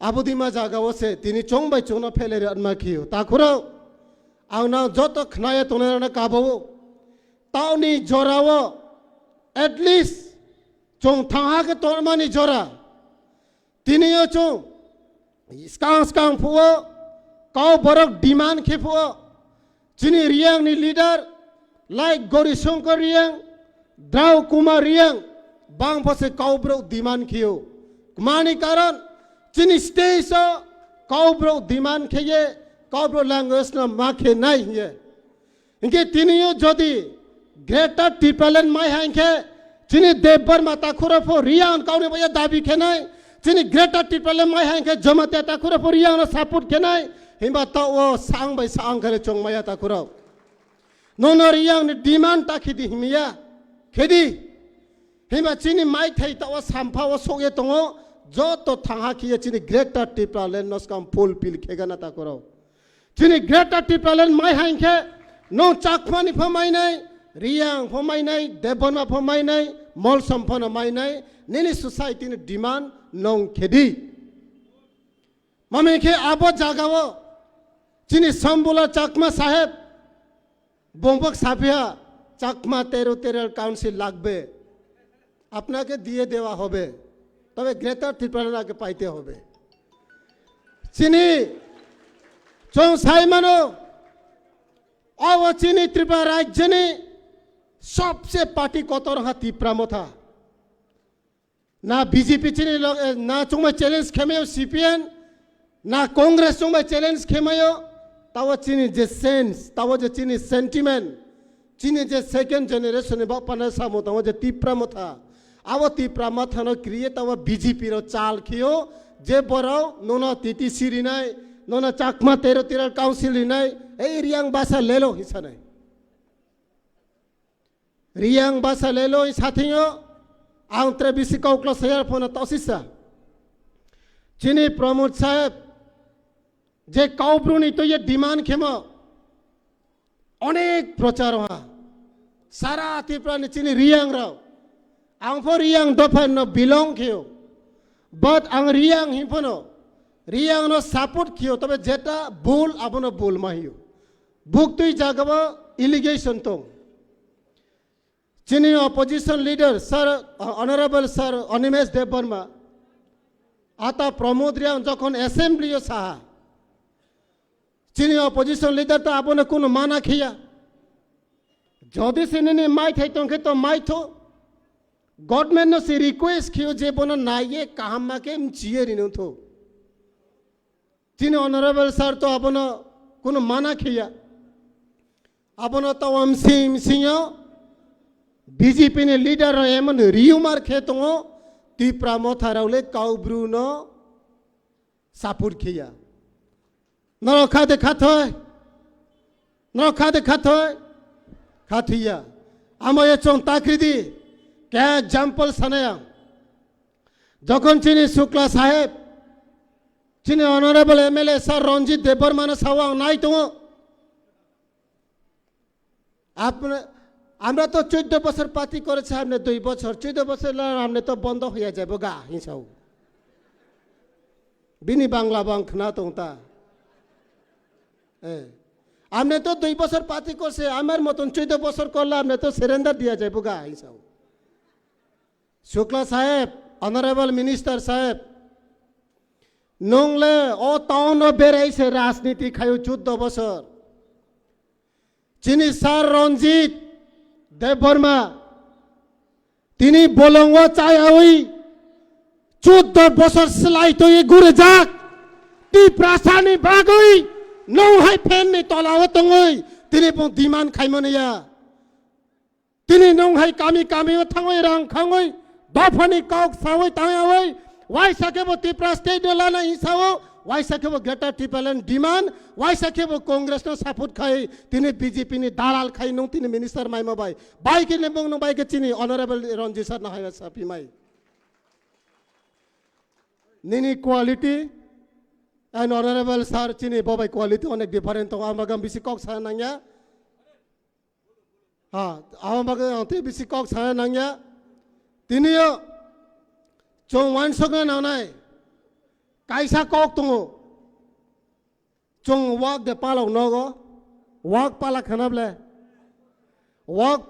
आबुदिमा जागाव से तिनी चोंग बाय चोंग फेले अनमा खियो ताखुरो आंना जत खनाय तोना काबो तावनी जोराव एटलिस्ट चोंग थांहा के तोरमानी जोरा तिनियो चोंग स्कांग स्कांग फुओ काव बरक डिमांड खेफुओ चिनी रियांग नि लीडर लाइक गौरी शंकर रियांग द्राव कुमार रियांग बांग फसे काउब्रो डिमांड खियो मानी कारण चिनी स्टेज काउब्रो डिमांड खेये काउब्रो लैंग्वेज न माखे नहीं है इनके तिनियो जदि ग्रेटर टिपलन माय हांखे चिनी देवबर माता खुरफो रियांग काउने बया दाबी खेनाय चिनी ग्रेटर टिपलन माय हांखे जमाते ता खुरफो रियांग न सपोर्ट खेनाय हिंबा तो वो सांग बाय सांग करे चोंग माया ता खुरफ नोनो रियांग ने डिमांड ताखिदी हिमिया खेदी हिमा चिनी माइ थाई तावा सामफा व सोगे तंगो जो तो थांहा किए चिनी ग्रेटर टिपरालेन नस्काम फुल पिल खेगाना ताकराव चिनी ग्रेटर टिपरालेन माइ हाइखे नो चाकमानी फमाइनाय रियांग फमाइनाय देबनमा फमाइनाय मल सम्पन माइनाय निनी सोसाइटी ने डिमांड नं खेदी ममेखे आबो जागाव चिनी सम्बुला चाकमा साहेब बोंबक साफिया चाकमा तेरो तेरल काउंसिल लागबे আপনাকে দিয়ে দেওয়া হবে তবে গ্রেটার ত্রিপুরাকে পাইতে হবে চিনি চং সাইমানো অ চিনি ত্রিপুরা রাজ্যনি সবচেয়ে পার্টি কত রহা ত্রিপুরা মথা না বিজেপি চিনি না চংমা চ্যালেঞ্জ খেমায়ো সিপিএন না কংগ্রেস চংমা চ্যালেঞ্জ খেমায়ো তাও চিনি যে সেন্স তাও যে চিনি সেন্টিমেন্ট চিনি যে সেকেন্ড জেনারেশন বাপানা সামো তাও যে ত্রিপুরা মথা आव ত্রিপুরা মথানো ক্রিয়েট आव बीजेपी रो चाल खियो जे बराव नोना तिति सिरिनाय नोना चाकमा तेरो तेरल काउंसिल रिनाय ए रियांग बासा लेलो हिसानाय रियांग बासा लेलो साथियो आंत्रे बिसि कौक्ला सयार फोन तसिसा चिनी प्रमोद साहेब जे काउब्रुनी तो ये डिमांड खेमा अनेक प्रचार हा सारा ত্রিপুরা ने चिनी रियांग राव आं फो रियांग दफान न बिलोंग खियो बट आं रियांग हिफनो रियांग न सपोर्ट खियो तबे जेटा बुल आपनो बुल माहियो बुक तुई जागबो इलिगेशन तो चिनी opposition leader sir honourable sir Animesh Debbarma आता प्रमोद रियांग जखन असेंबलियो साहा चिनी अपोजिशन लीडर तो आपने कोनो माना खिया जदि सिने माइ थाई तंखे तो माइ थो गवर्नमेंट ने से रिक्वेस्ट किया जे बोना नाये काम के चिए रिनो थो तीन ऑनरेबल सर तो अपना कोनो माना खिया अपना तो हम सिंह बीजेपी ने लीडर एमन रियुमार खेतो ত্রিপুরা মথারাউলে काउब्रुनो सपोर्ट खिया नरखादे खाथय नरखादे खाथय खाथिया आमये चों ताकृदी क्या एग्जाम्पल सनाया जखन चिनी शुक्ला साहेब चिनी honourable MLA sir Ranjit Debbarma सावा नाई तो आपने আমরা তো 14 বছর পাতি করেছে আপনি 2 বছর 14 বছর আপনি তো বন্ধ হয়ে যাবে গা হিসাও বিনি বাংলা বাংক না তোতা আপনি তো 2 বছর পাতি করছে আমার মতন 14 বছর করলে আপনি তো সারেন্ডার দিয়া যাবে গা হিসাও शुक्ला साहेब ऑनरेबल मिनिस्टर साहेब नोंगले ओ टाउन बेराई से राजनीति खायो 14 बছর चिनी सर रंजित देवबर्मा तिनी बोलंगो चायावी 14 বছর সেলাই তো ঘুরে যাক টিপ্রাসানি বাগৈ নৌহাই ফেননি তলাও তঙৈ তিনি দিমান খাইমনিয়া তিনি নৌহাই কামি কামিও থাঙৈ রাং খাঙৈ বাফানি কক সাওই তাঙাওই ওয়াই সাকেবো ত্রিপুরা স্টেট লানা হিসাও ওয়াই সাকেবো গ্রেটার টিপালেন ডিমান্ড ওয়াই সাকেবো কংগ্রেস নো সাপোর্ট খাই তিনি বিজেপি নি দালাল খাই নং তিনি মিনিস্টার মাইমা বাই বাইকে নেবং নো বাইকে চিনি অনারেবল রঞ্জিত স্যার না high সাপি my Nini quality and honorable sir chini bobai quality onek different to amagam bisi kok sa nangya ha amagam ante bisi kok sa nangya tiniyo chong wan sogna nanai kaisa kok tungo chong wak de palok nogo wak pala khanable wak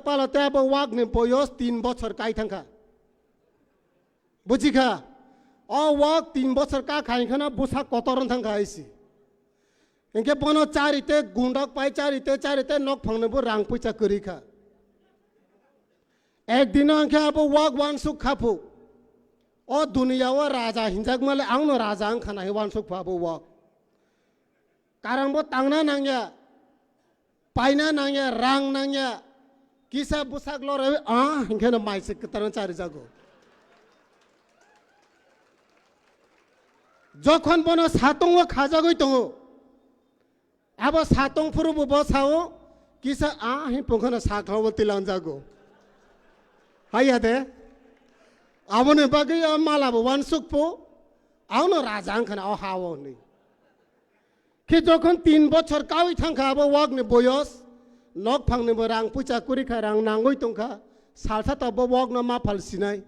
palate abo wak ni poyos 3 বছর kai thangka buchika ও walk 3 বছর কা খাইখানা বুসা কতরন থাঙ্কা আইসি NK বনো চারিতে গুন্ডক পাই চারিতে knock ফাংনেবো রাং পয়সা করিখা একদিন আংকে আবো walk one সুখ খাফু ও দুনিয়াও রাজা হিনজাক মালে আংনো রাজা আং খানা ওয়ান সুখ ফাবো ওয়াক কারণবো তাংনা নাংয়া পাইনা নাংয়া রাং নাংয়া কিসা বুসাক লরে হিনকে না মাইসে কতরন চারি জাগো যখন বনো সাতং খাজাগই দङ अब सातং फुरुबो बसाओ किसा हि पंखना साखाव तिलां जागो हाया दे आवने बागै मालाबो वानसुकपो आवनो राजां खाना अ हावो नि के যখন 3 বছর কাউই থাঙ্কা আবো ওয়াগনে বয়স নক ফাংনেবো রাং পুচা কুরিখা রাং নাঙ্গই তংখা সালসা তবো ওয়াগনা मा फालसिनाय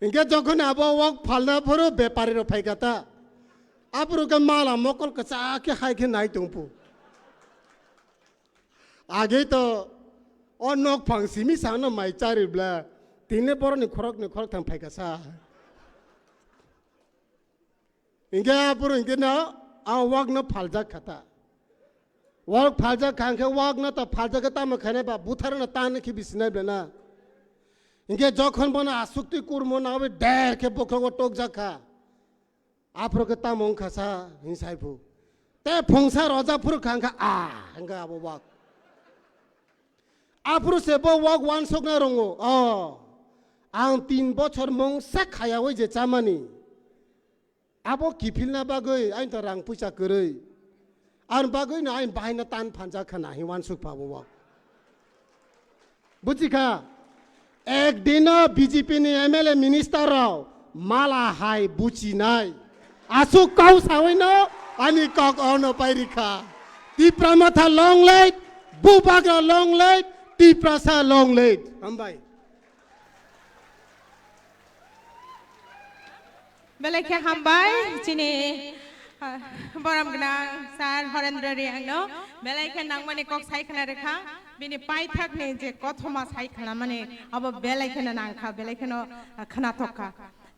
इनके जखन आबो वक फालना फरो व्यापारी रो फाइकाता आपरो के माला मकल कचा के हाय के नाय तुंपु आगे तो ओ नक फांसी मि सानो माइ चारिब्ला तिने बरनि खरक थां फाइकासा इनके आपरो इनके ना आ वक न फालजा खाता वक फालजा खांखे वक न त फालजा के ताम खाने बा बुथार न तान की बिसनाय बना इनके जखन बना आसक्ति कुरमो ना वे डर के बोखो टोक जाखा आफरो के तामों खासा हिंसाइफु ते फंसा रजाफुर खांखा हंगा आबो वाक आफरो से बो वाक वान सकना रंगो आं 3 বছর मं सा खाया वे जे चामानी आबो किफिलना बागै आइन त रां पैसा करै आन बागै ना आइन बाहायना तान फानजा खाना हिवान सुख पाबो वाक बुझिखा एक दिन बीजेपी ने एमएलए मिनिस्टर राव माला हाय बुची नाय आसु काउ सावैनो अनि कक अनो पाइरिखा Tipra Motha long live Bubagra long live Tiprasa long live हमबाय बेलेखे हमबाय चिनि बरम गना सार हरेंद्र रियांगनो बेलेखे नांगमानि कक साइखना रेखा बिनि पाइथाकनि जे कथमा साइखना माने अब बेलेखेना नांखा बेलेखेनो खनाथका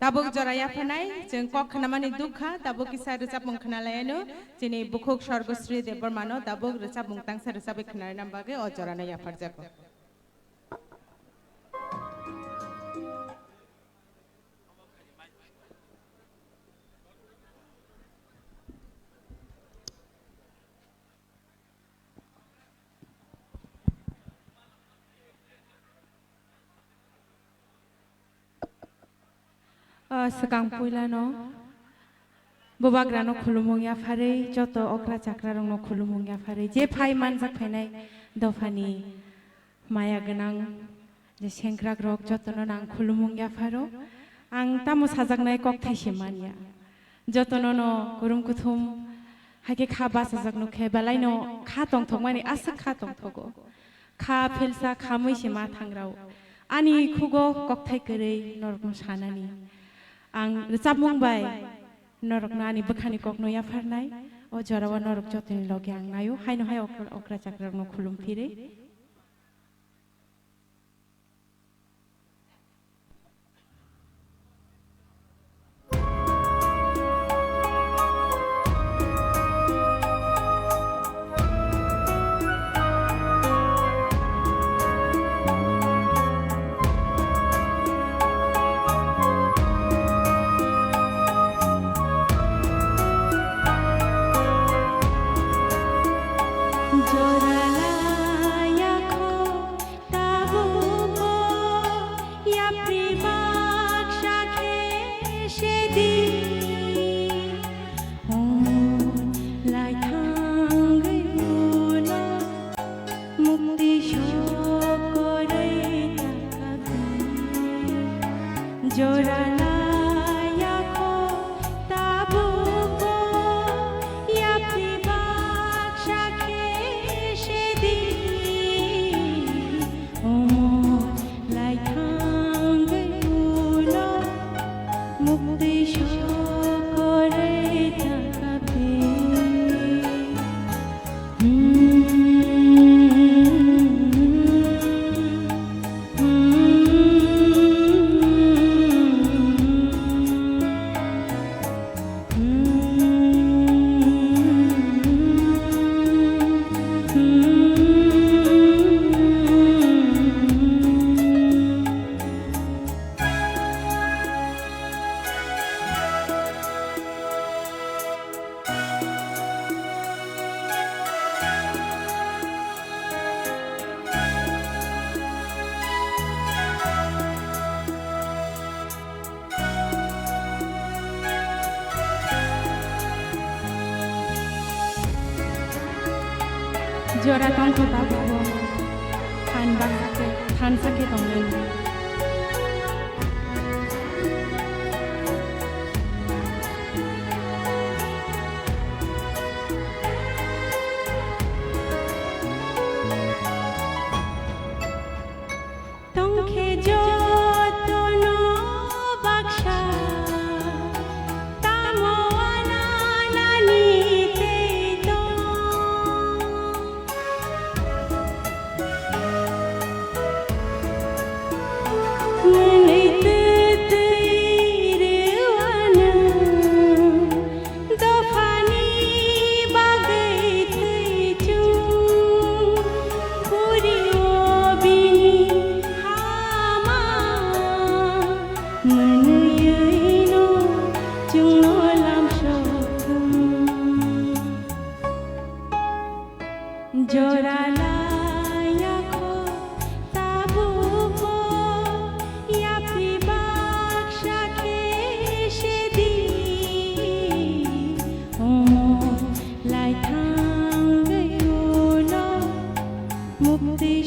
दाबुक जराया फनाय जों कखना माने दुखा दाबुक किसा रोजाब मुंखना लायनो जिनि बुखुक स्वर्गश्री देबरमानो दाबुक रोजाब मुंतांसा रोजाब खनाय नामबागे अ जराना याफार जाको sekang puilano bobagrano khulumung ya phare joto okra chakra rong no khulumung ya phare je phai manjak phainai dofani maya ganang je sengkrak rok joto no nang khulumung ya pharo ang tamu sajaknai kok thaise mania joto no kurum kuthum hake khaba sajak no khebalai no kha tong thok mani asa kha tong thogo kha philsa khamoi se ma thangrau ani khugo kok thai korei normo sanani आं रोजाब मुंबाय नरक नानि बखानि कक नया फारनाय अ जरावा नरक जतनि लगे आं नायो हायनो हाय अक्रा चक्र न खुलुम फिरे Jora tongko tabubo, tan sake tonglen. Tongke joto no baksha, tamo anani te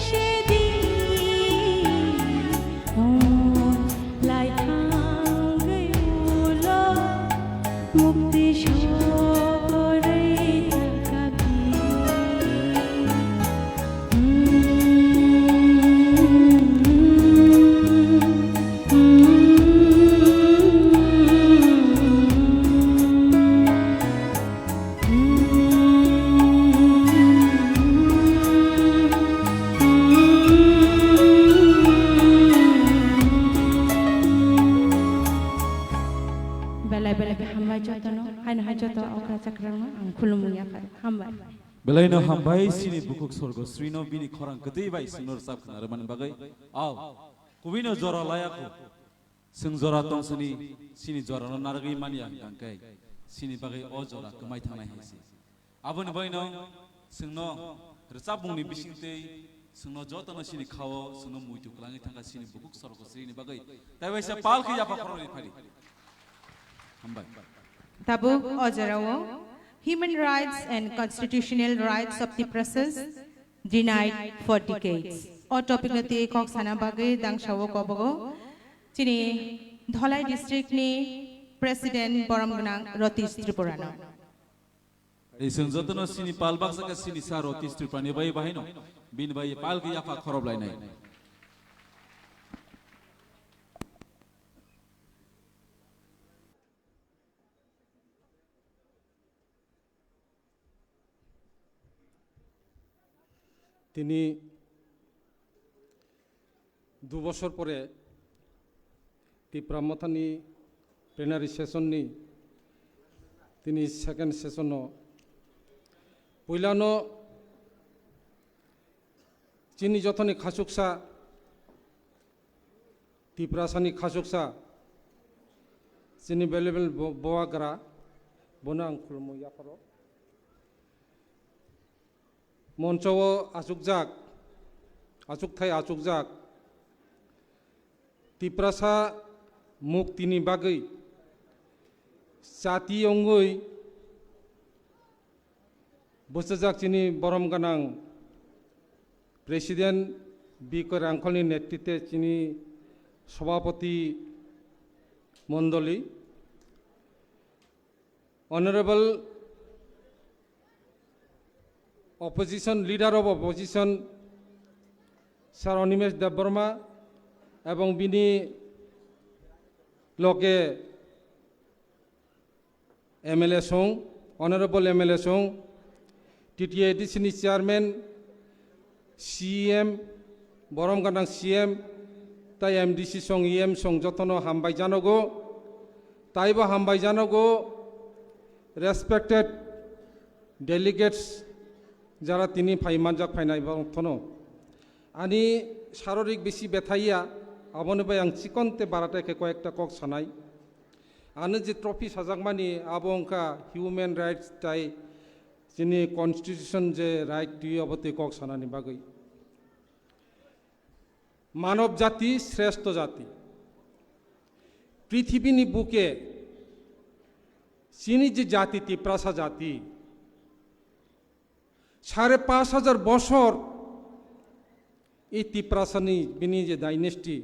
she बेलायनो हामबाय सिनि बुकुक स्वर्ग श्रीनो बिनि खरां गदै बाय सिंनर साब खनार मान बागै आव कुबिनो जरा लायाखो जों जरा दं सिनि जरा नारगै मानिया गांकै सिनि बागै अ जरा कमाय थांनाय हायसि आबन बायनो जोंनो रसाब मुंनि बिसिंतै जोंनो जतनो सिनि खावो जोंनो मुइतु कलाङै थांगा सिनि बुकुक स्वर्ग श्रीनि बागै दायबायसा पालखै याफा खरनि फारि हामबाय Tabuk Ojarawo, human rights and constitutional rights of the process denied for decades. O topic nati kok sana bagai dang shawo kobogo. Chini Dholai district ni President Boramgunang Rotish Tripurano. Isung jotono sini palbak saka sini sa Rotish Tripurani bai bahino bin bai palki yafa khorob lai nai. তিনি 2 বছর পরে ত্রিপুরামথানি plenary সেশননি তিনি second session পইলানো চিনি যথনি খাসুকসা ত্রিপুরাসানি খাসুকসা চিনি bailable বোয়াগ্রা বনা আं खुलुमो याफोरो মঞ্চও আচুকথাই আচুকজাক ত্রিপুরাসা মুক্তিনি বাগৈ জাতি অঙ্গই বসজাক চিনি বরম গানাং প্রেসিডেন্ট বি কে রাংখলনি নেতৃত্বে চিনি সভাপতি মণ্ডলী honourable opposition leader of opposition Sir Onimesh Debbarma এবং বিনি লগে এমএলএ সং অনারেবল এমএলএ সং টিটিএডিসিনি চেয়ারম্যান সিএম বরমগানাং সিএম তাই এমডিসি সং ইএম সং যতন হামবাই জানগো তাইবা হামবাই জানগো রেসপেক্টেড ডেলিগেটস যারা তিনি ফাইমানজাক ফাইনাই বংথনো আনি শারীরিক বেশি ব্যথাইয়া আবনবাই আং চিকনতে বারাটাকে কয়েকটা কক সানাই আনো যে ট্রফি সাজাকমানি আবংকা হিউম্যান রাইটস তাই যিনি কনস্টিটিউশন যে রাইট দুই অবতে কক সানানি বাগৈ মানব জাতি শ্রেষ্ঠ জাতি পৃথিবীনি বুকে চিনি যে জাতি ত্রিপ্রাসা জাতি 5,500 বছর এই ত্রিপ্রাসানি বিনি যে ডাইনেস্টি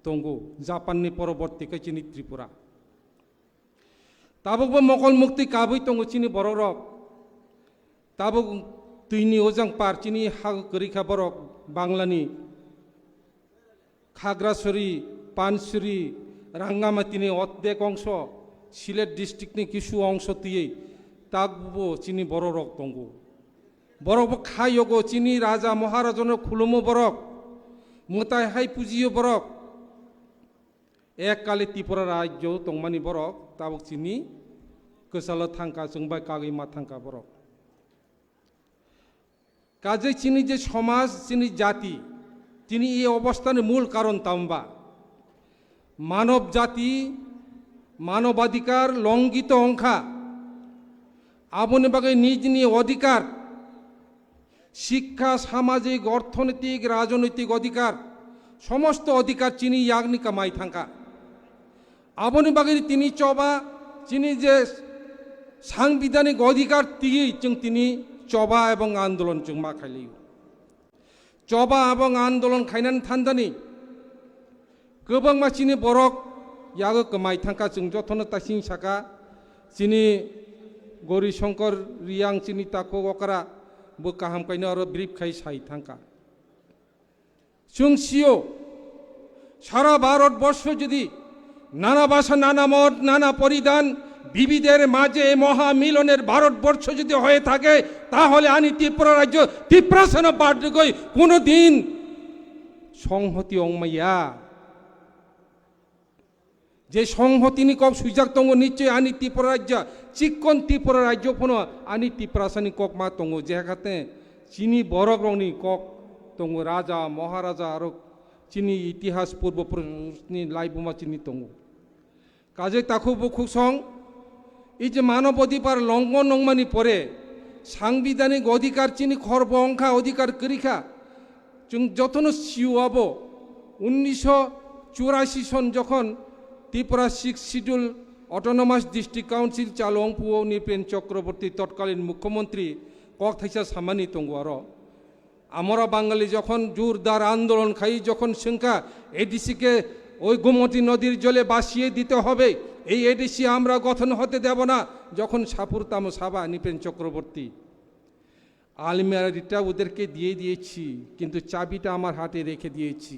তঙ্গু জাপাননি পরবর্তী চিনি ত্রিপুরা তাবকবো মকল মুক্তি কাবই তঙ্গু চিনি বড়রক তাবক তুইনি ওজাং পার চিনি হাগ করিখা বরক বাংলানি খাগড়াছড়ি পানছড়ি রাঙ্গামাতিনি অর্ধেক অংশ সিলেট ডিস্ট্রিক্টনি কিছু অংশ দিয়ে তাকবো চিনি বড়রক তঙ্গু বরক খাইগো চিনি রাজা মহারাজনের খুলুমো বরক মোতাই হাই পুজিও বরক এককালে ত্রিপুরা রাজ্য তংমানি বরক তাবক চিনি গোসাল থাঙ্কা जोंबाय কাগৈ মা থাঙ্কা বরক কাজে চিনি যে সমাজ চিনি জাতি চিনি এই অবস্থানের মূল কারণ তাম্বা মানব জাতি মানবাধিকার লঙ্ঘিত অংখা আবনে বাগে নিজ নিয়ে অধিকার শিক্ষা সামাজিক অর্থনৈতিক রাজনৈতিক অধিকার সমস্ত অধিকার চিনি ইয়াগনি কামাই থাঙ্কা আবনি বাগের তিনি চবা চিনি যে সাংবিধানিক অধিকার দিয়ে তিনি চবা এবং আন্দোলন जों मा খাইলি চবা এবং আন্দোলন খাইনান থানদানি गोबां मानसिनि बरक यागो कमाय थांका जों जथनो तासिं साका चिनि गौरी शंकर रियां चिनि ताको गकरा बो काहाम काइनो आरो ब्रिफ खाइ साइ थांका जों सिओ सारा भारतबर्ष যদি নানা ভাষা নানা মত নানা পরিধান বিবিধের মাঝে মহামিলনের ভারতবর্ষ যদি হয়ে থাকে তাহলে আনি ত্রিপুরা রাজ্য ত্রিপ্রাসন বাড়গই কোনোদিন সংহতি অংমাইয়া যে সংহতিনি কক সুইজাক দङ নিশ্চয় আনি ত্রিপুরা রাজ্য চিকন ত্রিপুরা রাজ্য ফোন আনি ত্রিপুরাসানি কক মা দङ যেখাতে চিনি বরক রংনি কক দङ রাজা মহারাজা আর চিনি ইতিহাস পূর্বপুরুষনি লাইবুমা চিনি দङ কাজে তাকু বুকু সং এই যে মানব অধিকার লঙ্ঘন নংমানি পরে সাংবিধানিক অধিকার চিনি খর্ব অংখা অধিকার করিখা जों যতন সিওয়াব 1984 সন যখন Tripura 6 schedule autonomous district council চালংপুও নিপেন চক্রবর্তী তৎকালীন মুখ্যমন্ত্রী কক থাইসা সামানি দङ আর আমরা বাঙালি যখন জোরদার আন্দোলন খাই যখন সংখ্যা এডিসিকে ওই গোমতী নদীর জলে বাসিয়ে দিতে হবে এই এডিসি আমরা গঠন হতে দেব না যখন সাপুরতাম সাবা নিপেন চক্রবর্তী আলমিরাটা ওদেরকে দিয়ে দিয়েছি কিন্তু চাবিটা আমার হাতে রেখে দিয়েছি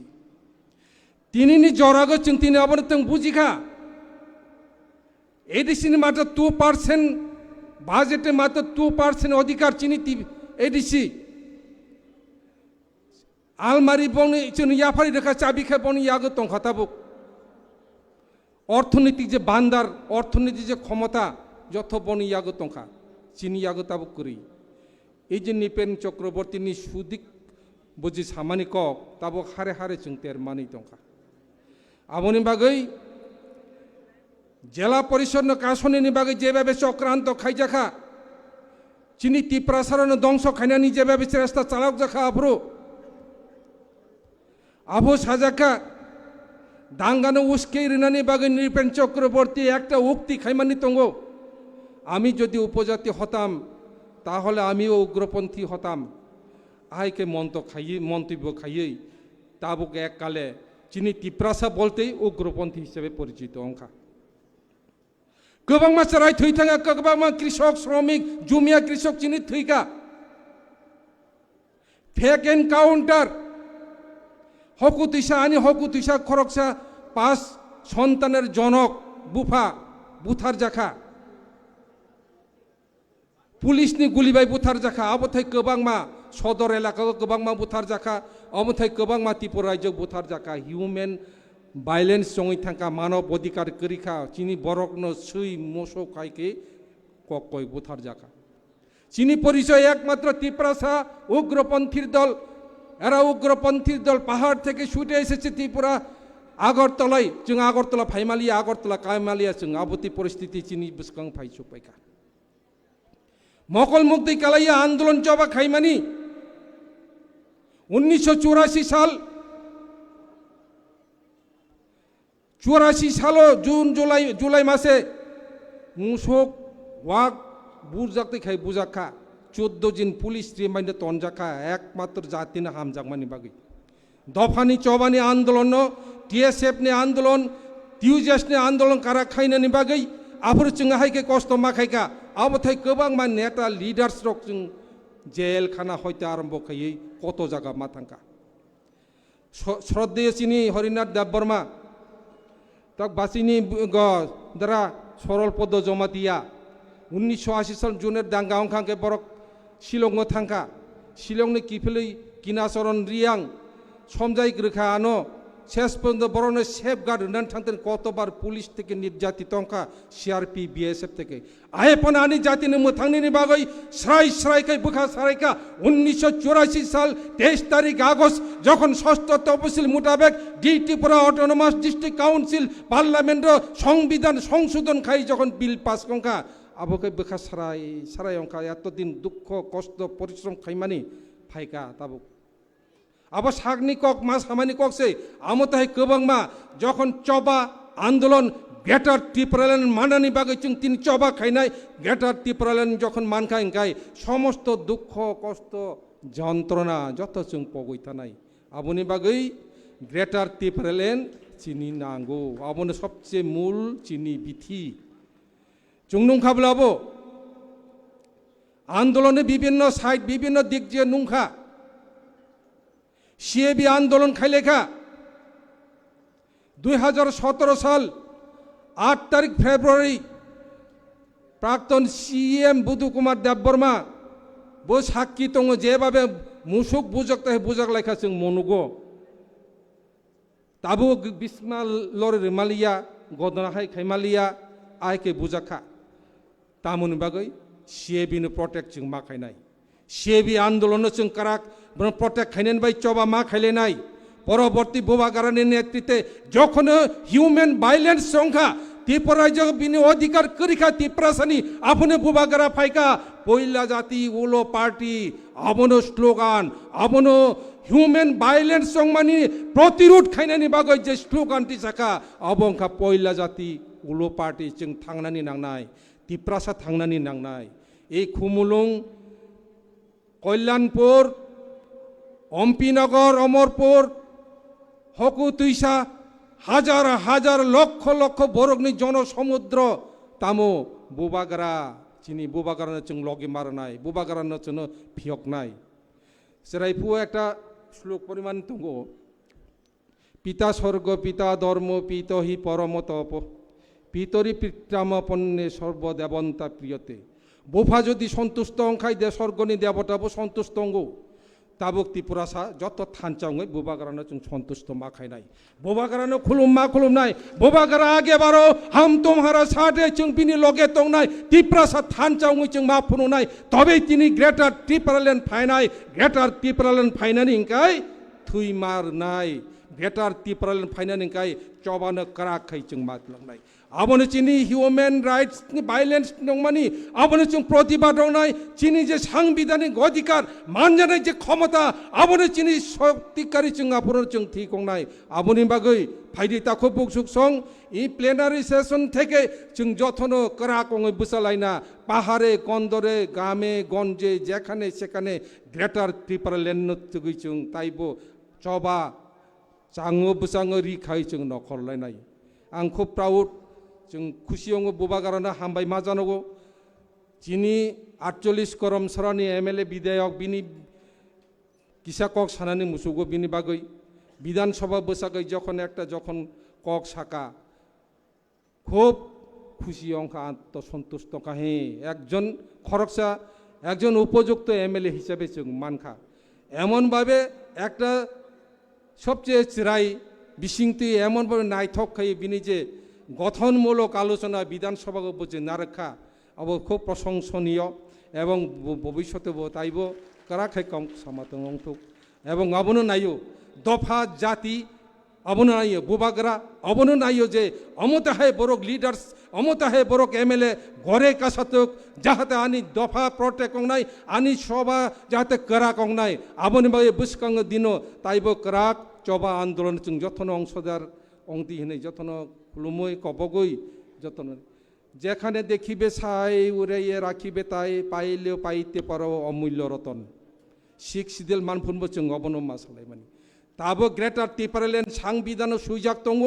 তিনি জরা গেছেন তিনি আবার তো বুঝিখা এডিসির মাত্র 2% বাজেটে মাত্র 2% অধিকার চিনি এডিসি আলমারি বনি ইয়াফারি রেখা চাবি খে বনি ইয়াগ তংখাতাবুক অর্থনৈতিক যে বান্দার অর্থনীতি যে ক্ষমতা যত বনি ইয়াগ তংখা চিনি ইয়াগ তাবুক করি এই যে নিপেন চক্রবর্তী নি সুদিক বুঝি সামানি কক তাবো হারে হারে চিংতের মানি তংখা আবনি বাগৈ জেলা পরিষদ কাশনি বাগৈ যেভাবে চক্রান্ত খাইজাখা চিনি ত্রিপ্রাসারণ ধ্বংস খাইনানি যেভাবে চেষ্টা চালাক জাখা আব্রু আবু সাজাকা দাঙ্গানো উস্কে রিনানি বাগৈ নিপেন চক্রবর্তী একটা উক্তি খাইমানি দङ আমি যদি উপজাতি হতাম তাহলে আমিও উগ্রপন্থী হতাম আইকে মন্তব্য খাইয়ে তাবুক এককালে চিনি ত্রিপ্রাসা বলতেই উগ্রপন্থী হিসেবে পরিচিত অংখা गोबां मानसिया थै थाङा गोबां कृषक श्रमिक जुमिया कृषक चिनि थैका फेक एनकाउंटार हकु तुइसा आनि हकु तुइसा खरकसा 5 सन्तानेर जनक बुफा बुथार जाखा पुलिसनि गुलिबाय बुथार जाखा अबथाय गोबां मा सदर एलाका गोबां मा बुथार जाखा अबथाय गोबां मा त्रिपुरा राज्य बुथार जाखा ह्यूमेन भाइलेंस जङै थांका मानव अधिकार करिखा चिनी बरकनो सै मोसो खाइके ककय बुथार जाखा चिनी परिचय एकमात्र त्रिपुरासा उग्रपन्थीर दल एरा उग्रपन्थीर दल पाहाड़ থেকে ছুটে এসেছে ত্রিপুরা আগরতলায় जों আগরতলা फाइमालिया আগরতলা कायमालिया जों आबती परिस्थिति चिनी बिस्कां फाइसु पाइका मकल मुक्ति कालाइया आंदोलन चबा खाइमानी 1984 साल 84 सालो जून जुलाई मासे मुसक वाक बुरजाकते खाइ बुजाखा 14 दिन पुलिस रिमाइंड तनजाखा एकमात्र जातिना हामजाकमानि बागै दफानि चबानि आंदोलन टीएसएफ नि आंदोलन टीयूजेस नि आंदोलन कारा खाइनानि बागै आफोर जों हाइके कष्ट माखाइका अबथाय गोबां मा नेता लिडार्स रक जों जेल खाना हयते आरम्भ खायै कत जागा मा थांका श्रद्धेय चिनि हरिनाथ देबबर्मा तक बासिनी द्वारा सरल पद जमा दिया 1980 साल जुनेर दांगा अंखांके बरक शिलं थांका शिलंनि किफिलै किनाचरन रियां समजाय ग्रखा आनो शेष पर्यन्त बरनो सेफ गार्ड होनानै थांतेन कतबार पुलिस থেকে নির্যাতিত अंखा सीआरपी बीएसएफ থেকে आयपन आनि जातिनि मोथांनि बागै स्राय स्रायकै बुखा सारायका 1984 साल 23 तारिख আগস্ট যখন ষষ্ঠ তফসিল মোতাবেক Tripura autonomous district council parliament সংবিধান সংশোধন খাই যখন বিল পাস कंखा আবকে বুখা সারাই সারাই अंखा এতদিন দুঃখ কষ্ট পরিশ্রম খাইমানি ফাইকা তাবো अब सागनी कक मा सामानी कक से आमताय गोबांमा जखन चबा आंदोलन ग्रेटर त्रिपुराल्यान्ड मानानि बागै जों तीन चबा खाइनाय ग्रेटर त्रिपुराल्यान्ड जखन मानखाय गाय समस्त दुख कष्ट যন্ত্রণা যত जों पगै थानाय आबनि बागै ग्रेटर त्रिपुराल्यान्ड चिनि नांगौ आबनो सबसे मूल चिनि बिथि जों नंखाब्लाबो आंदोलने विभिन्न साइड विभिन्न दिग जे नंखा सीएबी आंदोलन खाइलेखा 2017 साल 8 तारीख फेब्रुआरी प्राक्तन सीएम बुधु कुमार देबबर्मा बो साक्षी दङ जेभाबे मुसुक बुजकताय बुजाकलायखा जों मनुगो ताबो बिस्मा लर रिमालिया गदनाहाय खायमालिया आयके बुजाखा तामुन बागै सिएबिनो प्रटेक्ट जों मा खायनाय सिएबि आन्दोलन जों काराक प्रटेक्ट खायनाय बाय चबा मा खायलेनाय পরবর্তী বোবাগারানের নেতৃত্বে যখন হিউম্যান ভাইলেন্স সংখ্যা ত্রিপুরা বিনি অধিকার করিখা ত্রিপুরাসানি আপনি বোবাগারা ফাইকা পয়লা জাতি ওলো পার্টি আপনো স্লোগান আপনো হিউম্যান ভাইলেন্স সংমানি প্রতিরোধ খাইনানি বাগৈ যে স্লোগানটি সাকা অবংখা পয়লা জাতি ওলো পার্টি जों थांनानै नांनाय ত্রিপুরাসা थांनानै नांनाय এই খুমুলুং কল্যাণপুর অম্পিনগর অমরপুর হকু তুইসা হাজার হাজার লক্ষ লক্ষ বরগনি জনসমুদ্র তামো বুবাগারা চিনি বুবাগারানো जों লগে মারনাय বুবাগারানো जों ফিয়কনাय সেরাইফু একটা শ্লোক পরিমাণ দङ পিতা স্বর্গ পিতা ধর্ম পিত হি পরম তপ পিতরি পিত্রামপন্নে সর্বদেবন্তা প্রিয়তে বোফা যদি সন্তুষ্ট অংখাই দে স্বর্গনি দেবতাবো সন্তুষ্ট অঙ্গ তাবক ত্রিপুরাসা যত থানচাঙै বোবাগারানো जों সন্তুষ্ট মা খাইনাय বোবাগারানো খুলুমনাय বোবাগারা आगे बारो हम तुम्हारा साथे जों बिनि लगे तंनाय ত্রিপুরাসা থানচাঙै जों मा फुनुनाय तबे तिनि ग्रेटार ত্রিপুরালেण्ड फायनाय ग्रेटार ত্রিপুরালেण्ड फायनानै इंकाय थुइ मारनाय ग्रेटार ত্রিপুরালেण्ड फायनानै इंकाय चबानो कराखै जों मातलांनाय आबोनो चिनि हिउमेन राइट्स भाइलेंस नंमानि आबोनो जों प्रतिबाद दंनाय चिनि जे सांबिधानिक अधिकार मानजानाय जे क्षमता आबोनो चिनि शक्तिकारी जों आबोनो जों थिगंनाय आबोनि बागै फाइदि ताखो बुकसुक सं इ प्लेनारि सेशन থেকে जों যতনো कराकङै बुसालायना পাহাড়ে কন্দরে গ্রামে গঞ্জে যেখানে সেখানে গ্রেটার ত্রিপুরালেण्ड তুগै जों ताइबो चबा चाङो बुसाङो रिखाय जों नखरलायनाय आं खुब प्राउड जों खुसियाव बोबागारानो हामबाय मा जानांगौ जिनि 48 करम सरानि एमएलए विधायक बिनि किसा কক सानानि मुसुगो बिनि बागै বিধানসভা বসাগৈ যখন একটা যখন কক সাকা খুব খুশি অঙ্কা আত্মসন্তুষ্ট কাহে একজন খরকসা একজন উপযুক্ত এমএলএ হিসেবে जों মানখা এমনভাবে একটা সবচেয়ে চিরাই বিশিংতি এমনভাবে নাইথক খাই বিনি যে গঠনমূলক আলোচনা বিধানসভাকে বুঝে না রাখা আব খুব প্রশংসনীয় এবং ভবিষ্যতে তাইব কারাখাই কম সমাতক এবং আবনো নাইও দফা জাতি আবনো নাইও বুবাগরা আবনো নাইও যে অমতা হে বড়ক লিডার্স অমতা হে বড়ক এমএলএ ঘরে কাসাতক যাহাতে আনি দফা প্রটেক্ট নাই আনি সভা যাহাতে করা কং নাই আবনি বাই বুসকাং দিনো তাইব করাক চবা আন্দোলন जों যতন অংশদার অংদি হেনে যতন খুলুমই কবগই যতন যেখানে দেখিবে ছাই উড়াইয়ে রাখিবে তাই পাইলেও পাইতে পারো অমূল্য রতন শিখ সিদিল মানফুনবো जों অবনো মাসালাই মানে তাবো গ্রেটার ত্রিপুরালেণ্ড সাংবিধান সুইজাক দङ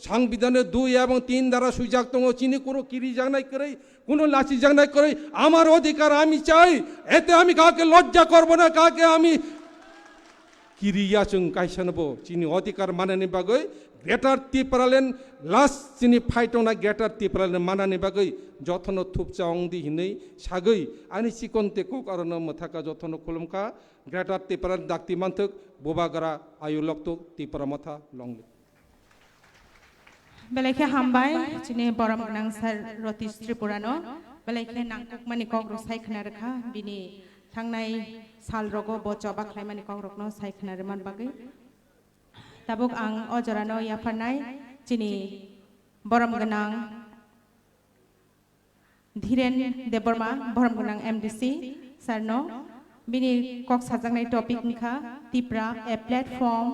সাংবিধানের 2 এবং 3 দ্বারা সুইজাক দङ চিনি কোনো কিরি জাগনাই করে কোনো লাচি জাগনাই করে আমার অধিকার আমি চাই এতে আমি কাকে লজ্জা করব না কাকে আমি কিরিয়া जों কাইসানবো চিনি অধিকার মানানি বাগৈ গ্রেটার ত্রিপুরালেণ্ড লাস্ট চিনি ফাইটনা গ্রেটার ত্রিপুরালেণ্ড মানানি বাগৈ যতন থুপচা অংদি হিनै সাগৈ আনি চিকনতে কক আরনো মথাকা যতন খুলুমকা গ্রেটার ত্রিপুরালেণ্ড দাক্তি মানথক बोबागारा आयु लक्तक ত্রিপুরা মথা লংলি बेलायखे हामबाय चिनि बरम गनां सार रतीश त्रिपुरानो बेलायखे नांकक मानि कग्र सायखना रखा बिनि थांनाय साल रगो बचबा खायमानि कग्रकनो सायखना रमान बागै ताबुक आं अजरानो याफानाय चिनि बरम गनां धीरेन देबरमा बरम गनां एमडीसी सारनो बिनि कक साजांनाय टपिक निखा Tripura a platform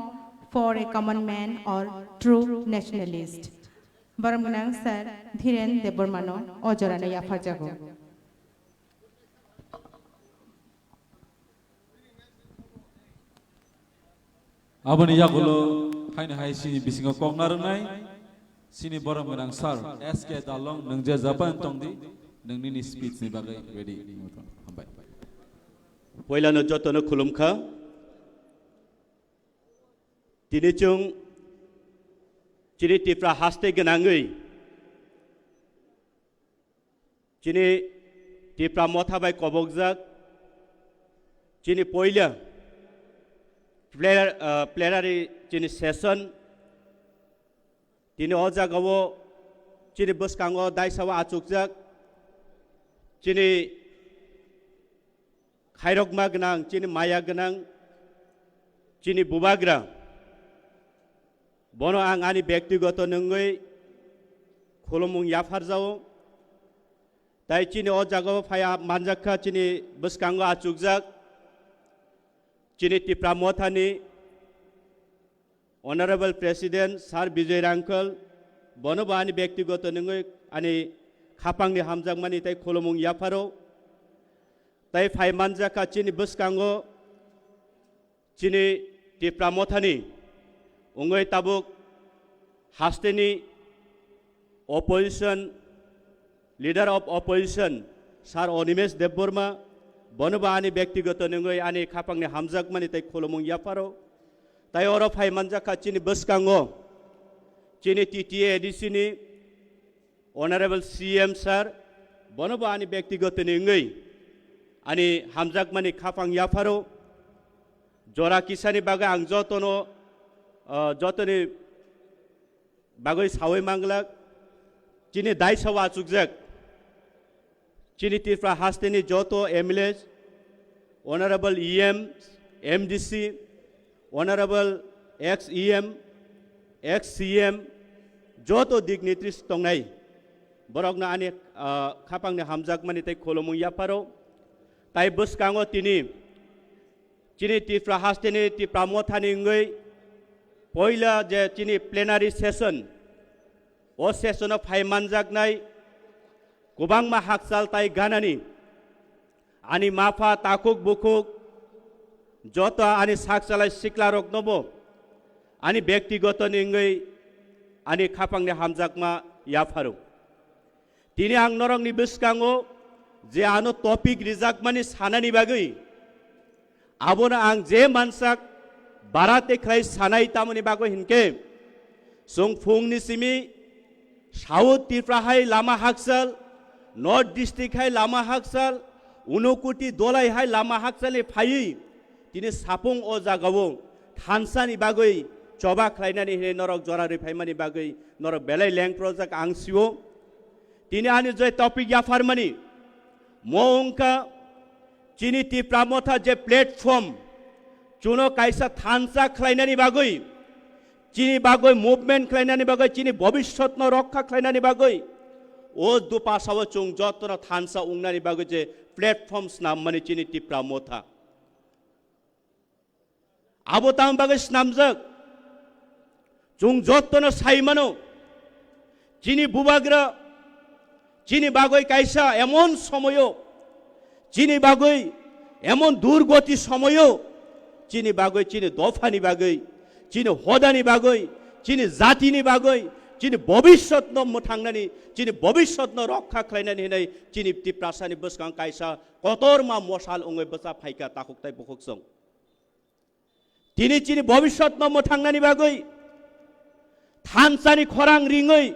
for a common man और ट्रू नेशनलिस्ट बरम गनां सर धीरेन देबरमानो अजरानो याफाजागो आबोनि यागुलो हायनो हाय सिनि बिसिङाव कगनारनाय सिनि बरम गनां सार एसके दालं नोंजे जापान तंदि नोंनि स्पीचनि बागै रेडी हामबाय पहिलानो जतनो खुलुमखा दिनै जों चिनि त्रिपुरा हासथाय गोनाङै चिनि त्रिपुरा मथाबाय कबकजाक चिनि पहिला प्लेनारि चिनि सेसन दिनै अ जागाव chini buskango daisawa achukjak chini khairokma gnang chini maya gnang chini bubagra bono ang ani ব্যক্তিগত nungoi khulumung yafarjao tai chini o jago phaya manjakha chini buskango achukjak chini Tipra Mothani Honorable President Sir Vijay Rankal bono bani ব্যক্তিগত nungoi ani khapangni hamjakmani tai khulumung yafaro tai phai manjakha chini buskango chini Tipra Mothani ungoi tabuk hasteni opposition leader of opposition Sir Onimesh Debborma bonobani ব্যক্তিগত nungoi ani khapangni hamjakmani tai khulumung yaparo tai oro phai manjakha chini buskango chini TTA ADC ni Honorable CM Sir bonobani ব্যক্তিগত nungoi ani hamjakmani khapang yaparo jora kisani baga ang jotono jotoni bagoi sawai manglak chini dai sawa achukjak chini Tipra hasteni joto MLAs Honorable EM MDC Honorable ex-EM ex-CM joto dignitaries tongnai borokna ani khapangni hamjakmani tai khulumung yaparo tai buskango tini chini Tipra hasteni Tipra Mothani ngoi poila je chini plenary session o session of phai manjaknai kubangma haksal tai ganani ani mafa takuk bukuk joto ani saksalai siklarok nobo ani ব্যক্তিগত ningoi ani khapangni hamjakma yafaru tini ang norongni buskango je ano topic rijakmani sanani bagai abona ang je mansak barate khlai sanai tamoni bago hinke sung phungni simi South Tipra hai lama haksal North District hai lama haksal Unukuti dolai hai lama haksale phai tini sapung o jagao thansani bagoi choba khlainani he norok jorari phaimani bagoi norok belai leng project angsiwo tini ani joi topic ya farmani moongka chini Tipra Motha je platform chuno kaisa thansa khlainani bagoi chini bagoi movement khlainani bagoi chini bobishotno rokha khlainani bagoi o dupa sawo chung jotno thansa ungnani bagoi je platforms nammani chini Tipra Motha abotam bagoi snamjak chung jotno saimano chini bubagra chini bagoi kaisa emon somoyo chini bagoi emon durgoti somoyo chini bagoi chini dofani bagoi chini hodani bagoi chini zatini bagoi chini bobishotno muthangnani chini bobishotno rokha khlainani hinai chini Tiprasani buskang kaisa kotorma mosal ongoi basa phaika takuktai bukhuksong tini chini bobishotno muthangnani bagoi thansani khorang ringoi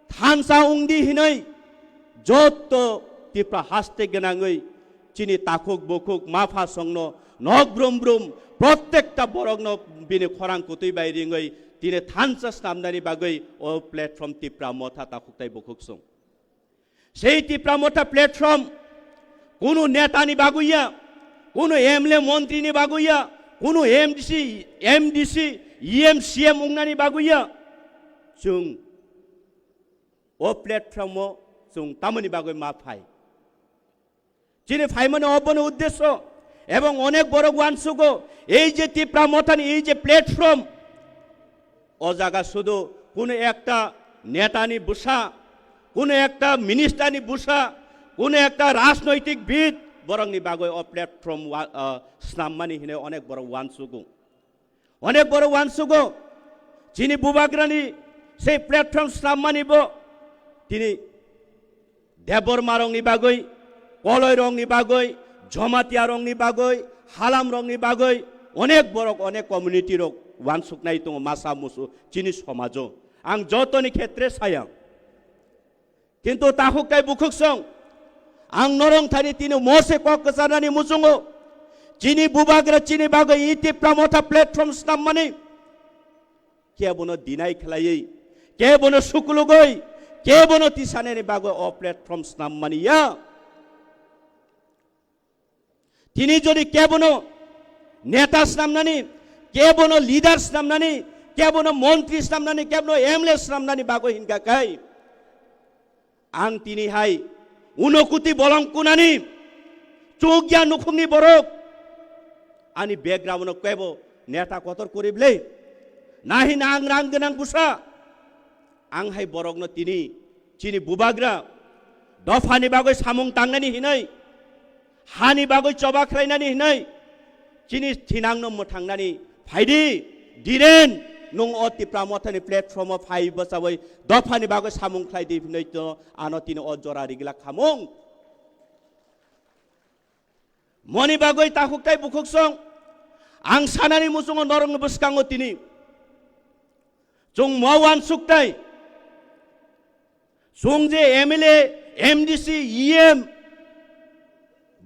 thansa ungdi hinai jotto Tipra haste genangoi chini takuk bukuk mafa songno nok brum brum প্রত্যেকটা বরগ্ন বিনে খরাং কুতুই বাইরিngoi tine thansa snamnani bagoi o platform Tipra Motha takuktai bukhuksong sei Tipra Motha platform kono netani baguiya kono MLA মন্ত্রী ni baguiya kono MDC EM CM ungnani baguiya chung o platform o chung tamani bagoi ma phai chine phai mane obone uddesho এবং অনেক বড় ওয়ানসুগো এই যে Tipra Mothani এই যে platform ও জায়গা শুধু কোন একটা নেতানি বুসা কোন একটা মিনিস্টারনি বুসা কোন একটা রাজনৈতিক বিদ বরংনি বাগৈ ও প্ল্যাটফর্ম স্নামমানি হিনে অনেক বড় ওয়ানসুগো যিনি বুবাগ্রানি সেই প্ল্যাটফর্ম স্নামমানিব তিনি দেববর্মা রংনি বাগৈ কলয় রংনি বাগৈ জমাতিয়া রংনি বাগৈ হালাম রংনি বাগৈ অনেক বড় অনেক কমিউনিটি রক ওয়ানসুক নাই তো মাসা মুসু চিনি সমাজ আং যতনি ক্ষেত্রে সায়া কিন্তু তাহুকাই বুখুকসং আং নরং থানি তিনি মোসে ককসানানি মুজুঙ্গো চিনি বুবাগ্রা চিনি বাগৈ ই Tipra Motha প্ল্যাটফর্ম স্নামমানি কে বনো দিনাই খেলাই কে বনো সুকুলুগৈ kebono tisane ni bago o platform snam mani ya tini jodi kebono neta snam nani kebono leader snam nani kebono montri snam nani kebono MLA snam nani bago hinga kai ang tini hai unokuti bolong kunani chogya nukhungni borok ani background no kebo neta kotor korible nahi nang rang genang busa ang hai borok no tini chini bubagra dofani bagoi samung tangnani hinai hani bagoi choba khlainani hinai chini thinang no mothangnani phaidi diren nung oti pramothani platform of 5 basawai dofani bagoi samung khlaidi hinai to ano tini ojora rigla khamung moni bagoi tahuktai bukhuksong ang sanani musung norong buskango tini chung mawan suktai chung je MLA MDC EM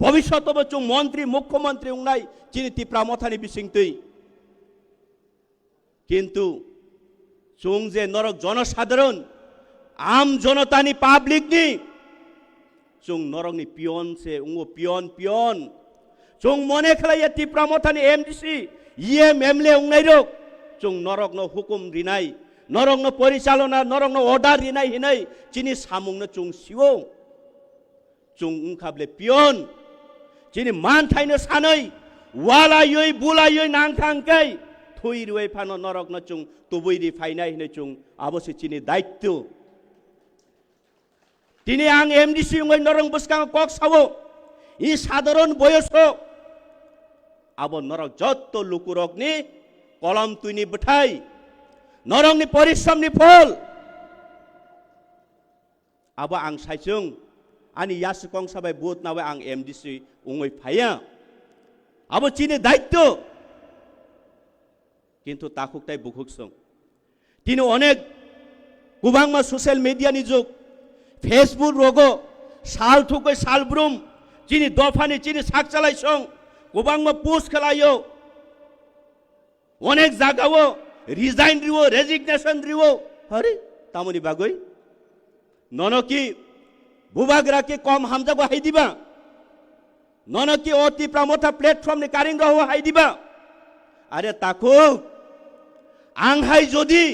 ভবিষ্যৎ chung মন্ত্রী মুখ্যমন্ত্রী উংনাই চিনি তিপ্রামথানি বিসিংতই কিন্তু chung যে নরক জনসাধারণ আম জনতানি পাবলিক নি chung নরকনি পিয়ন সে উঙ্গো পিয়ন chung মনে খেলাইয়া তিপ্রামথানি MDC EM MLA উংনাই রক chung নরক no hukum rinai norong no porisalona norong no order rinai hinai chini samung no chung siwo chung ungkhable pion chini man thai no sanai wala yoi bula yoi nang thang kai thui ruai phano norok no chung tubui ri phainai hinai chung abosi chini daityo tini ang MDC ungoi norong buskang kok sawo i sadharon boyoso abo norok jotto lukurok ni kolam tuini bethai norong ni porishram ni phol abo ang saijung ani yasukong sabai booth nawe ang MDC ungoi phaya abo chini daityo kintu takuktai bukhuksong tini onek kubangma social media ni juk Facebook rogo sal thukoi sal brum chini dofani chini sak chalai song kubangma post khalayo onek jagao resign riwo resignation riwo hari tamoni bagoi nonoki bubagra ke kom hamza go haidiba nonoki oti pramotha platform ni karing roho haidiba are takuk ang hai jodi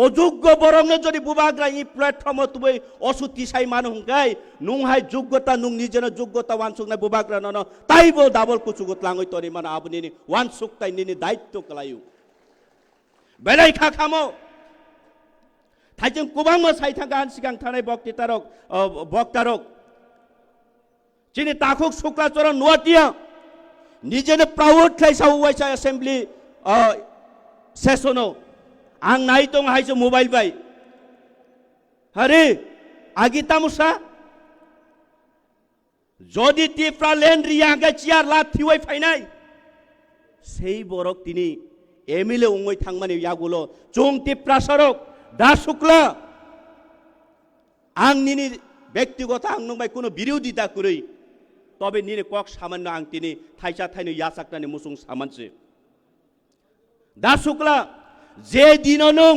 অযোগ্য বরং যদি বুবাগ্রা ই platform তুই অসুতি সাই মানু হুঙ্গাই নুং high যোগ্যতা নুং নিজের যোগ্যতা ওয়ানসুক না বুবাগ্রা নন তাইবো double কুচুগত লাঙ্গই তরি মানে আপনি ওয়ানসুক তাই নিনি দায়িত্ব কলায়ু বেলাই খা খামো थाइजों गोबां साइथागान सिगां थानाय बक्तारक चिनि ताखुक शुक्लाचरण नुवाटिया निजेनो प्राउड खाइसा वाइसा एसेम्बली सेसनो आं नाइतों हाइसो मोबाइल बाय हरे आगिता मुसा जदि टिफ्रा लेन रियागा चियार ला थिवाय फाइनाय सेई बरक तिनि एमएलए उंगै थांमानि यागुलो जों टिफ्रा सरक दा शुक्ला आं निनि व्यक्तिगत आं नंबाय कोनो बिरोधिता कुरै तबे निनि कक सामान्य आं तिनि थाइसा थाइनो यासाकनानि मुसुं सामानसे दा शुक्ला जे दिन नों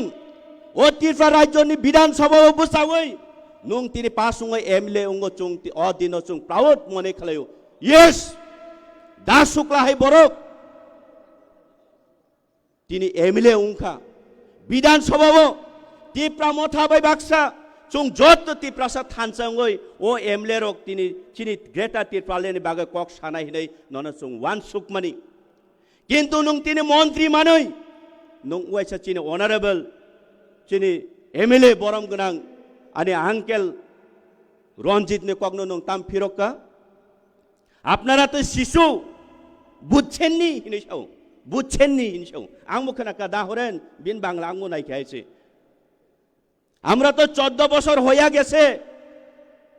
अतिफ्रा राज्यनि विधानसभा बसावै नों तिनि पासुङै एमएलए उंगो चुं अ दिन चुं प्राउड मने खलायो यस दा शुक्ला हाय बरक तिनि एमएलए उंखा विधानसभा टिप्रा मथा बाय बाक्सा चुं जत टिप्रासा थानसाङै ओ एमएलए रक तिनि चिनि ग्रेटर टिप्रालेनि बागे कक सानाय हिनै नन चुं वान सुकमानि किन्तु नों तिनि मन्त्री मानै नों वाइसा चिनि अनारेबल चिनि एमएलए बरम गोनां आनि आंकेल रंजित ने कगनो नों ताम फिरक्का आपनारा तो शिशु बुझछेननि हिनैसाव बुझछेननि हिनैसाव आं मुखनाका दाहरेन बिन बांला आंगो नायखायसे আমরা তো 14 বছর হইয়া গেছে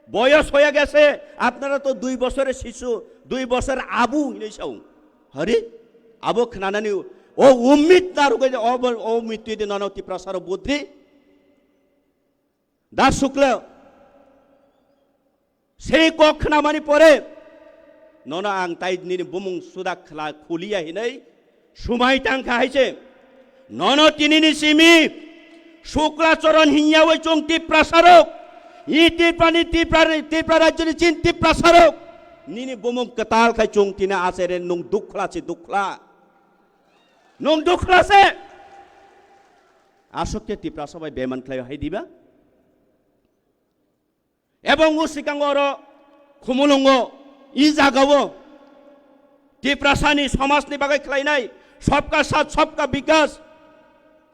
বয়স হইয়া গেছে আপনারা তো 2 বছরের শিশু 2 বছর আবু হিনৈসাও হরি আবু খনানানি ও উম্মিত তার কই ও মৃত্যু দিন ননতি প্রসার বুদ্ধি দাস শুক্ল সেই কখনা মানি পরে নন আং তাইনি বুমুং সুদা খলা খুলিয়া হিनै সুমাই টাংখা হাইছে নন তিনিনি সিমি শুক্লাচরণ হিয়া ওই চং টিপ্রাসারক ই টিপ্রা রাজ্যের চিন টিপ্রাসারক নিনি বমুক কতাল খাই চং তিনা আসেরে নং দুখলা আছে দুখলা নং দুখলা আছে আসকে টিপ্রা সবাই বেমান খাই হাই দিবা এবং ও সিকাঙ্গর খুমুলঙ্গ ই জাগাও টিপ্রাসানি সমাজनि बागै खालायनाय सबका साथ सबका विकास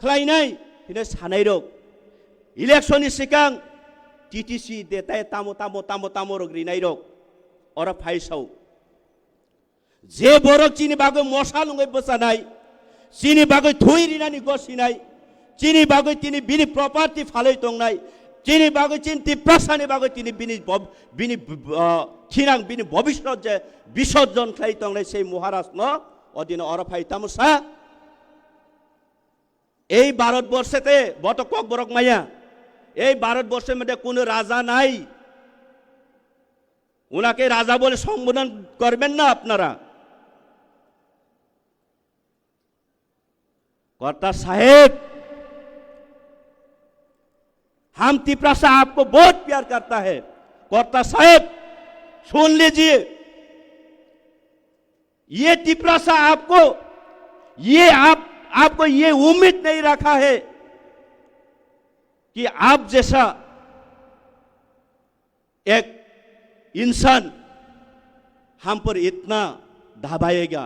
खालायनाय बिनो सानाय रक इलेक्शननि सिगां टिटिसि देताय तामो रग्रिनाय रक अर फाइसाव जे बरक चिनि बागै मसा लुङै बसानाय चिनि बागै थुइ रिनानि गसिनाय चिनि बागै तिनि बिनि प्रपार्टी फालै दंनाय चिनि बागै चिन टिप्रासानि बागै तिनि बिनि खिनां बिनि भविष्यत जे विसर्जन खाइ तंनाय সেই মহারাজ ন অদিন অরফাই তামসা এই ভারতবর্ষেতে বত কক বরক মায়া এই ভারতবর্ষের মধ্যে কোনো রাজা নাই উনাকে রাজা বলে সম্বোধন করবেন না আপনারা কর্তা साहेब हम टिप्रासा आपको बहुत प्यार करता है कर्ता साहेब सुन लीजिए ये टिप्रासा आपको आपको ये उम्मीद नहीं रखा है कि आप जैसा एक इंसान हम पर इतना दबाएगा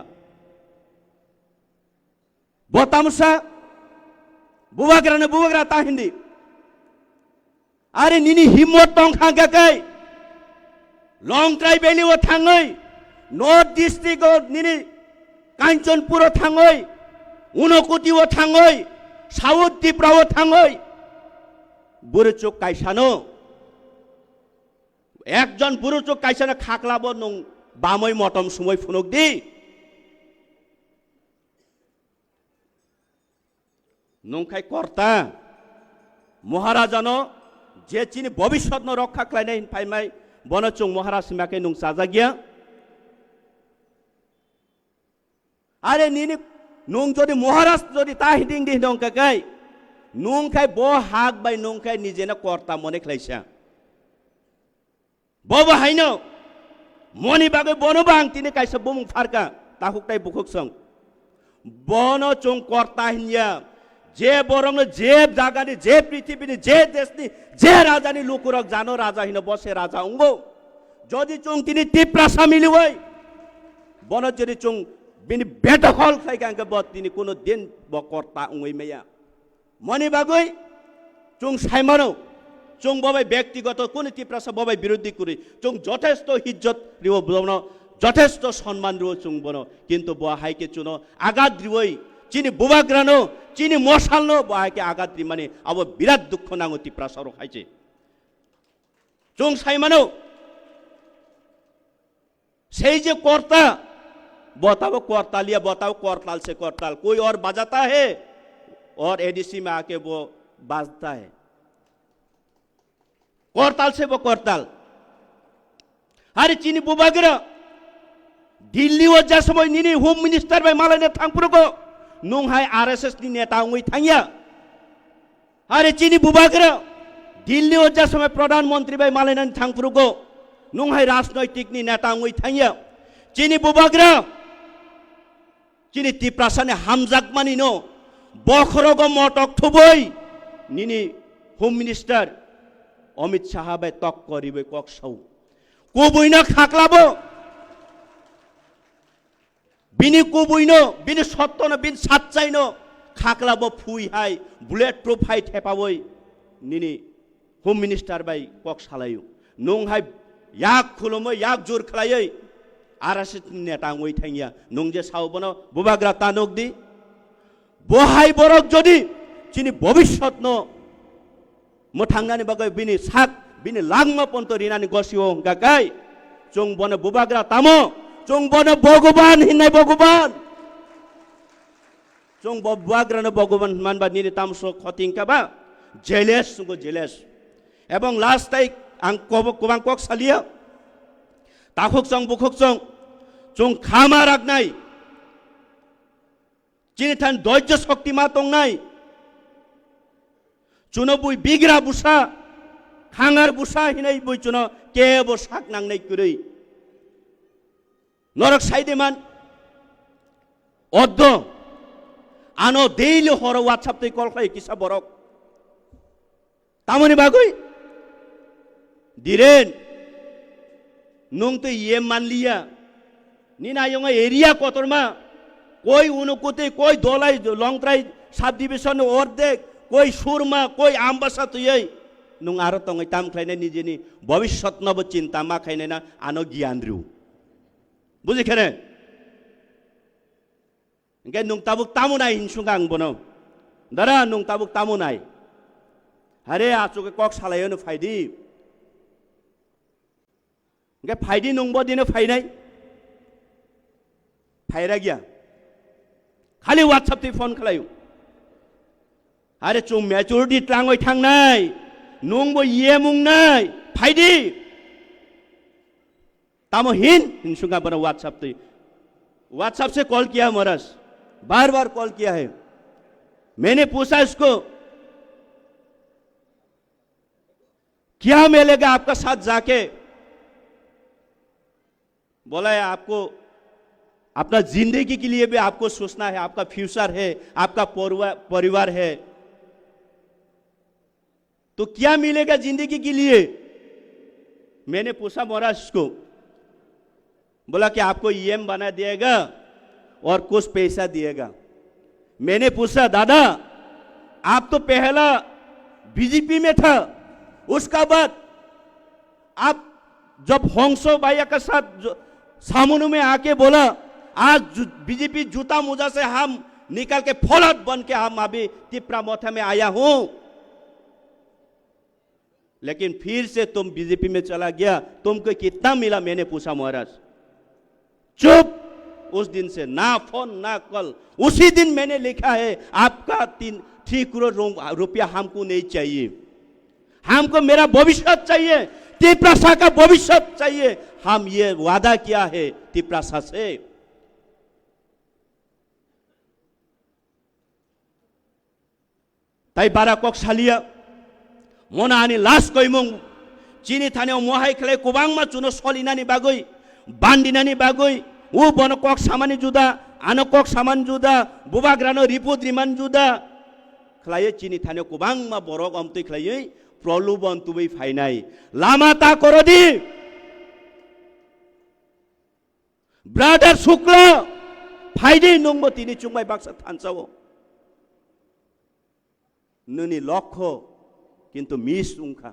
बोतामुसा बुवाग्रा ताहिंदी अरे निनी हिम्मत दं खांगाखै लं ट्राइबेलि ओ थाङै नर्थ डिस्ट्रिक्ट ओ निनी कांचनपुर ओ थाङै उनकोटी ओ थाङै साउथ त्रिपुरा ओ थाङै बुरुचुक कायसानो एकजन बुरुचुक कायसानो खाख्लाबो नं बामै मतम सुमै फुनुकदि नंखाय कर्ता महाराजानो जे चिनी भविष्यत न रक्षा खालायनाय फायमाय बनचुं महाराज सिमाके नं साजागिया अरे निनी नं जदि महाराज जदि ताहिदिं दि दंकाय नंखाय ब हाक बाय नंखाय निजेना कर्ता मने खालायसा बबो हायनो मनि बागै बनबां तिनि कायसा बुमुं फारका ताहुकताय बुखुकसं बनचुं कर्ता हिनिया जे बरंनो जे जागानि जे पृथ्वीनि जे देशनि जे राजानि लुकुरक जानो राजा हिनो बसे राजा उंगो जदि चुं तिनि टिप्रासा मिलुवै बन जदि चुं बिनि बेदखल खायगांगे ब तिनि कोनो दिन ब कर्ता उंगै मैया मनि बागै चुं साइमानो चुं बबाय व्यक्तिगत कोनो टिप्रासा बबाय विरोधी करि चुं যথেষ্ট इज्जत रिव बनो যথেষ্ট सम्मान रिव चुं बनो किन्तु ब हाइके चुनो आगाद रिवै चिनी बुबाग्रानो चिनी मशालनो बाहाके आघात माने अब बिराट दुख नांगो टिप्रासारो खाइছে जों साइमानो সেই যে कर्ता बताओ करतालिया बताओ करताल से करताल कोई और बजाता है और एडीसी में आके वो बाजता है करताल से वो करताल अरे चीनी बुबाग्रा दिल्ली वो जैसे निनी होम मिनिस्टर भाई मालाने थांगपुरको नंहाय आरएसएस नि नेता उंगै थांगिया अरे चीनी बुबाग्रा दिल्ली ओ जा समय प्रधानमंत्री भाई मालायनानै थांगपुरको नंहाय राजनैतिक नि नेता उंगै थांगिया चीनी बुबाग्रा चीनी टिप्रासानि हामजाकमानि नो बखरगो मटक थुबै निनी होम मिनिस्टर अमित शाह भाई तक करिबै कक्सौ कुबैनो खाख्लाबो बिनी कुबुइनो बिनी सत्तनो बिन साच्चाइनो खाख्लाबो फुइहाय बुलेट प्रुफ हाय थेपावै निनी होम मिनिस्टर बाय कक सालायो नंहाय याक खुलुमै याक जुर खलायै आरएसएस नेता उंगै थांगिया नं जे सावबनो बुबाग्रा तानोकदि बहाय बरक जदि चिनी भविष्यत न मोथांनानि बागै बिनी साक बिनी लांगमा पन्त रिनानि गसियो गागाय जों बनो बुबाग्रा तामो जों बनो भगवान हिन्नाय भगवान जों बुबाग्रानो भगवान मानबा निनि तामसो खतिंकाबा जेलेस सुंगो जेलेस एवं लास्ट टाइम आं गोबां कक सालिया ताखुकसं बुखुकसं जों खामा राखनाय चिनि थान धैर्य शक्ति मा दंनाय चुनो बुई बिग्रा बुसा खांगार बुसा हिनै बुई चुनो केबो साक नांनाय कुरै नरक साइदेमान अद्दो आनो देइलो हर WhatsApp तै कल खाय किसा बरक तामनि बागै दिरेन नुंग तो ये मान लिया नीना योंगा एरिया कोतरमा कोई उनुकुते कोई दोलाई लॉन्ग सब डिविजन और देख कोई सुरमा कोई आम्बसा तो ये नुंग आरो तंग ताम खाइने निजेनी भविष्य नब चिंता मा खाइने ना आनो ज्ञान रिउ बुझे खेने इनके नुंग ताबुक तामुनाई हिंसुंगा आंग बनो दरा नुंग ताबुक तामुनाई हरे आचु के कॉक सालायो नु फायदी इनके फायदी नुंगबो दिनो फायनाई फायरा गया खाली WhatsApp ते फोन खलायो अरे चुम मैच्योरिटी ट्रांगोय थांनाय नुंगबो ये मुंगनाय फायदी तामो हिंसुंगा बनो WhatsApp से कॉल किया मरस बार बार कॉल किया है मैंने पूछा इसको क्या मिलेगा आपका साथ जाके बोला है आपको अपना जिंदगी के लिए भी आपको सोचना है आपका फ्यूचर है आपका परिवार है तो क्या मिलेगा जिंदगी के लिए मैंने पूछा मोरास को बोला कि आपको EM बना दिएगा और कुछ पैसा दिएगा मैंने पूछा दादा आप तो पहला बीजेपी में था उसका बाद आप जब होंसो भाइया के साथ सामुनु में आके बोला आज बीजेपी जूता मोजा से हम निकल के फौलाद बन के हम अभी तिप्रा मोथा में आया हूं लेकिन फिर से तुम बीजेपी में चला गया तुमको कितना मिला मैंने पूछा महाराज चुप उस दिन से ना फोन ना कॉल उसी दिन मैंने लिखा है आपका 3 करोड़ रुपया हमको नहीं चाहिए हमको मेरा भविष्य चाहिए तिप्रासा का भविष्य चाहिए हम ये वादा किया है तिप्रासा से ताई बारा कॉक सालिया मोना आनी लास्ट कोइमंग चीनी थाने मोहाई खले कुबांग मा चुनो सोलिनानी बागोई बांडिनानी बागोई वो बनो कॉक सामानी जुदा आनो कॉक सामान जुदा बुबाग्रानो रिपोर्ट रिमान जुदा खलाये चीनी थाने कुबांग मा बोरक अमतै खलाये प्रलुबन तुबै फाइनाई लामा ता करदी ब्रादार शुक्ला फाइदे नंगबो तिनी चुंबाय बाक्सा थानसावो नोनि लक्ष्य किंतु मिस उंखा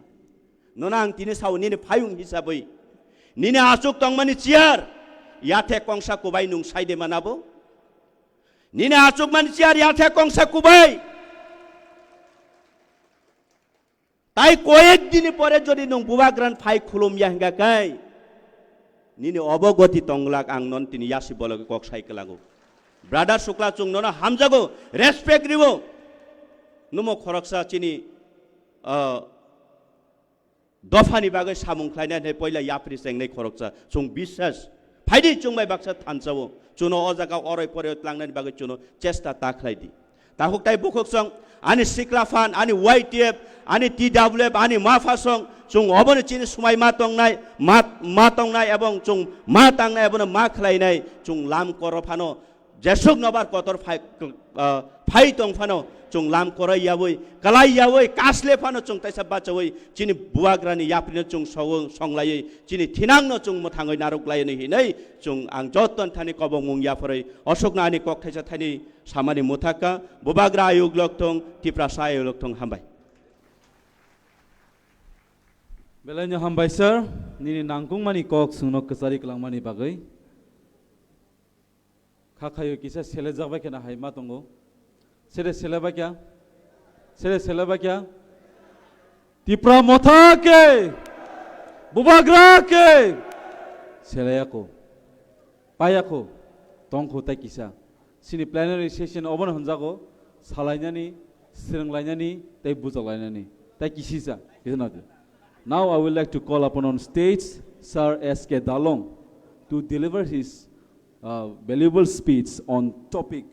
नोनांग तिनी साव निने फायुं हिसाबै निने आचुक तंगमानि चियार याथे कंसा कुबाय नुं साइदे मानाबो निने आचुक मानि चियार याथे कंसा कुबाय ताई कয়েক दिन परे जदि नों बुबाग्रान फाइ खुलुमिया हिंगाकाय निने अबगति तंगलाक आं नन तिनी यासि बलगे कक साइकेलागो ब्रादार शुक्ला चुंग नना हामजागो रेसपेक्ट रिबो नुमो खरकसा चिनी दफानि बागै सामुं ख्लायनाय पहिला याफ्रि सेंनाय खरकसा चुंग बिश्वास फाइदि चुंबाय बाक्सा थानसावो चुनो अजागा अरय परे लांनाय बागै चुनो चेष्टा ताख्लायदि ताहुकताय बुखकसं आनि सिक्लाफान आनि YTF आनि TWF आनि माफासं चुंग अबनो चिनि सुमाय मा तंनाय एवं चुंग मा तांनाय एवं मा ख्लायनाय चुंग लाम करफानो जेसुक नबार कतर फाइ तंफानो चुंग लाम करय यावै कलाय यावै कासले फानो चुंग तैसा बाचवै चिनि बुवाग्रानि याफ्रिनो चुंग संलायै चिनि थिनांनो चुंग मथाङै नारुकलायनि हिनै चुंग आं जतन थानि कबं मुं याफरै अशोकनानि ककथैसा थानि सामानि मुथाका बुबाग्रा आयोग लक्थं तिप्रासा आयोग लक्थं हामबाय बेलायनो हामबाय सर निनि नांगुंमानि कक सुंनो कसारि कलांमानि बागै खाखायो किसा सेले जाबाय केना हायमा दंगो सेरे सेलेबा क्या सेरे सेलेबा क्या तिप्रा मोथा के बुबाग्रा के सेलेयाको पायाको तंखो ताय किसा सिनि प्लेनारि सेशन अबन हनजागो सालायनानि सिरंलायनानि ताय बुजालायनानि ताय किसिसा इजनादो Now I would like to call upon on stage Sir S.K. Dalong to deliver his valuable speech on topic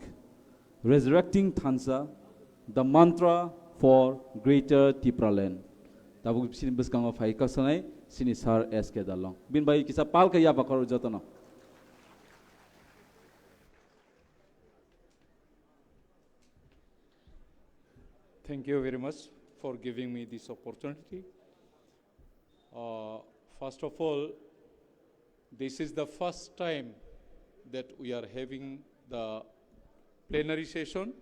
Resurrecting Thansa, the mantra for Greater Tipraland. Tabu sini beskango fai kasanai sini Sir S.K. Dalong. Bin bai kisah pal kaya bakar jatana. Thank you very much for giving me this opportunity. First of all, this is the first time that we are having the plenary session.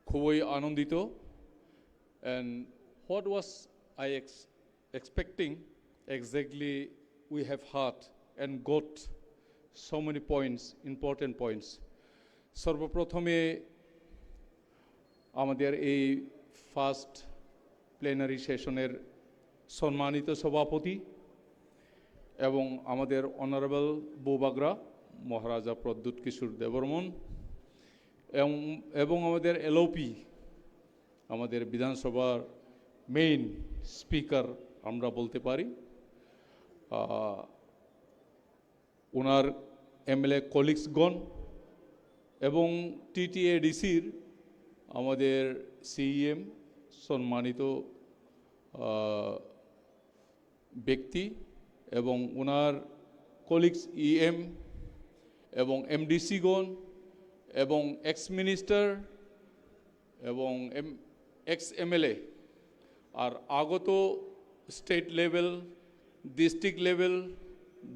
খুবই আনন্দিত, and what was I expecting exactly we have heard and got so many points, important points. সর্বপ্রথমে আমাদের এই first plenary সেশনের সম্মানিত সভাপতি এবং আমাদের অনারেবল বৌবাগরা মহারাজা প্রদ্যুৎ কিশোর দেববর্মন এবং আমাদের এলওপি আমাদের বিধানসভার মেইন স্পিকার আমরা বলতে পারি, ওনার এমএলএ কলিগসগণ এবং টিটিএডিসির আমাদের সিইএম সম্মানিত ব্যক্তি এবং ওনার কলিগস ইএম এবং এমডিসিগণ এবং এক্স মিনিস্টার এবং এক্স এমএলএ আর আগত state level, district level,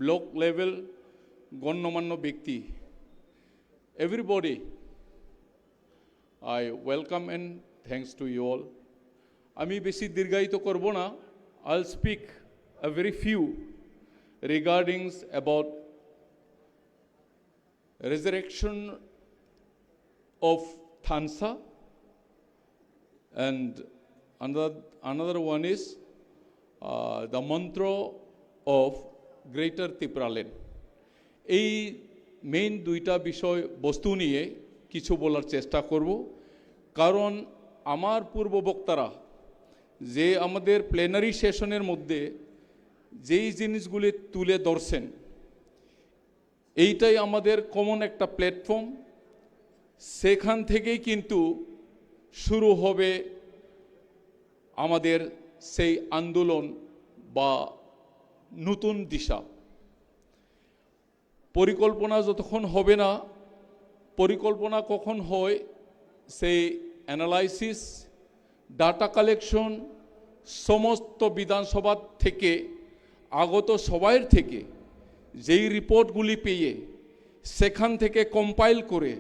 block level গণ্যমান্য ব্যক্তি, everybody, I welcome and thanks to you all. আমি বেশি দীর্ঘায়িত করব না. I'll speak a very few regarding about resurrection of Thansa, and another one is the mantra of Greater Tipraland. এই main দুইটা বিষয় বস্তু নিয়ে কিছু বলার চেষ্টা করব, কারণ আমার পূর্ব বক্তারা যে আমাদের প্লেনারি সেশনের মধ্যে যেই জিনিসগুলি তুলে ধরছেন, এইটাই আমাদের কমন একটা প্ল্যাটফর্ম। সেখান থেকেই কিন্তু শুরু হবে আমাদের সেই আন্দোলন বা নতুন দিশা। পরিকল্পনা যতক্ষণ হবে না, পরিকল্পনা কখন হয়, সেই অ্যানালাইসিস, ডাটা কালেকশন, সমস্ত বিধানসভা থেকে আগত সবাইয়ের থেকে যেই রিপোর্টগুলি পেয়ে সেখান থেকে কম্পাইল করে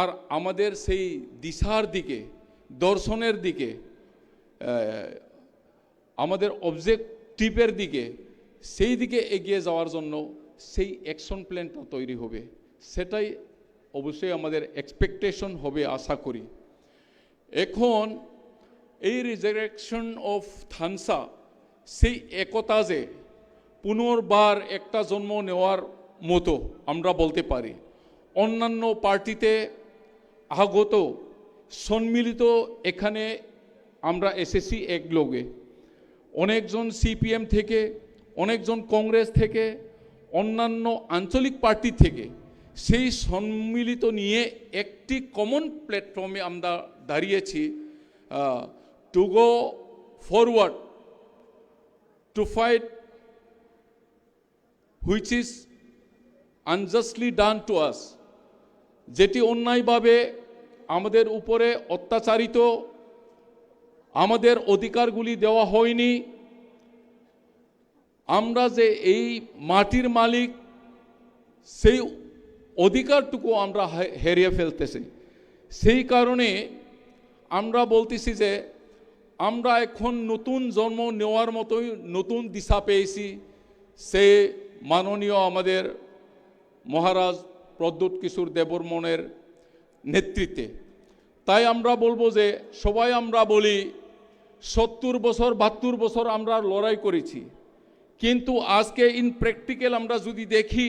আর আমাদের সেই দিশার দিকে, দর্শনের দিকে, আমাদের অবজেক্টিভের দিকে, সেই দিকে এগিয়ে যাওয়ার জন্য সেই অ্যাকশন প্ল্যানটা তৈরি হবে। সেটাই অবশ্যই আমাদের এক্সপেকটেশন হবে, আশা করি। এখন এই রিজারেকশন অফ থানসা, সেই একতা যে পুনর্বার একটা জন্ম নেওয়ার মতো আমরা বলতে পারি। অন্যান্য পার্টিতে আগত সম্মিলিত এখানে আমরা এসেছি একলগে, অনেকজন সিপিএম থেকে, অনেকজন কংগ্রেস থেকে, অন্যান্য আঞ্চলিক পার্টি থেকে, সেই সম্মিলিত নিয়ে একটি কমন প্ল্যাটফর্মে আমরা দাঁড়িয়েছি to go forward to fight which is unjustly done to us, যেটি অন্যায়ভাবে আমাদের উপরে অত্যাচারিত, আমাদের অধিকারগুলি দেওয়া হয়নি। আমরা যে এই মাটির মালিক, সেই অধিকারটুকু আমরা হারিয়ে ফেলতেছি। সেই কারণে আমরা বলতেছি যে আমরা এখন নতুন জন্ম নেওয়ার মতোই নতুন দিশা পেয়েছি, সে মাননীয় আমাদের মহারাজ প্রদ্যুৎ কিশোর দেববর্মনের নেতৃত্বে। তাই আমরা বলবো যে সবাই আমরা বলি 70 বছর 72 বছর আমরা লড়াই করেছি, কিন্তু আজকে ইন প্র্যাকটিক্যাল আমরা যদি দেখি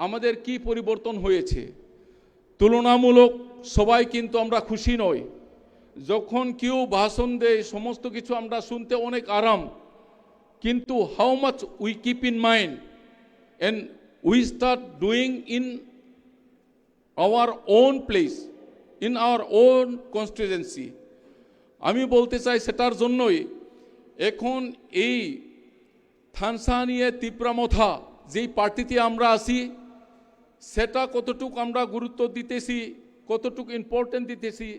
আমাদের কি পরিবর্তন হয়েছে, তুলনামূলক সবাই কিন্তু আমরা খুশি নই। যখন কেউ ভাষণ দেয় সমস্ত কিছু আমরা শুনতে অনেক আরাম, কিন্তু how much we keep in mind and we start doing in our own place, in our own constituency. আমি বলতে চাই সেটার জন্যই এখন এই থানসানিয়া তিপ্রামথা যেই পার্টিতে আমরা আছি সেটা কতটুকু আমরা গুরুত্ব দিতেছি, কতটুকু ইম্পর্টেন্ট দিতেছি,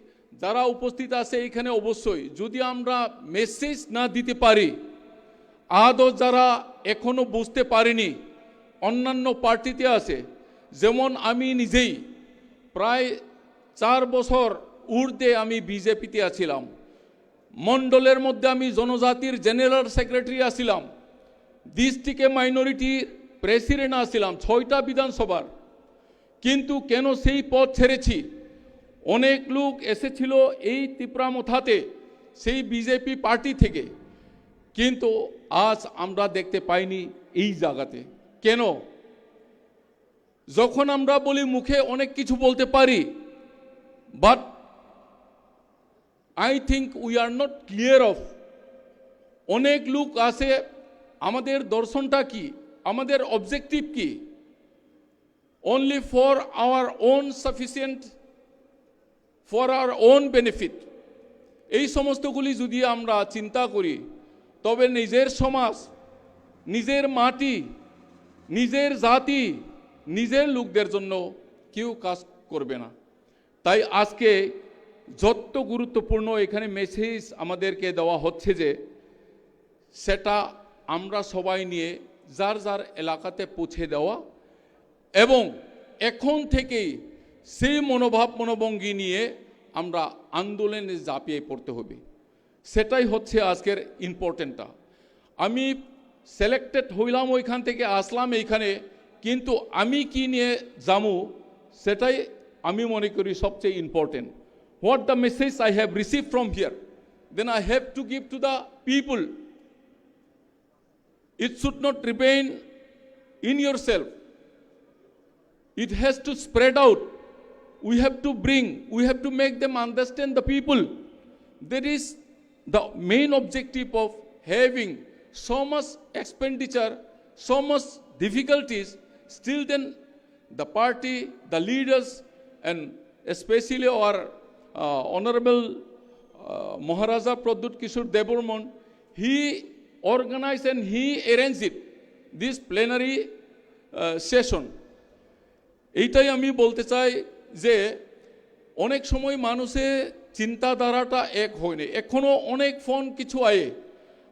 যারা উপস্থিত আছে এখানে অবশ্যই যদি আমরা মেসেজ না দিতে পারি, আদৌ যারা এখনো বুঝতে পারেনি অন্যান্য পার্টিতে আছে, যেমন আমি নিজেই প্রায় 4 বছর ঊর্ধ্বে আমি বিজেপিতে আছিলাম, মণ্ডলের মধ্যে আমি জনজাতির জেনারেল সেক্রেটারি আছিলাম, ডিস্ট্রিক্টে মাইনরিটির প্রেসিডেন্ট আছিলাম 6টা বিধানসভার, কিন্তু কেন সেই পদ ছেড়েছি? অনেক লোক এসেছিল এই তিপ্রামথাতে সেই বিজেপি পার্টি থেকে, কিন্তু আজ আমরা দেখতে পাইনি এই জায়গাতে। কেন? যখন আমরা বলি মুখে অনেক কিছু বলতে পারি, but I think we are not clear of. অনেক লোক আছে, আমাদের দর্শনটা কি, আমাদের অবজেক্টিভ কি, only for our own sufficient, for our own benefit। এই সমস্তগুলি যদি আমরা চিন্তা করি তবে নিজের সমাজ, নিজের মাটি, নিজের জাতি, নিজের লোকদের জন্য কেউ কাজ করবে না। তাই আজকে যত গুরুত্বপূর্ণ এখানে মেসেজ আমাদেরকে দেওয়া হচ্ছে যে সেটা আমরা সবাই নিয়ে যার যার এলাকাতে পৌঁছে দেওয়া এবং এখন থেকেই সেই মনোভাব মনোভঙ্গি নিয়ে আমরা আন্দোলনে ঝাঁপিয়ে পড়তে হবে। সেটাই হচ্ছে আজকের ইম্পর্টেন্টটা। আমি সিলেক্টেড হইলাম, ওইখান থেকে আসলাম এইখানে, কিন্তু আমি কি নিয়ে যাবো সেটাই আমি মনে করি সবচেয়ে important. What the message I have receive from here, then I have to give to the people. It should not remain in yourself. It has to spread out. We have to bring, we have to make them understand the people. That is the main objective of having so much expenditure, so much difficulties. Still then the party, the leaders, and especially our Honorable Maharaja Pradut Kishore Deborman, he organized and he arranged it, this plenary session. এইটাই আমি বলতে চাই যে অনেক সময় মানুষের চিন্তাধারাটা এক হয়নি, এখনো অনেক ফোন কিছু আয়ে।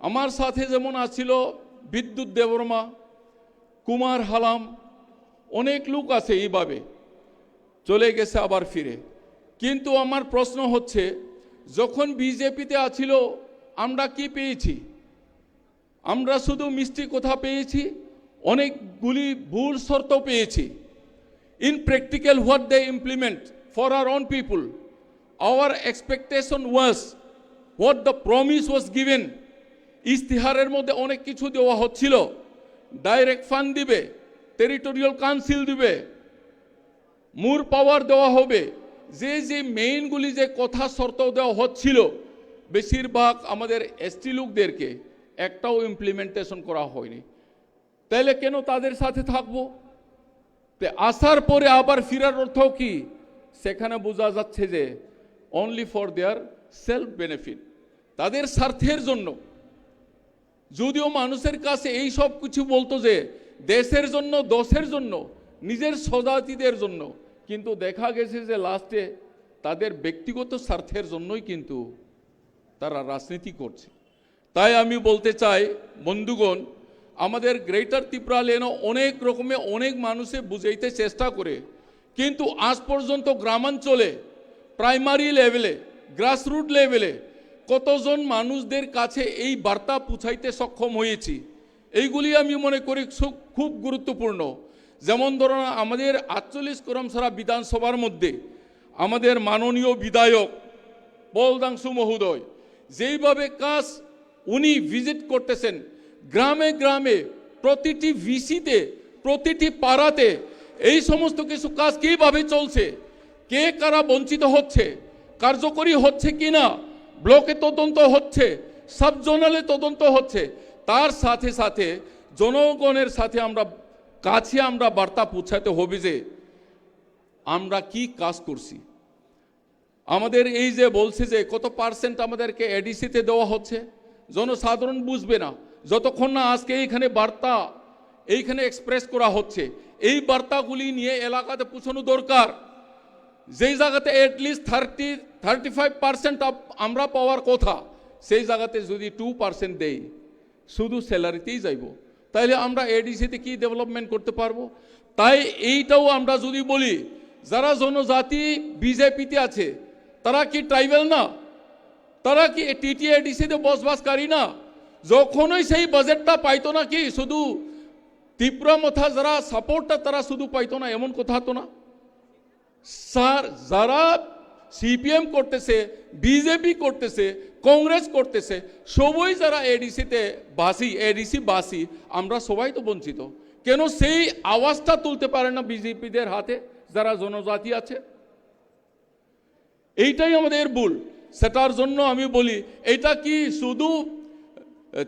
আমার সাথে যেমন আছিল বিদ্যুৎ দেববর্মা, কুমার হালাম, অনেক লোক আছে এইভাবে চলে গেছে আবার ফিরে। কিন্তু আমার প্রশ্ন হচ্ছে, যখন বিজেপিতে আছিল আমরা কি পেয়েছি? আমরা শুধু মিষ্টি কথা পেয়েছি, অনেকগুলি ভুল শর্ত পেয়েছি। In practical, what they implement for our own people, our expectation was what the promise was given. ইস্তিহারের মধ্যে অনেক কিছু দেওয়া হচ্ছিল, ডাইরেক্ট ফান্ড দিবে, টেরিটোরিয়াল কাউন্সিল দিবে, মোর পাওয়ার দেওয়া হবে, যে যে মেইনগুলি যে কথা শর্ত দেওয়া হচ্ছিল বেশিরভাগ আমাদের এসটি লোকদেরকে একটাও ইমপ্লিমেন্টেশন করা হয়নি। তাহলে কেন তাদের সাথে থাকবো? আসার পরে আবার ফিরার অর্থ কি? সেখানে বোঝা যাচ্ছে যে only for their self benefit, তাদের স্বার্থের জন্য। যদিও মানুষের কাছে এই সব কিছু বলতো যে দেশের জন্য, দশের জন্য, নিজের স্বজাতিদের জন্য, কিন্তু দেখা গেছে যে লাস্টে তাদের ব্যক্তিগত স্বার্থের জন্যই কিন্তু তারা রাজনীতি করছে। তাই আমি বলতে চাই বন্ধুগণ, আমাদের গ্রেটার ত্রিপুরা লেনও অনেক রকমে অনেক মানুষে বুঝাইতে চেষ্টা করে, কিন্তু আজ পর্যন্ত গ্রামাঞ্চলে প্রাইমারি লেভেলে, গ্রাসরুট লেভেলে কতজন মানুষদের কাছে এই বার্তা পৌঁছাইতে সক্ষম হয়েছি, এইগুলি আমি মনে করি খুব গুরুত্বপূর্ণ। যেমন ধরুন আমাদের 48 করমছড়া বিধানসভার মধ্যে আমাদের মাননীয় বিধায়ক বলদাংশু মহোদয় যেইভাবে কাজ উনি ভিজিট করতেছেন, গ্রামে গ্রামে, প্রতিটি ভিসিতে, প্রতিটি পাড়াতে এই সমস্ত কিছু কাজ কীভাবে চলছে, কে কারা বঞ্চিত হচ্ছে, কার্যকরী হচ্ছে কিনা, ব্লকে তদন্ত হচ্ছে, সাব জোনালে তদন্ত হচ্ছে, তার সাথে সাথে জনগণের সাথে আমরা বার্তা পৌঁছাতে হবে যে আমরা কি কাজ করছি। আমাদের এই যে বলছে যে কত পার্সেন্ট আমাদেরকে এডিসিতে দেওয়া হচ্ছে, জনসাধারণ বুঝবে না যতক্ষণ না আজকে এইখানে বার্তা এইখানে এক্সপ্রেস করা হচ্ছে। এই বার্তাগুলি নিয়ে এলাকাতে পৌঁছানো দরকার। যেই জায়গাতে অ্যাটলিস্ট 35% আমরা পাওয়ার কথা, সেই জায়গাতে যদি 2% দেই, শুধু স্যালারিতেই যাইব, তাইলে আমরা এডিসিতে কি ডেভেলপমেন্ট করতে পারবো? তাই এইটাও আমরা যদি বলি, যারা জনজাতি বিজেপিতে আছে তারা কি ট্রাইবেল না? তারা কি টিটিএডিসিতে বসবাসকারী না? যখনই সেই বাজেটটা পাইতো না কি শুধু ত্রিপুরা মথা যারা সাপোর্টটা তারা শুধু পাইতো না, এমন কথা তো না স্যার। যারা সিপিএম করতেছে, বিজেপি করতেছে, কংগ্রেস করতেছে, সবই যারা এডিসিতে বাসি, এডিসি বাসি, আমরা সবাই তো বঞ্চিত। কেন সেই আওয়াজটা তুলতে পারে না বিজেপিদের হাতে যারা জনজাতি আছে? এইটাই আমাদের ভুল। সেটার জন্য আমি বলি, এটা কি শুধু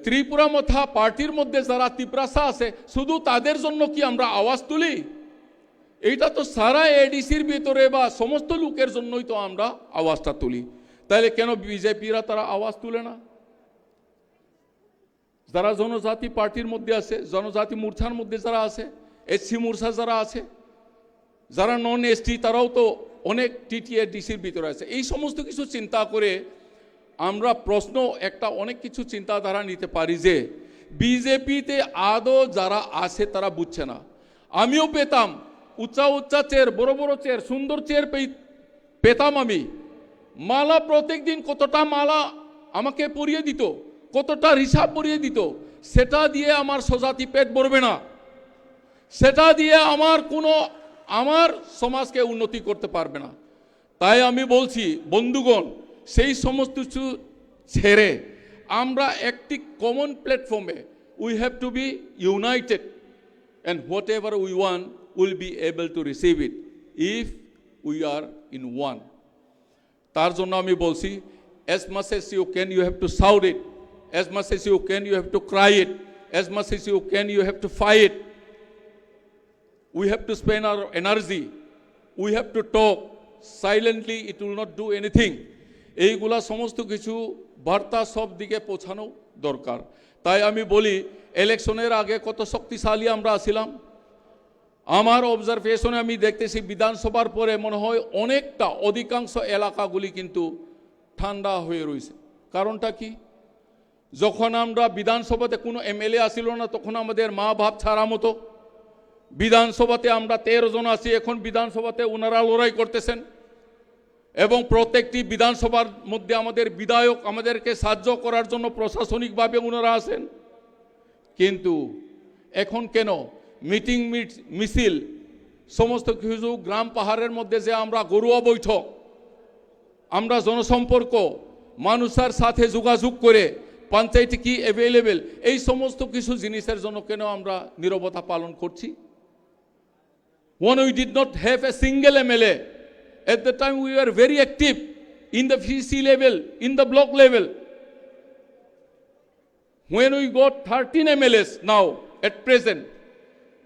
ত্রিপুরা মথা পার্টির মধ্যে যারা তিপ্রাসা আছে শুধু তাদের জন্য কি আমরা আওয়াজ তুলি? এইটা তো সারা এডিসির ভিতরে বা সমস্ত লোকের জন্যই তো আমরা আওয়াজটা তুলি। তাহলে কেন বিজেপিরা তারা আওয়াজ তুলে না? যারা জনজাতি পার্টির মধ্যে আছে, জনজাতি মোর্চার মধ্যে যারা আছে, এসসি মোর্চা যারা আছে, যারা নন এসটি, তারাও তো অনেক টিটিএডিসির ভিতরে আছে। এই সমস্ত কিছু চিন্তা করে আমরা প্রশ্ন একটা অনেক কিছু চিন্তাধারা নিতে পারি যে বিজেপিতে আদৌ যারা আছে তারা বুঝছে না। আমিও পেতাম উচ্চা উচ্চা চেয়ার, বড় বড় চেয়ার, সুন্দর চেয়ার পেতাম আমি। মালা প্রত্যেক দিন কতটা মালা আমাকে পরিয়ে দিত, কতটা হিসাব পরিয়ে দিত, সেটা দিয়ে আমার স্বজাতি পেট ভরবে না, সেটা দিয়ে আমার সমাজকে উন্নতি করতে পারবে না। তাই আমি বলছি বন্ধুগণ, সেই সমস্ত কিছু ছেড়ে আমরা একটি কমন প্ল্যাটফর্মে we have to B United, and what ever we want will be able to receive it if we are in one. তার জন্য আমি বলছি, as much as you can you have to shout it, as much as you can you have to cry it, as much as you can you have to fight. We have to spend our energy, we have to talk silently, it will not do anything. এইগুলা সমস্ত কিছু বার্তা সব দিকে পৌঁছানো দরকার। তাই আমি বলি, ইলেকশনের আগে কত শক্তিশালী আমরা ছিলাম। আমার অবজারভেশনে আমি দেখতেছি বিধানসভার পরে মনে হয় অনেকটা অধিকাংশ এলাকাগুলি কিন্তু ঠান্ডা হয়ে রয়েছে। কারণটা কি? যখন আমরা বিধানসভাতে কোনো এমএলএ আসিল না, তখন আমাদের মা বাপ ছাড়া মতো। বিধানসভাতে আমরা 13 জন আছি, এখন বিধানসভাতে ওনারা লড়াই করতেছেন, এবং প্রত্যেকটি বিধানসভার মধ্যে আমাদের বিধায়ক আমাদেরকে সাহায্য করার জন্য প্রশাসনিকভাবে ওনারা আসেন। কিন্তু এখন কেন মিটিং মিছিল সমস্ত কিছু গ্রাম পাহাড়ের মধ্যে যে আমরা গরুয়া বৈঠক, আমরা জনসম্পর্ক মানুষের সাথে যোগাযোগ করে পঞ্চায়েতে কি অ্যাভেলেবেল, এই সমস্ত কিছু জিনিসের জন্য কেন আমরা নীরবতা পালন করছি? When we did not have a single MLA, at the time we were very active in the VC level, in the block level. When we got 13 MLAs now at present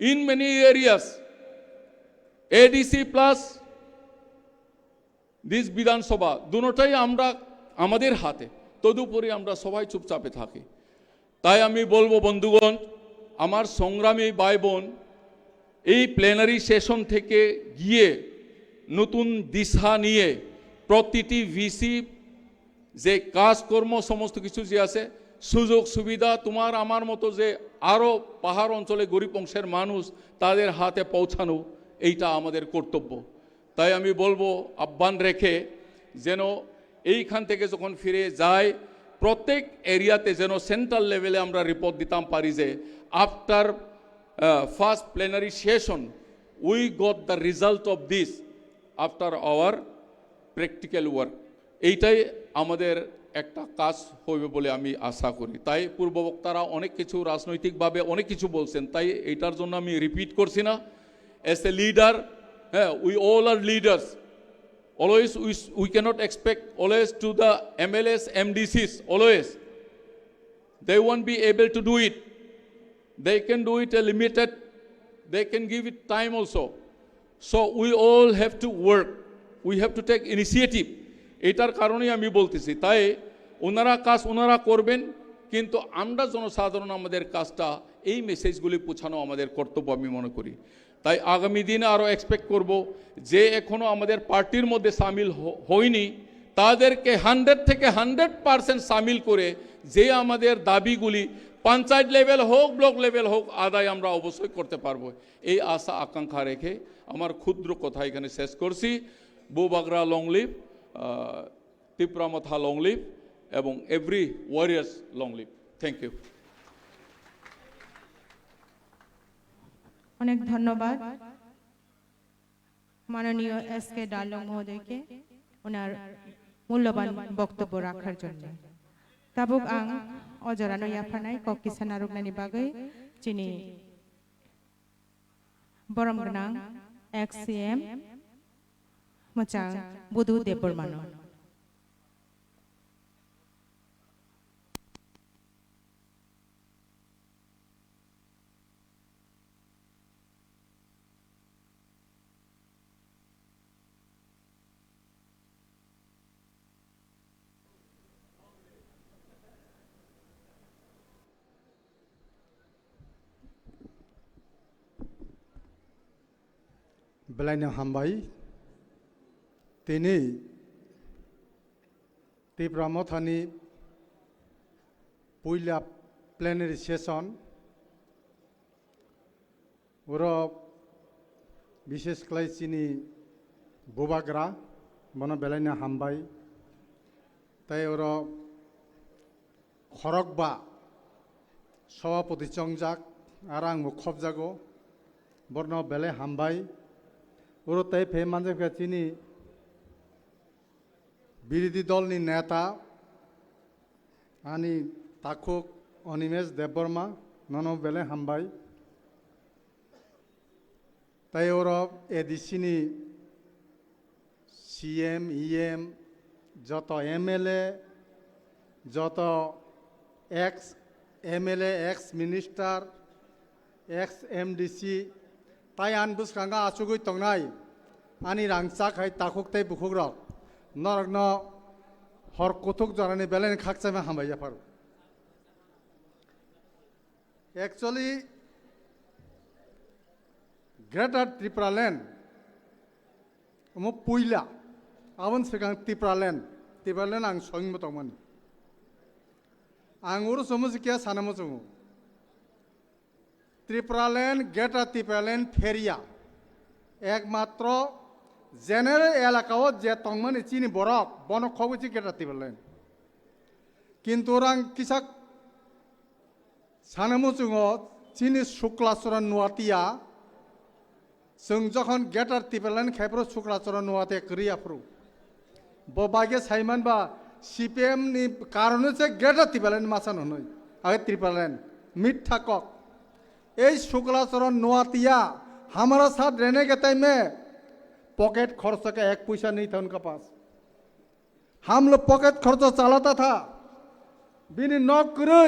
in many areas, ADC plus this Bidhan Sabha, দুটোটাই আমরা আমাদের হাতে, তদুপরি আমরা সবাই চুপচাপে থাকি। তাই আমি বলবো বন্ধুগণ, আমার সংগ্রামী ভাই বোন, এই প্লেনারি সেশন থেকে গিয়ে নতুন দিশা নিয়ে প্রতিটি ভিসি যে কাজকর্ম সমস্ত কিছু যে আছে, সুযোগ সুবিধা তোমার আমার মতো যে আরও পাহাড় অঞ্চলে গরিব অংশের মানুষ তাদের হাতে পৌঁছানো, এইটা আমাদের কর্তব্য। তাই আমি বলবো আহ্বান রেখে যেন এইখান থেকে যখন ফিরে যায় প্রত্যেক এরিয়াতে যেন সেন্ট্রাল লেভেলে আমরা রিপোর্ট দিতাম পারি যে after first plenary session we got the result of this after our practical work. এইটাই আমাদের একটা কাজ হবে বলে আমি আশা করি। তাই পূর্ববক্তারা অনেক কিছু রাজনৈতিকভাবে অনেক কিছু বলছেন, তাই এইটার জন্য আমি রিপিট করছি না। অ্যাজ এ লিডার, হ্যাঁ, we all are leaders, always we cannot expect always to the MLAs, MDCs, always they won't be able to do it. They can do it a limited, they can give it time also. So we all have to work, we have to take initiative, এটার কারণেই আমি বলতেছি। তাই ওনারা কাজ ওনারা করবেন, কিন্তু আমরা জনসাধারণ আমাদের কাজটা এই মেসেজগুলি পৌঁছানো আমাদের কর্তব্য আমি মনে করি। তাই আগামী দিনে আরও এক্সপেক্ট করব যে এখনও আমাদের পার্টির মধ্যে সামিল হয়নি তাদেরকে 100 থেকে 100% সামিল করে যে আমাদের দাবিগুলি পঞ্চায়েত লেভেল হোক ব্লক লেভেল হোক আদায় আমরা অবশ্যই করতে পারবো, এই আশা আকাঙ্ক্ষা রেখে আমার ক্ষুদ্র কথা এখানে শেষ করছি। বুবাগরা লং লিভ, ত্রিপুরা মাথা লং লিভ এবং every warriors long live. Thank you. অনেক ধন্যবাদ মাননীয় এসকে ডালং মহোদয়কে ওনার মূল্যবান বক্তব্য রাখার জন্য। তাবুক আং অজরানো ইয়াফানাই কক কিসান আরোগনানি বাগৈ চিনি বরম গনাং XCM মোচাং বুধু দেববর্মানো। बेलायनो हामबाय दिनै त्रिपुरा मथानि पहिला प्लेनारि सेसन और विशेष क्लाइसिनी बुबाग्रा बनो बेलायनो हामबाय ताई और खरकबा सभापति चंजाक आरो आं मुखब जागो बरनो बेलाय हामबाय और तय फे मानसिफ्रा चिनी বিরোধী দলনি নেতা আনি তাকুক অনিমেষ দেববর্মা নন বেলে হামবাই তাই ওর এডিসিনি সিএম ইএম যত এমএলএ যত ex MLA ex minister ex MDC তাই আনবুসখাঙ্গা আচুগুই তংনাই আনি রাংচাক হাই তাকুক তাই বুকুক রক নরগ্ন হর কথক জরানি বেলেন খাকসামে হামাই যাফার एक्चुअली ग्रेटर त्रिपुरा लैंड मो पुइला आवन सिगां त्रिपुरा लैंड आं सयं मतमोन आं उर समझ क्या सानमो जों Tripura land greater Tripura land फेरिया एकमात्र जेनेरेल एलाकाओ जे तंगमनि चिनि बरक बन खबुचि ग्रेटर त्रिपुरा लैंड किन्तु रां किसाक सानमो जों चिनि शुक्लाचरण नुवातिया जों जखन ग्रेटर त्रिपुरा लैंड खायफ्रो शुक्लाचरण नुवाते करियाफ्रो बबागे साइमान बा सीपीएम नि कारण से ग्रेटर त्रिपुरा लैंड मासान हनय आगे त्रिपुरा लैंड मिथ्या कक ए शुक्लाचरण नुवातिया हमारा साथ रहने के टाइम में पॉकेट खर्च का 1 पैसा नहीं था उनका पास हम लोग पॉकेट खर्च चलाता था बिनी नौकरी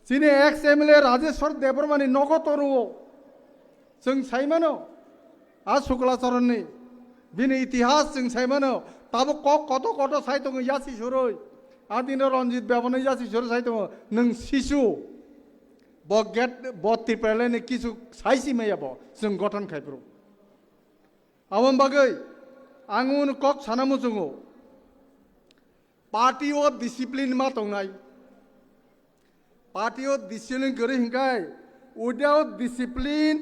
सिने एक्स एमएलए राजेश्वर देवबर्मानि नगतरु जों साइमानो आ शुक्लाचरण नि बिनि इतिहास जों साइमानो ताबो कत कत साइतों यासि सुरै आदिनो रंजित बेबनो यासि सुरै साइतों नों शिशु ब गेट ब त्रिपुरा लैंड किछु साइसि मैयाबो जों गठन खायफ्रो आवन बागै आं उन कक सानामो जोङो पार्टी ऑफ डिसिप्लिन मा दंनाय पार्टी ऑफ डिसिप्लिन गरे हिंगाय without discipline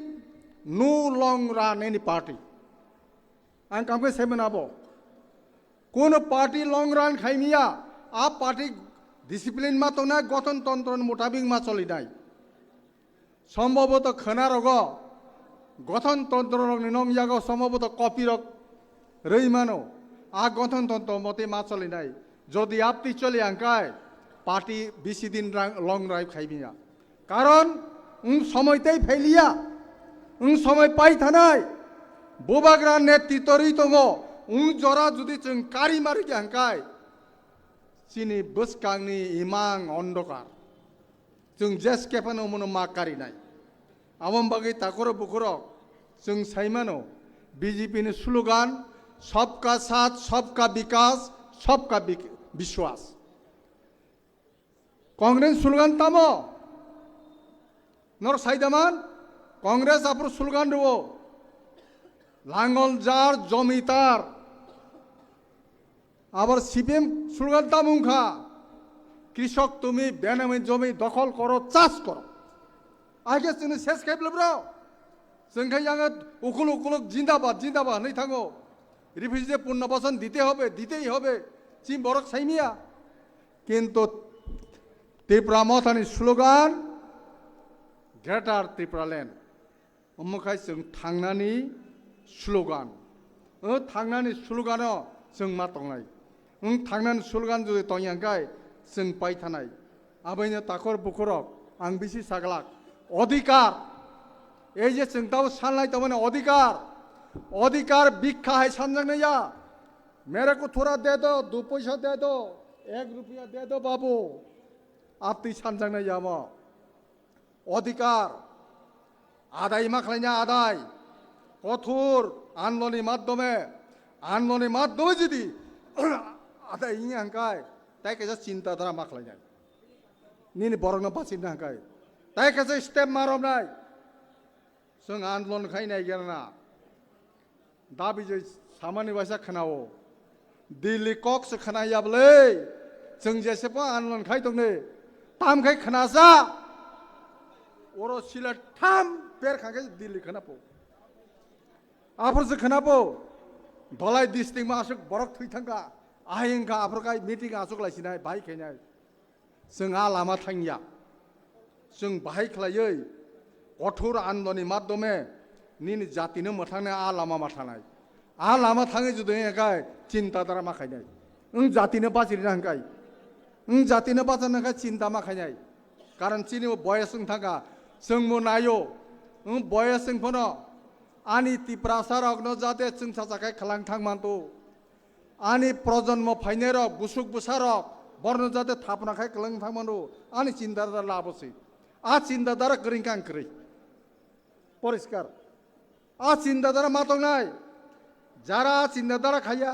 no long run any party आं कामके सेमनाबो कोन पार्टी लॉन्ग रन खाइमिया आ पार्टी डिसिप्लिन मा दंना गठन तंत्र मुताबिक मा चलिनाय সম্ভবত খনারগ গঠন তন্ত্র নং জাগ সম্ভবত কপিরক রইমানো আ গঠন তন্ত্র মতে মা চলে নাই যদি আপনি চলে আঙ্কায় পার্টি বেশি দিন লং ড্রাইভ খাইবিয়া কারণ সময়তেই ফেলিয়া সময় পাই থানাই বুবাগ্রা নেতৃত্বরই দङ জরা যদি जों কারি মারি আঙ্কায় চিনি বসকাংনি ইমাং অন্ধকার जों जेस केफानो मनो मा कारिनाय आमन बागै ताकर बुखर जों साइमानो बीजेपी नि स्लोगान सबका साथ सबका विकास सबका विश्वास कांग्रेस स्लोगान तमो नर साइदामान कांग्रेस अपर स्लोगान दो लांगल जार जमीदार আবার সিপিএম স্লোগান তামুখা কৃষক তুমি বেনামি জমি দখল করো চাষ করো আগে जों শেষ খাইब्लाब्रा जोंखाय आङो उखुल उखुल जिंदाबाद जिंदाबाद नै थाङो রিফিউজি পুনর্বাসন দিতেই হবে চিম বরক সাইমিয়া কিন্তু ত্রিপুরা মথানি স্লোগান গ্রেটার ত্রিপুরাল্যান্ড অমুখাय जों थांनानै स्लोगान थांनानै स्लोगानाव जों मा दंनाय थांनानै स्लोगान जुदि दंयाखाय जों बाय थानाय आबैनो ताखर बुखरक आं बिसि सागलाक अधिकार এই যে जों दाव साननाय दंमोन अधिकार भिक्षा है सानजांनाया मेरे को थोड़ा दे दो 2 पैसा दे दो 1 रुपया दे दो बाबू आपती सानजांनाया मा अधिकार आदाय मा खालायना आदाय कठोर आंदोलननि माध्यमे जुदि आदाय इनि हांखाय ताय केजा चिन्ताधारा मा खालायनाय निनि बरंनो बासिनो हांखाय ताय केजा स्टेप मारबनाय जों आंदोलन खायनाय गेरना दाबि जे सामान्य भाषा खोनाओ दिल्ली कक्स खोनायाबलै जों जेसेबां आंदोलन खाय दंनो तामखाय खोनासा अर सिला थाम बेरखांखाय दिल्ली खोनापो आफोरसो खोनापो धलाई डिस्ट्रिक्ट मा आसुक बरक थैथांगा आयंगा आफोरखाय मिटिं आसुक लायसिनाय बाहाय खायनाय जों आ लामा थांया जों बाहाय खालायै कठोर आंदोलननि माध्यमे निनि जातिनो मोथांनाय आ लामा माथानाय आ लामा थाङै जुदि एकाय चिन्ताधारा माखायनाय जातिनो बाजिरनो हांखाय जातिनो बाजारनाखाय चिन्ता माखायनाय कारण चिनि बयसजों थांगा जों मो नायो बयसजों फनो आनि तिप्रासारकनो जाहाथे जों साजाखाय खालां थांमानतो आनि प्रजन्म फायनायरक बुसुक बुसारक बरनो जाहाथे थापनाखाय खालां थांमानो आनि चिन्ताधारा लाबोसै आ चिन्ताधारा करिंकां करै परिष्कार आ चिन्ताधारा मा दंनाय যারা চিন্তাধারা খাইয়া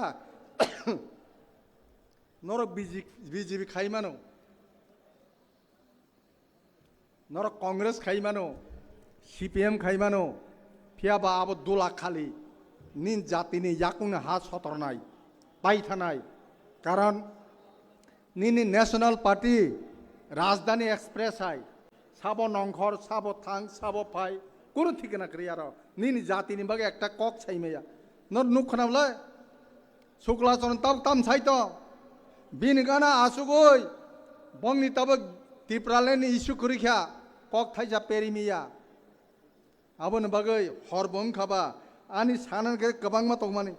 নরক বিজেপি খাই মানো নরক কংগ্রেস খাই মানো সিপিএম খাই মানো ফিয়াবা আবো 2 লাখ খালি নিন জাতিনি ইয়াকুনে হাত সতরনাই পাই থানাই কারণ নিনি ন্যাশনাল পার্টি রাজধানী এক্সপ্রেস আই সাবো নংখর সাবো থাং সাবো ফাই কোনো ঠিকানা করি আর নিনি জাতিনি বাগে একটা কক ছাইমেয়া नर नुक खनावलाय सुक्ला चरण तब तम साइतो बिन गाना आसुगोय बंगनि तब तिप्रालेनि इशु करिखा कक थाइजा पेरिमिया आबन बागै हर बं खाबा आनि सानन के गोबां मा तगमानि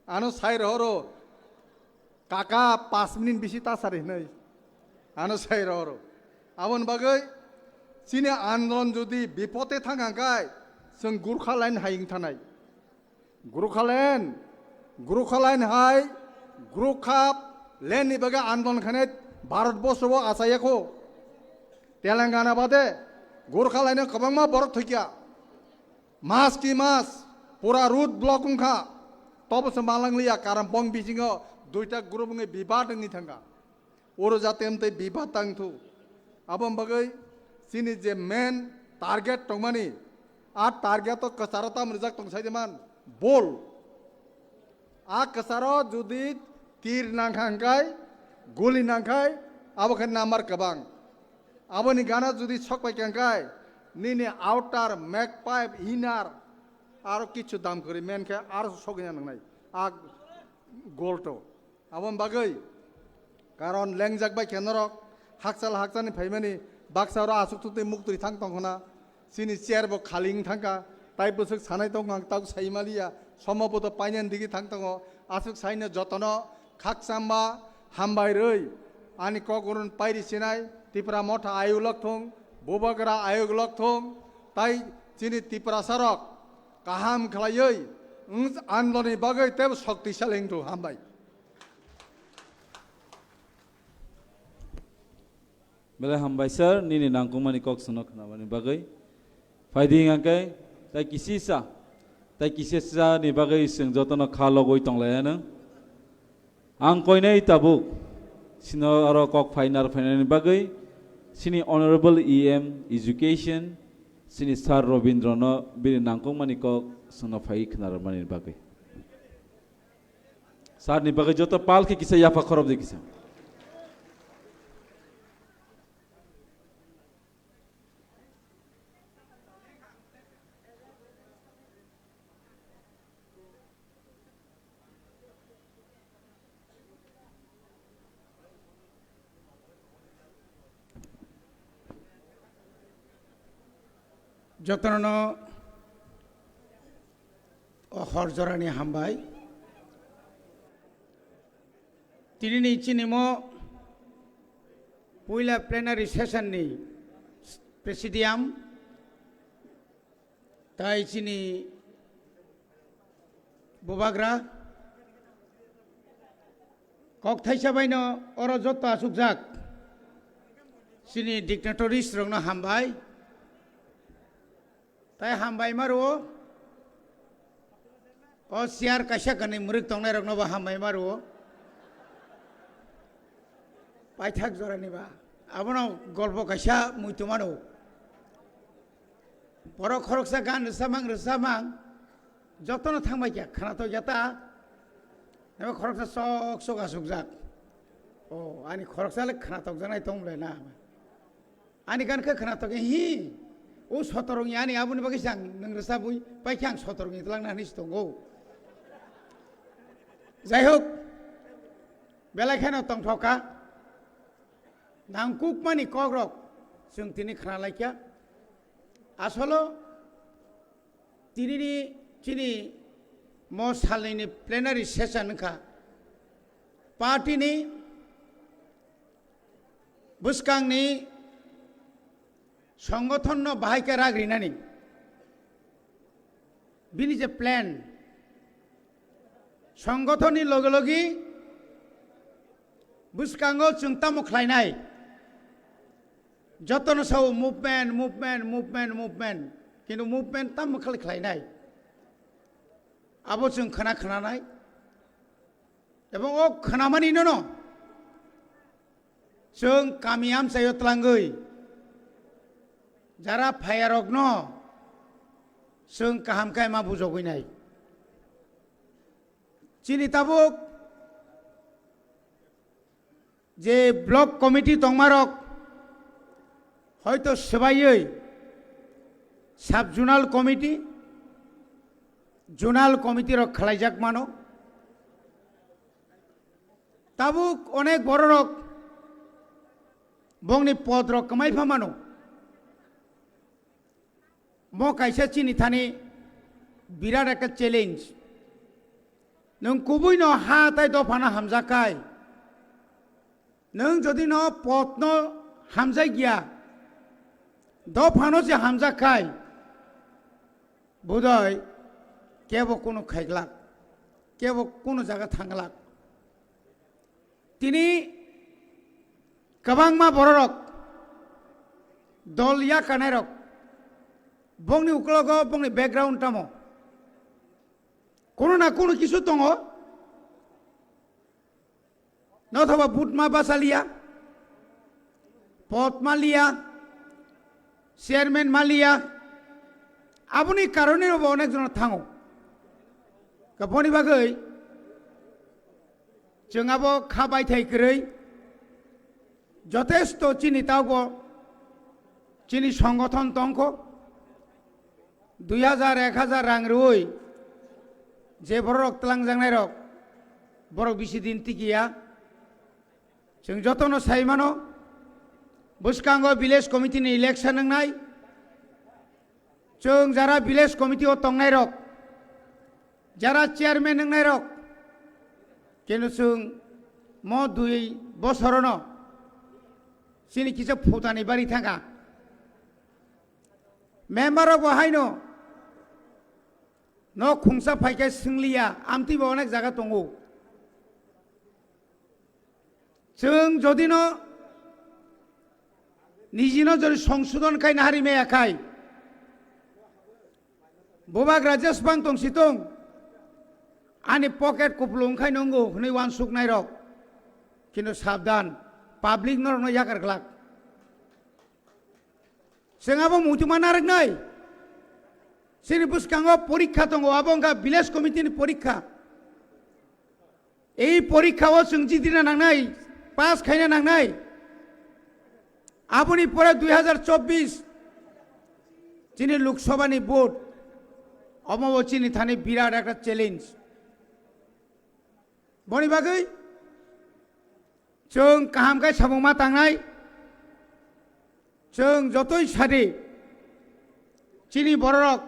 आनो साइर हरो काका 5 मिनिट बिसि तासारि नै आनो साइर हरो आबन बागै चिनि आन्दोलन जुदि बिपते थांगांगाय जों गुरखा लाइन हायिं थानाय गुरुखालैन हाय गुरुखा लेन बगे आंदोलन खाने भारतवर्ष आसायाखो तेलंगाना बादे गुरुखालैन कबांमा बरक थैया मास की मास पूरा रूट ब्लॉक उनखा तब से मालांगलिया कारण बंग बिजिंग दुईटा ग्रुप में विवाद नहीं थांगा और जाते हमते विवाद तांगथु अब हम बगै सिनी जे मेन टारगेट तंगमानी आ टारगेट तो कसारता मरजाक तंगसाइदेमान बोल आ कसारो जुदि तीर नांखांखाय गुली नांखाय आबोखाय नाम्बार गोबां आबोनि गाना जुदि सकबायखांखाय निनि आउटार मेक पाइप इनार आरो किछु दाम करि मेनखे आरो सगिना नांनाय आ गोल्टो आबोन बागै कारण लेंजाकबाय केनरक हाकसालनि फाइमानि बाक्सारो आसुकथुते मुक्ति थां तंखना सिनि चेयारबो खालिं थांका ताई बसुक सानाय दं ताक साइमालिया समबोध पाइनान दिगि थां दङ आसुक साइनो जतन खाकसाम्बा हामबाय रै आनि कगरुन पाइरि सिनाय तिप्रा मठा आयोग लखथं बोबागरा आयोग लखथं ताई चिनि तिप्रा सारक काहाम खलायै आन्दोलननि बागै तेब शक्तिशाली हेंथु हामबाय बेले हामबाय सर निनि नांगौमानि कक सुनो खोनाबानि बागै फाइदिं आंकै ताई किसी सा ताई किसेसा नि बागै जों जतन खालगै तंलायानो आं कयनाय ताबुक सिनो आरो कक फाइनार फाइनारनि बागै सिनि अनरेबल EM एजुकेशन सिनि सार रविन्द्रनो बिनि नांगौ मानि कक सोना फाइ खनार मानि बागै सार नि बागै जत पाल के किसे याफा खरब दे किसे যতন হরজরানি হামবাই তিনি চিনিম পয়লা প্লেনারি সেশননি প্রেসিডিয়াম তাই চিনি ববাগ্রা কক থাইসাবাইন অর যত আসুকজাক চিনি ডিগনেটরিস রংনো হামবাই ताई हामबाय मारो ओ सियार काशा कने मुरिक तंगनाय रखनोबा हामबाय मारो पाइथाक जरानिबा आबनो गल्प काशा मुइतुमानो बर खरकसा गान रसामां जतन थांबाय क्या खाना तो जाता एबा खरकसा सक सक आसुकजाक ओ आनी खरकसाले खाना तो जानाय तंगलाय ना आनी गानखो खाना तो हि ओ सतरंगी आनी आबुनि बागै सां नोंरसा बुइ पाइखि आं सतरंगी लांनानै दंगौ जाय होक बेलाखानो तंथका नांकुक मानि कग्रक जों तिनि खाना लायखिया आसलो तिनि चिनि म सालनि प्लेनारि सेसनखा पार्टीनि बुसकांनि संगठन बाहायके राग्रिनानि बिनि जे प्लान संगठननि लगे लगे बुसकांगो चुंतामु खलायनाय जतन साव मुभमेन्ट किन्तु मुभमेन्ट तामु खलायनाय आबो जों खोनानाय एबं ओ खोनामानिनो न जों कामियाम सायतलांगै যারা ফায়ারক ন जों काहामखाय मा बुजगैनाय चिनि ताबुक जे ब्लक कमिटी तंमारक हयतो सबायै साब जुनाल कमिटी रक खालायजाक मानो ताबुक अनेक बररक बंनि पद रक कमायफा मानो म कायसा चिनि थानी बिराट एक चैलेंज नों कुबुई न हा ताई दफाना हामजाखाय नों जदि न पद न हामजाय गिया दफानो जे हामजाखाय बुदय केबो कोनो खायगलाक केबो कोनो जागा थांगलाक तिनी गोबांमा बररक दल या कानायरक बंनि उकलग बंनि बैकग्राउंड तामो कोनो ना कोनो किसु दङ नथबा बुटमा बासालिया पद मालिया चेयरमैन मालिया आबुनि कारणे अनेक जन थाङो गपनि बागै जोंहाबो खाबाय थाइख्रै যথেষ্ট চিনি তাও চিনি সংগঠন তংক 2000-1000 রাং রুই যে বড় রক্তলাং জাংনাই রক বড় বেশি দিন টিকিয়া जों যতন সাইমানো বুসকাঙ্গ ভিলেজ কমিটিनि ইলেকশন নাংনাই जों যারা ভিলেজ কমিটিও তংনাই রক যারা চেয়ারম্যান নাংনাই রক কিন্তু जों म 2 বছরন চিনি কিছু ফুটানি বাড়ি থাকা मेम्बार बहायनो न खुंसा फाइके सोंलिया आमतिबो अनेक जागा दङ जों जदि न निजिनो जदि संशोधन खायनो हारिमेयाखाय bobak raja spang tong sitong ani pocket kuplung khai nongo hne wan suk nai rok kintu sabdan public nor no yakar glak sengabo mutuma narak nai sini buskango porikha tongo abongka village committee ni porikha ei porikha o sungji dina nangnai pass khaina nangnai আপনি পরে 2024 যিনি লোকসভানি vote অমবচিনি Thani বিরাট একটা challenge বনি বাগৈ जों কাহামকাই সাবংমা তাংনাই जों যতই সাদে চিনি বড়রক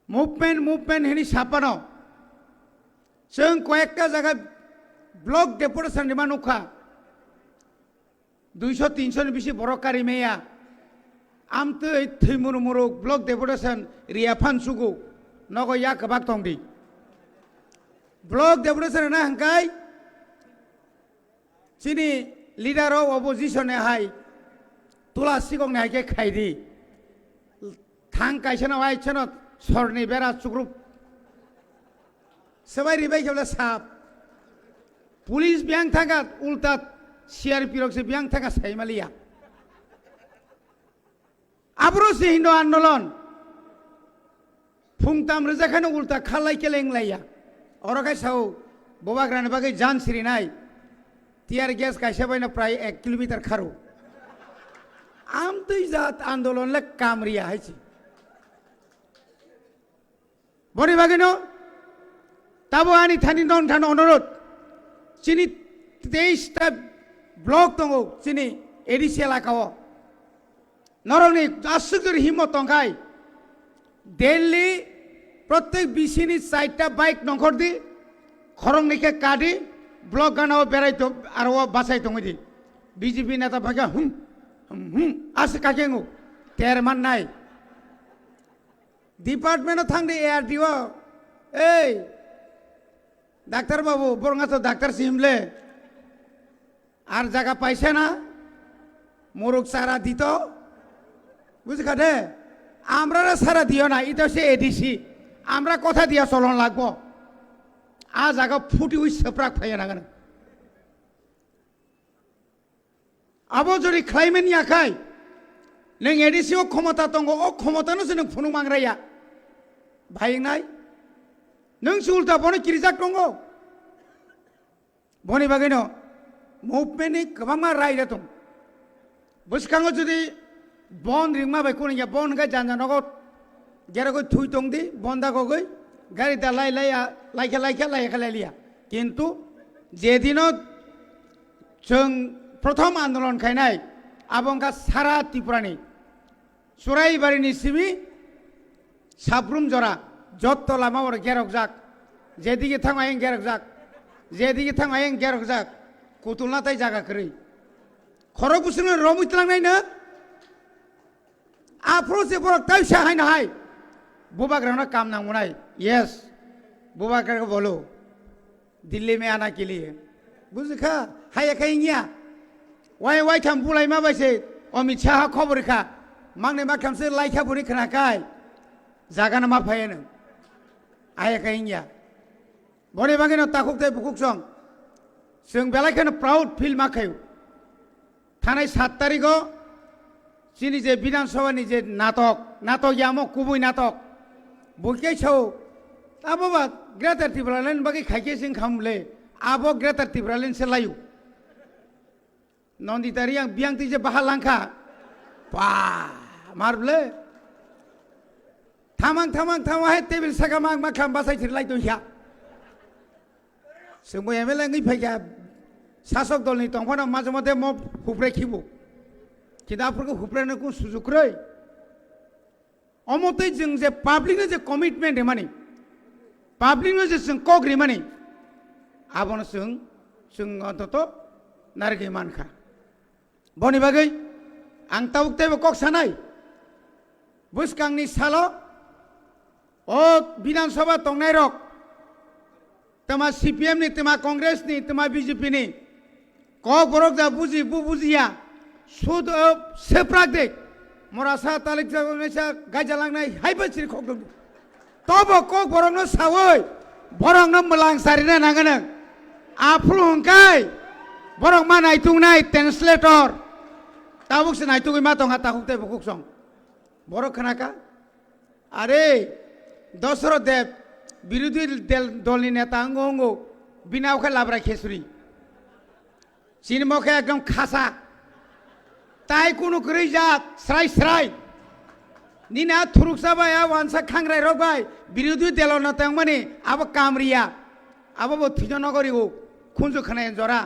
মুভমেন্ট হেনি সাপানো जों কয়েকটা জায়গা ব্লক ডেপুটেশন নিমা নুখা 200-300 বেশি বড় কারি মেয়া আমতো থৈমুরু মুরু ব্লক ডেপুটেশন রিয়া ফানসুগু নগো ইয়া কবাক তংদি ব্লক ডেপুটেশন না হাঙ্কাই চিনি লিডার অফ অপোজিশন হাই তুলা সিগং নাইকে খাইদি থাং কাইছনা ওয়াইছন সরনি বেরা চুগ্রুপ সবাই রিবাই কেবলা সাপ পুলিশ ব্যাংক থাকা উল্টা CRP rok se biang thaka sai malia abro se hindo andolon phungtam reja khane ulta khalai keleng laiya orokai sau boba grane bagai jan siri nai tiar gas kaisa baina pray 1 kilometer kharu am tui jat andolon le kamriya haichi bori bagino tabo ani thani non than onorot chini 23 ta block দঙ্গ চিনি ADC এলাকাও নরংনি আসুকের হিমত তংখাই দিল্লি প্রত্যেক বিসিনি 4টা bike নখর দি খরং নিকে কাদি block গানাও বেড়াইতো আর ও বাসাই দঙ্গদি BJP নেতা ভাগা হুম হুম আসে কাকেঙ্গু তেরমান নাই ডিপার্টমেন্টও থাংদি এআরডিও এই ডাক্তার বাবু বরঙ্গা তো ডাক্তার সিমলে আর জায়গা পাইছে না মোরগ সারা দিত বুঝলি দে আমরা সারা দিও না এটা সে এডিসি আমরা কথা দিয়া চলন লাগবো আ জায়গা ফুটি উই সেপ্রাক ফাইয়া না কেন আবো যদি ক্লাইমেট নিয়াখাই নং এডিসি ও ক্ষমতা দङ ও ক্ষমতাनो जों फुनु मांग्राया भाइनाय नों सुलता बने किरिजाक दङ बनि बागैनो मुभमेन्टनि गोबां रायदा दं बुसखाङो जुदि बन रिंमा बाय कोनिया बन गा जानजानागो गेरागो थुइ दंदि बन्दा गगै गारि दा लाइखा लाइलिया किन्तु जेदिनो जों प्रथम आन्दोलन खायनाय आबंगा सारा त्रिपुरानि सुराइबारिनि सिमि साब्रुम जरा जत्त लामा वर गेरक जाक जेदिगे थांगायें गेरक जाक जेदिगे थांगायें गेरक जाक कुतुलना ताय जागा करै खर गुसुनो रमितलांनायनो आफ्रोसे बरक ताय साहायनो हाय बुबाग्राना काम नांगौनाय यस बुबाग्रा को बोलो दिल्ली में आना के लिए बुझखा हाय खाइंगिया वाय थाम बुलाय मा बायसे अमित शाह खबर खा मांगने मा खामसे लाइखा बुरि खनाखाय जागाना मा फायनो आय खाइंगिया बने बागेनो ताखुक ताय बुकुक सं जों बेलायखौनो प्राउड फिल माखायो थानाय 7 तारिखआव जोंनि जे बिधानसभानि जे नाटक यामो गुबै नाटक बयकै साव आबोबा ग्रेटार त्रिपुरालेण्ड बागै खायके जों खामले आबो ग्रेटार त्रिपुरालेण्ड से लायो नन्दितारि आं बियांति जे बाहा लांखा बा मारबले थामां हे टेबिल सागा मा खाम बासाय थिरलाय दया जोंबो एमएलए ngै फायगा शासक दलनि दंफाना माजे माजे म हुब्रे खिबो किदाफोरखौ हुब्रेनो को सुजुख्रै अमतै जों जे पाब्लिकनो जे कमिटमेन्ट माने पाब्लिकनो जे जों कग्रि माने आबनो जों अन्तत नारगै मानखा बनि बागै आं ताउक्तैबो कक सानाय बुसखांनि सालो ओ विधानसभा तंनाय रक तमा सीपीएम नि तमा कांग्रेस नि तमा बीजेपी नि क बरक जा बुजिया सुद सेप्राक दे Morasa talik sa gajalang na haiba siri kok dum. Tobo kok borong no sawoi. Borong no melang sarina nanganang. Apru hongkai. Borong mana itung nai translator. Tabuk se naitung ima tong hata hukte bukuk song. Borok kenaka? Are Dosro Dev বিরোধী দলের নেতা অঙ্গ বিনা ওকে লাভরা খেসুরি চিনি মুখে একদম খাসা তাই কোনো করে জাত স্রাই স্রাই নিনা থুরুক সাবাই ওয়ানসা খাংরাই রবাই বিরোধী দলের নেতা মানে আবো কামরিয়া আবো থিজ নগরী ও খুঁজু খানায় জরা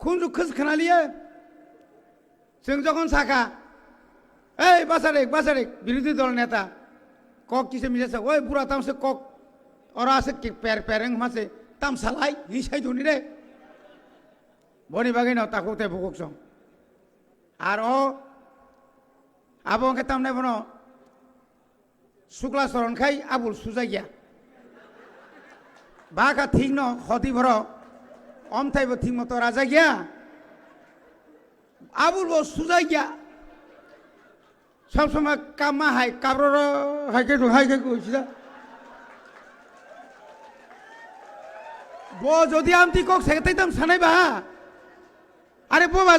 খুঁজু খোঁজ খানালিয়ে जों যখন সাকা এই বাসারেক বিরোধী দল নেতা kok kise misa oi pura tam se kok ora se ki pereng mase tam salai ni sai duni re boni bagai no takute bukuk song aro abong ke tam ne bono sukla soron khai abul sujaiya ba ka thing no khoti boro om thai bo thing moto raja gya abul bo sujaiya সব সময় কামা high কাবর হাইকে কইছিল বো যদি Amati cock সেটাইতাম সানাইবা আরে বাবা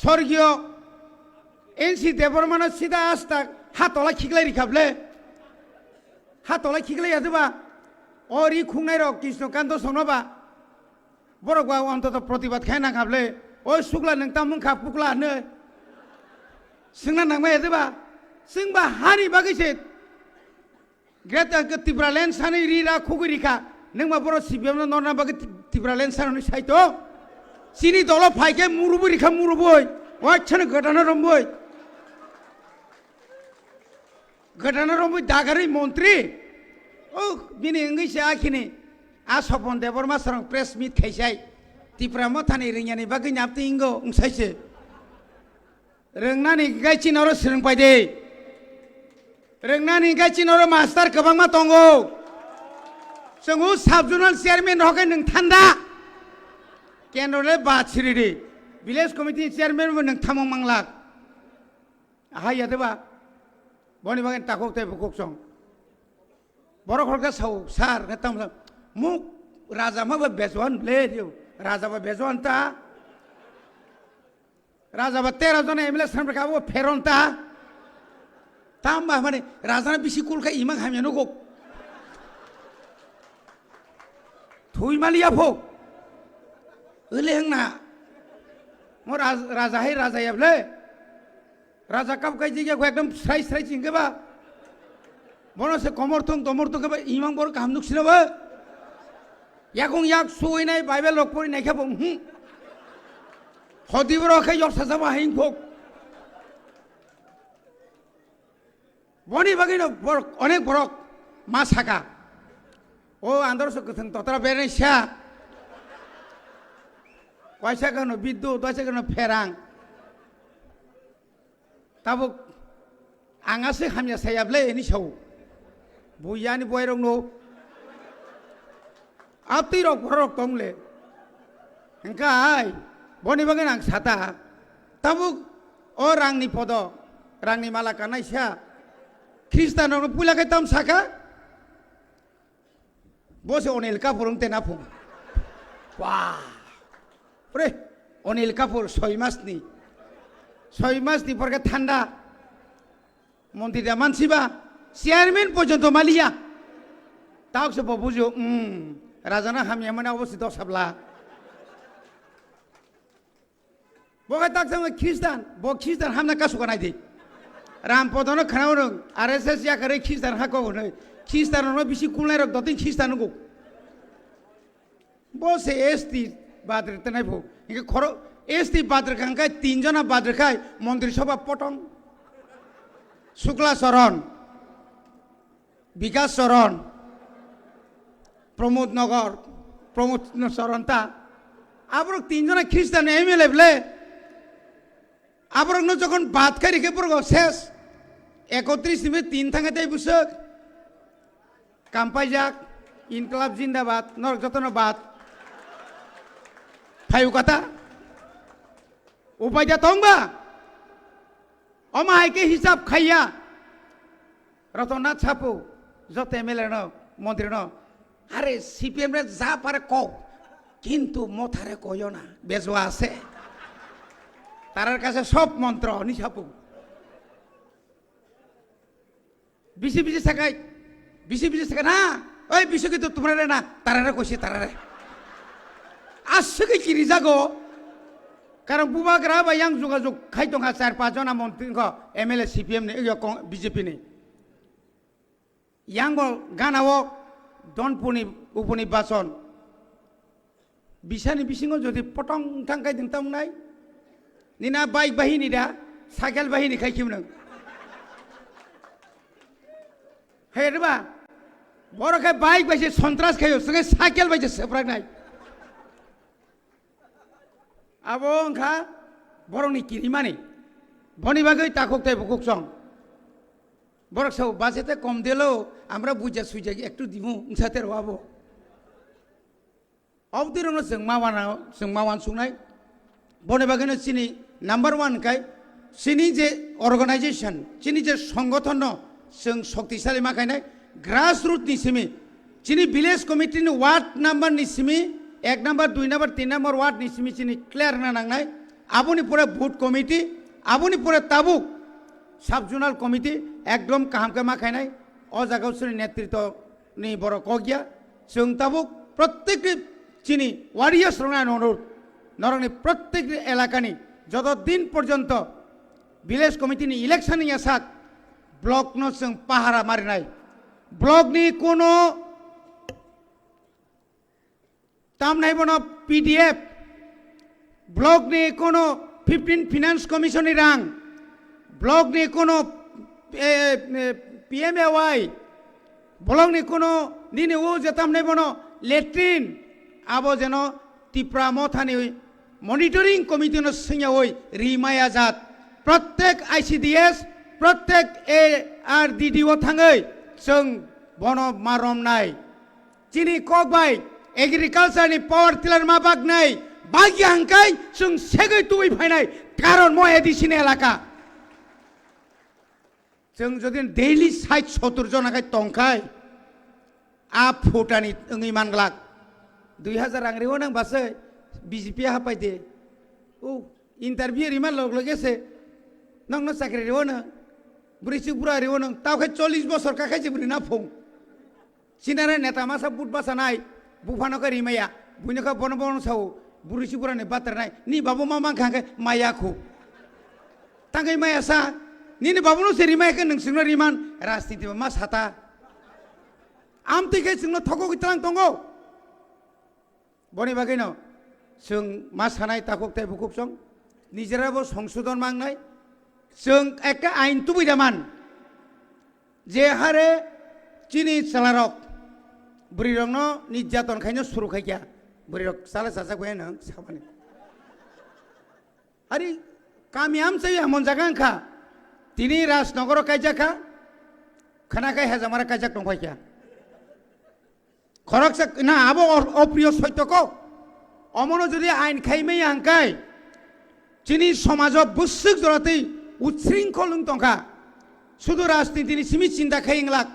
স্বর্গীয় এনসি দেবরমান সিধা আস্তা হাতলা খিগলাই রিখাবলে হাতলা খিগলাই আদবা অরি খুংনাই রক কৃষ্ণকান্ত সনবা বড় গা অন্তত প্রতিবাদ খায় না খাবলে ওই শুক্লা নং তামুং খা পুকলা নে Sengna nang mai ade ba seng ba hani bagi se greta ke tibralen sani rira khuguri ka nang ma boro sibem no na bagi tibralen sani sai to sini dolo phaike muruburi kha muruboi wa chhan gatana romboi dagari montri oh bini engi se akhini a sopon debor ma sarang press meet khaisai tipramo thani ringani bagi nyapti ingo ungsai se Rengnani gai cinoro sereng pade. Rengnani gai cinoro master kabang ma tongo. Sengu subjournal chairman hokai neng thanda. Kendole bat siridi. Village committee chairman bo neng thamong manglak. Ahai ade ba. Boni bagen takok te bukok song. Borok holka sau sar netam muk raja ma ba bezwan ble dio. Raja ba bezwan ta. রাজা বা 13 জন MLA সামনে খাবো ফেরনতা তাম মানে রাজানা বেশি কুলকা ইমাং হামিয়ানো গো থুই Malia folk ওলে হংনা মো রাজা হে রাজা ইয়াবলে রাজা কাপ কাই জিগে একদম স্রাই স্রাই চিংগেবা বনসে কমরথং তমরথং কে ইমাং বড় কামনুক ছিলবা ইয়াকং ইয়াক সুই নাই বাইবেল লক পড়ি নাই খাবো হদিবর খাই অসাসা হাইং ফোক বনি বাগিন অনেক বড় মা শাখা ও আন্দরস কথন ততরা বেরে সা পয়সা কেন বিদ্যুৎ পয়সা কেন ফেরাং তাবো আঙাসে হামিয়া সাইয়াবলে এনি সাউ বইয়ানি বয়রং নো আপতি রক রক তংলে হংকাই boni bagen ang sata tabuk o rangni podo rangni mala kanai sha Kristan no pula kai tam saka bose onel kapur te na phum wah pre onel kapur 6 মাস ni porke thanda মন্ত্রীরা মানসিবা chairman পর্যন্ত মালিয়া তাও সে বুঝো রাজানা হামিয়া মানে অবস্থিত সাবলা বগে তাক সঙ্গে খ্রিস্টান বো খ্রিস্টান হামনা কাসু কানাই দে রাম পদন খানাও রং আরএসএস ইয়া করে খ্রিস্টান হাকো নয় খ্রিস্টান ন বেশি কুলাই রক দতিন খ্রিস্টান গো বসে এসটি বাদরে তনাই ভো ইকে খরো এসটি বাদরে খাঙ্কাই 3 জনা বাদরে খাই মন্ত্রিসভা পটং শুক্লা চরণ বিকাশ চরণ প্রমোদ নগর প্রমোদ চরণতা আবরক 3 জনা খ্রিস্টান এমএলএ বলে আবরক যখন বাদ খাই রেখে পড়ো শেষ 31 মে 3 থাঙ্গাতেই বুঝক কাম্পাই যাক ইনকলাব জিন্দাবাদ নরক যতন বাদ ফাইউ কথা উপায় দা তংবা অমাহাইকে হিসাব খাইয়া রতনাথ ছাপু যত এমএলএ ন মন্ত্রী ন আরে সিপিএম রে যা পারে কও কিন্তু মথারে কইও না বেজোয়া আছে তারার কাছে সব মন্ত্র নিছাপু বিসি বিসি থাকাই বিসি বিসি থাকা না ওই বিসি কিন্তু তোমরা না তারারে কইছে তারারে আসছে কি কিরি জাগো কারণ বুবাগ্রা বা ইয়াং যোগাযোগ খাইতঙ্গা 4-5 জন মন্ত্রী এমএলএ সিপিএম নে বিজেপি নে ইয়াং গানাও দনপুনি উপনির্বাচন বিসানি বিসিং যদি পটং থাঙ্কাই দিংতাম নাই নিনা বাইক বাহিনী দা সাইকেল বাহিনী খাইকিম নং হেরবা বড়কে বাইক বাইছে সন্ত্রাস খাইও সঙ্গে সাইকেল বাইছে সেপ্রাক নাই আবো ওংখা বরংনি কিরিমানি বনি বাগৈ তাকক তাই বুকুক সং বরক সব বাজেতে কম দিলেও আমরা বুঝা সুইজা একটু দিমু সাথে রোয়াবো অবদিরং जों मावान सुनाय बने बागैनो चिनी नम्बर 1 काय चिनी जे अर्गानाइजेशन चिनी जे संगठन जों शक्तिशाली माखायनाय ग्रास रूट नि सिमी चिनी विलेज कमिटी नि वार्ड नम्बर नि Simi 1 number 2 number 3 number ward नि सिमी चिनी क्लियर ना नांगनाय आबुनि पुरा बुथ कमिटी आबुनि पुरा ताबुक सब जोनाल कमिटी एकदम काहामके माखायनाय अ जागावसोनि नेतृत्व नि बर कगिया जों ताबुक प्रत्येक চিনি ওয়ারিয়ার্স রঙা অনুরোধ নরংনি প্রত্যেক এলাকানি যতদিন পর্যন্ত ভিলেজ কমিটিনি ইলেকশন ইয়াসাক ব্লক ন जों পাহারা মারিনাই ব্লকনি কোনো তাম নাইবন পিডিএফ ব্লকনি কোনো 15 ফিনান্স কমিশনি রাং ব্লকনি কোনো পিএমএওয়াই ব্লকনি কোনো নিনে ও যেতাম নাইবন লেট্রিন आबो जेनो तिप्रा मथानी मनिटरिंग कमिटी न सिंगावई रिमाया जात प्रत्येक आईसीडीएस प्रत्येक एआरडीडीओ थांगै जों बन मारम नाय चिनी ककबाय एग्रिकालचार नि पावर टिलार मा बागनाय बागि हांकाय जों सेगै तुबै फायनाय कारण म एडिसिन एलाका जों जदि डेली 60-70 जनाखाय तंखाय आ फुटानि ओङै मानग्लाक 2000 आंग्रेव नंग बासे बीजेपी हापाय दे ओ इंटरव्यू रिमान लोग लगेसे नंग न साकरे रेव न बुरिसि बुरा रेव न तावखाय 40 बছর काखाय जिबरि ना फुं सिनारे नेता मासा बुट बासानाय बुफानका रिमाया बुइनका बन बन साव बुरिसि बुराने बातरनाय नि बाबु मामा खांगे मायाखौ तांगै माया सा निने बाबुनो से रिमायखौ नोंसिनो रिमान राजनीति मा साता आमतिखै जोंनो थको गित्रां दंगौ बने बागैनो जों मा सानाय ताकक ताय बुकुक सं निजेराबो संशोधन मांगनाय जों একটা আইন তুবৈদামান যে হারে চিনি চালারক বুড়িরং নির্যাতন খাইनो सुरु खायकिया बुड़िरक साला सासा गय नों साबानि आरे कामियाम चाहिँ हमन जागांखा तिनी राजनगर कायजाखा खानाखाय हाजामारा कायजाक दंफायकिया खरकसा ना आबो अप्रिय सत्यको अमनो যদি আইন খাইমেই হাঙ্কাই চিনি সমাজ বুসুক জরাতে উচ্ছৃঙ্খল তংকা শুধু রাজনীতিনি সিমি চিন্তা খাইংলাক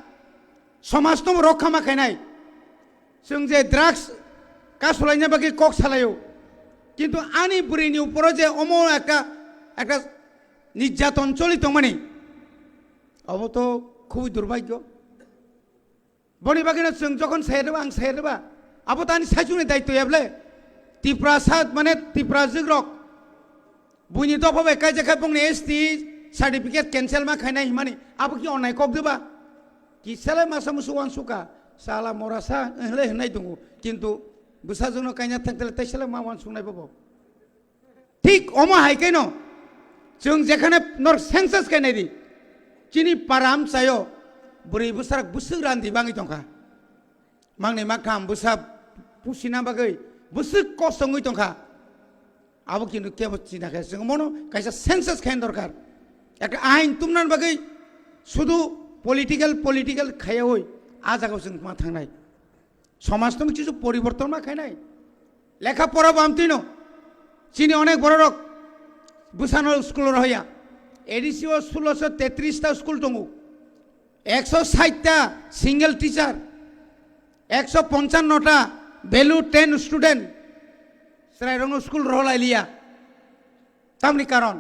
সমাজ তো রক্ষা মাখাইনাই जों যে ড্রাগস কাসলাইনা বাকি কক চালায়ো কিন্তু আনি বুড়িনি উপরে যে অমো একটা নির্যাতন চলিত মানে অব তো খুবই দুর্ভাগ্য বনি বাগিনা जों যখন সাইরবা আং সাইরবা আবো তানি সাইজুনি দায়িত্ব ইয়াবলে तिप्रासाद माने तिप्रा जिग्रक बुनि दफाबाय कायजाखाय बुंने एसटी सार्टिफिकेट कैंसिल मा खायनाय हिमानि आबो कि अननाय कब देबा कि साला मासा मुसु वानसुका साला मरासा हले हनाय दङ किन्तु बुसा जोंनो कायना थांतले ताइसाला मा वानसुनाय बाबो ठीक अमा हायकायनो जों जेखाने नर सेंसास कायनाय दि चिनि पाराम सायो बुरै बुसाराक बुसु रान्दि बाङै दंखा मांनै मा खाम बुसा पुसिना बागै बुसुक कसंगै दंखा आबो किन्तु केबो चिनाखै जों मनो कायसा सेंसास खायन दरकार एक आइन तुमनान बागै शुधु पलिटिकल खायावै आ जागाव जों मा थांनाय समाज तो किछु परिवर्तन मा खायनाय लेखा पढ़ा बामतिनो चिनि अनेक बड़रक बुसानो स्कुल रहिया एडिसिओ 1633 स्कूल दङ 160टा सिंगल टीचर 155टा वैल्यू 10 स्टूडेंट सरायरंग स्कूल रोलाई लिया तामनि कारण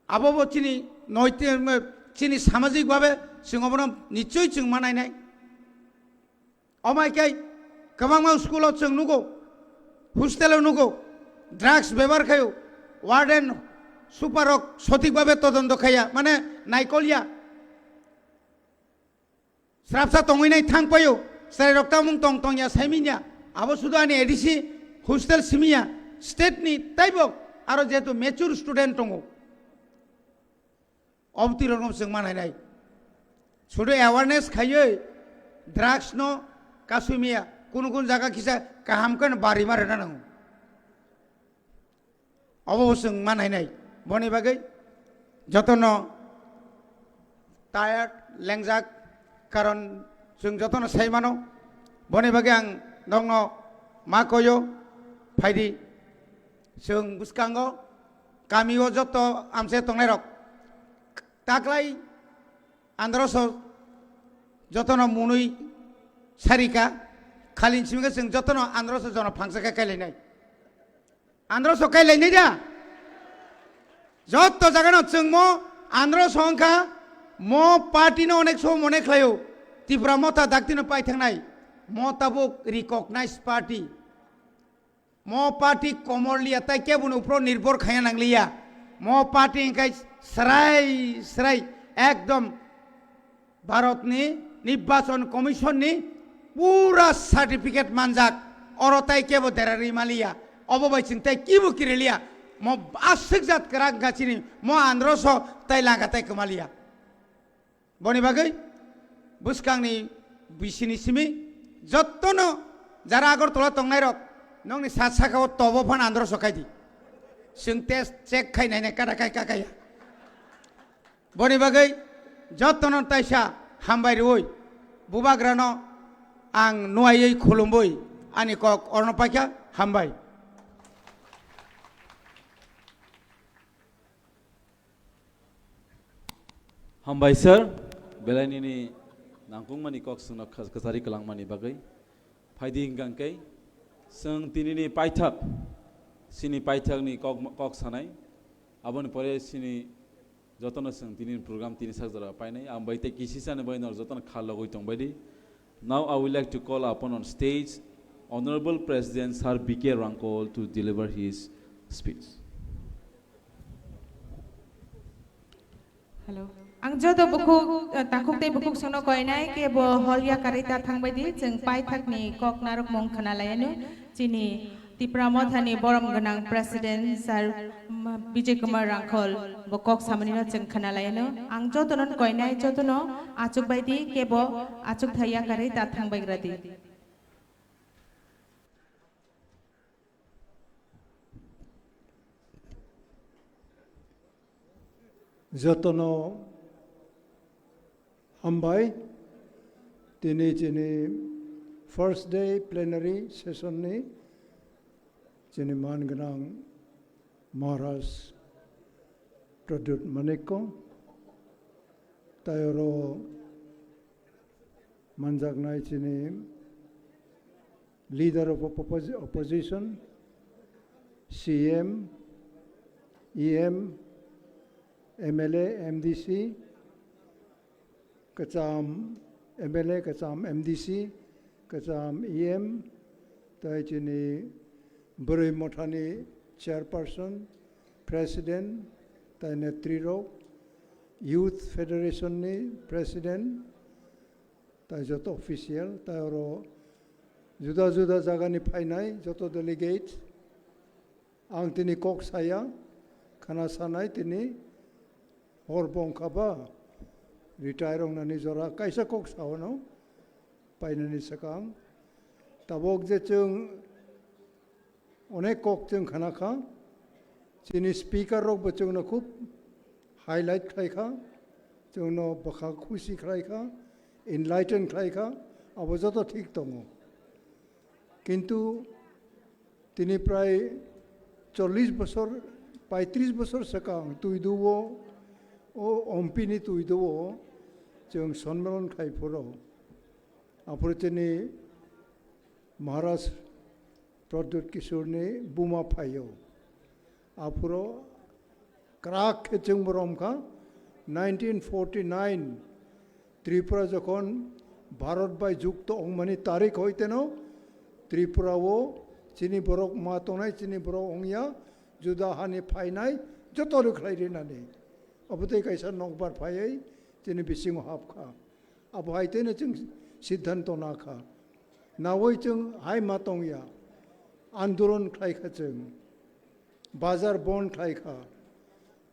आबो चिनी नैतिक चिनी सामाजिक भावे सिंहबन निश्चय जों मानायनाय अमायकाय गोबां स्कूलाव जों नुगौ हस्टेलाव नुगौ ड्राग्स व्यवहार खायो वार्डेन सुपारक सঠিক भावे तदন্ত खाया माने नायकलिया स्राबसा तंगैनाय थांपायो साय रक्ता मुं तंग तंगिया साइमिनिया आबो सुदानि एडिसि हस्टेल सिमिया स्टेटनि ताइबो आरो जेतु मेच्योर स्टूडेंट दङ अबतिरंग जों मानायनाय सुदु एवारनेस खायो ड्राग्स न कासुमिया कुन कुन जागा किसा काहामकन बारि मारना नंगौ अबो जों मानायनाय बनि बागै जतन टायार्ड लेंजाक कारण जों जतन साइमानो बनि बागै आं नंनो मा कयो फाइदि जों बुसकांगो गामियाव जत आमसे तंनाय रक ताग्लाय आंद्रस जतन मुनुई सारिका खालिन सिमगे जों जतन आंद्रस जन फांसका कायलायनाय आंद्रस कायलायनाय दा जत जागानो जों मो आंद्रस अंका मो पार्टी न अनेक सम अनेक लायो त्रिपुरा मता दाक्तिनो पाइ थांनाय मताबो रिकगनाइज पार्टी मो पार्टी कमरलिया ताइ केबुन उप्रो निर्भर खाया नांलिया मो पार्टी इंकाय सराय सराय एकदम भारतनि निर्वाचन कमिशननि पूरा सर्टिफिकेट मानजाक अरताय केबो देरारि मालिया अबबायसिं ताइ किबो किरेलिया मो आसिक जात करा गाचिनि मो आंद्रस ताइ लागा ताइ कमालिया बनि बागै बुसकांनि बिसिनि सिमि जत्तनो जारा आगरतला तंनाय रक नंनि सात साखाव तबो फान आंद्रस खायदि जों टेस्ट चेक खायनाय कादा खाय काकाया बनि बागै जत्तनो ताइसा हामबाय रय बुबाग्रानो आं नुवायै खुलुमबै आनि कक अर्णपाख्या हामबाय हामबाय सर बेलायनिनि नांगुंमानि कक सुनो कसारि कलांमानि बागै फायदि हिंगांकै जों दिनैनि पाइथाक सिनि पाइथाकनि कक सानाय आबोनि परे सिनि जतन जों दिनैनि प्रोग्राम तिनि साजरा पाइनाय आं बायते किसि साने बायनर जतन खालगै तंबायदि now I would like to call upon on stage Honorable President Sir B.K. Rangkol to deliver his speech. Hello. Ang jodo bukuk takuk te bukuk sono koinai ke bo holya karita thangbaidi jeng pai thakni kok naruk mong khanalayanu chini Tripura thani borom ganang President Sir B.J. Kumar Rangkol bo kok samanino jeng khanalayanu ang jotonon koinai jotono achuk baidi ke bo achuk thaya karita thangbaigradi जतनो हामबाय दिनै जोंनि first day प्लेनारि सेसननि जोंनि मानगोनां महाराज प्रद्युत मानिक तायरो मानजागनाय जोंनि leader of opposition CM EM MLA MDC kacam MLA kacam MDC kacam EM tai chini Burai Mothani chairperson president tai netri rok youth federation ni president tai joto official tai oro juda juda jaga ni phainai joto delegate ang tini kok saya khana sanai tini Horbong kaba retire ong nani jora kaisa kok sawono painani sakang tabok je chung onek kok chung khana kha chini speaker rok bo chung na khub highlight khai kha chung no bakha khushi khai kha enlighten khai kha abo joto thik tongo kintu tini pray 40 বছর 35 बोसोर सिगां तुइदुवो ओ अम्पिनि तुइदुवो जों सन्मेलन खायफोराव आफोरनि महाराज प्रद्युत किशोरनि बुमा फायो आफुरो क्राक खेचों बरमखा 1949 त्रिपुरा जखन Bharat bye जुक्त अंगमानी तारीख होते न त्रिपुरा वो चीनी बरक मातोनाय चीनी बरक अंगिया जुदा हानि फाइनाय जत रुखलायरिनानै अबते कैसा नकबार फायै चीनी बिसिंग हाबखा अब हायतेनो जों सिद्धांत नाखा नावै जों हाय मातंगिया आंदोलन खायखा जों बाजार बन खायखा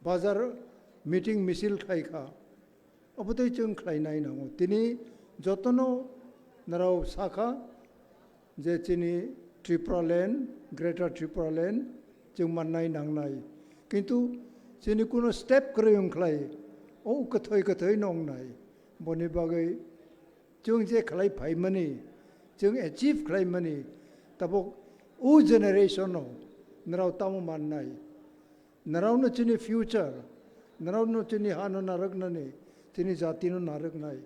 बाजार मीटिंग मिसिल खायखा अबते जों खायनाय नांगौ दिनै जतनो नाराव साखा जे चीनी Tripura land greater Tripura land जों माननाय नांनाय किन्तु चीनी कुनो स्टेप करेंख्लाय ओ कथै कथै नंनाय बनि बागै जों जे खालाय फाइमानि जों एचिव खालायमानि तबो उ जेनेरेशनो नाराव तामो माननाय नारावनो चीनी फ्यूचर नारावनो चीनी हानो नारगनानै चीनी जातिनो नारगनाय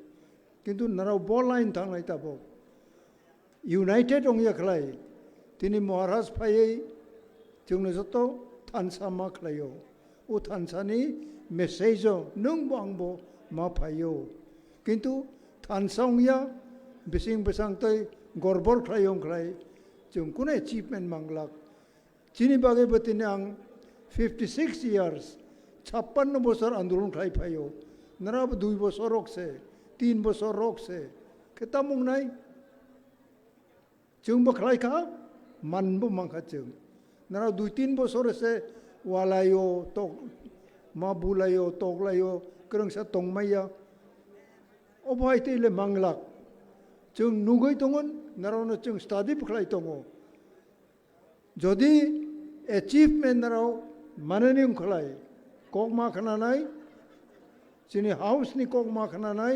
किन्तु नाराव बल लाइन थांनाय तबो यूनाइटेड अंगिया खालाय तिनी महाराज फायै जोंनो जत थानसा मा खालायो ओ थानसानि मेसेजो नोंबो आंबो मा फायो किन्तु थानसा अंगिया बिसिं बेसांतै गरबर खालायो खालाय जों कुनो एचिवमेन्ट मांगलाक चीनी बागै बतिने आं 56 years 56 बोसोर आंदोलन खालाय फायो नाराबो 2 बोसोर रोकसे 3 बोसोर रोकसे केता मुंनाय जों बखलायखा मानबो मांखा जों नारा 2-3 बोसोर से वालायो तो मा बुलायो तगलायो गोरोंसा तंमाया अबहायतेले मांगलाक जों नुगै दंगन नारावनो जों स्टाडि बखलाय दङ जदि एचिवमेन्ट नाराव माननि खलाय कक मा खनानाय जोंनि हाउसनि कक मा खनानाय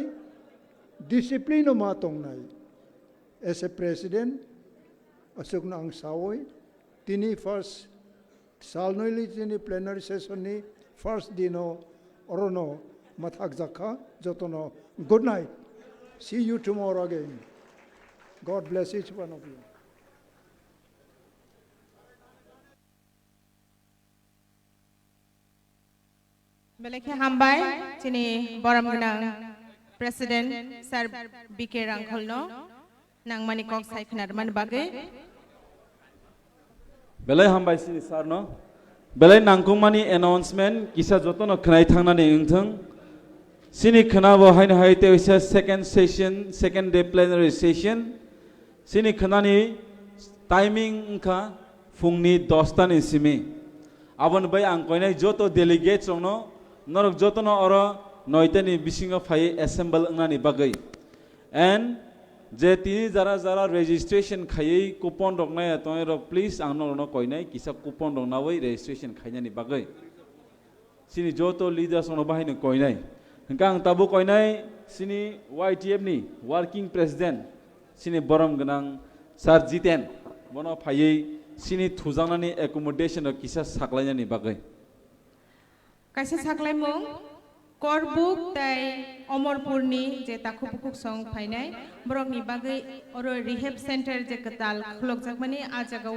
डिसिप्लिन मा तंनाय एस ए प्रेसिडेंट असुकना आं सावै दिनै फर्स्ट सालनैलि दिनै प्लेनारि सेसननि फर्स्ट दिनो अरनो माथाक जाखा जतनो good night see you tomorrow again God bless each one of you बेलेखे हामबाय दिनै बरम गोनां प्रेसिडेंट सर बीके रांखलनो नांमानि कक सायखनारमान बागै बेलाय हामबाय सिनि सार न बेलाय नांगौमानि एनाउन्समेन्ट किसा जतनो खनाय थांनानै ओंथों सिनि खनाबो हायनो हायते इसे second session second day plenary session सिनि खनानि टाइमिंग उनखा फुंनि 10 तानि सिमी आबन बै आं कयनाय जतो डेलिगेट्स रंनो नरक जतनो अरो 9 तानि बिसिङाव फाय एसेम्बल ओंनानि बागै एन्ड जे तिनी जरा जरा रेजिस्ट्रेशन खायै कुपन रखनाय तय र प्लीज आंनो कयनाय किसा कुपन रखनावै रेजिस्ट्रेशन खायनानि बागै सिनि जतो लीडर्स नो बाहायनो कयनाय हंका आं ताबो कयनाय सिनि वाईटीएफ नि वर्किंग प्रेसिडेंट सिनि बरम गोनां सर जितेन बनो फायै सिनि थुजांनानि एकोमोडेशन किसा साखलायनानि बागै कायसे साखलायमुं करबुक ताई अमरपुरनि जे ताखुबुक सं फायनाय बरकनि बागै और रिहेब सेंटर जे कताल खुलक जाकमानि आ जागाव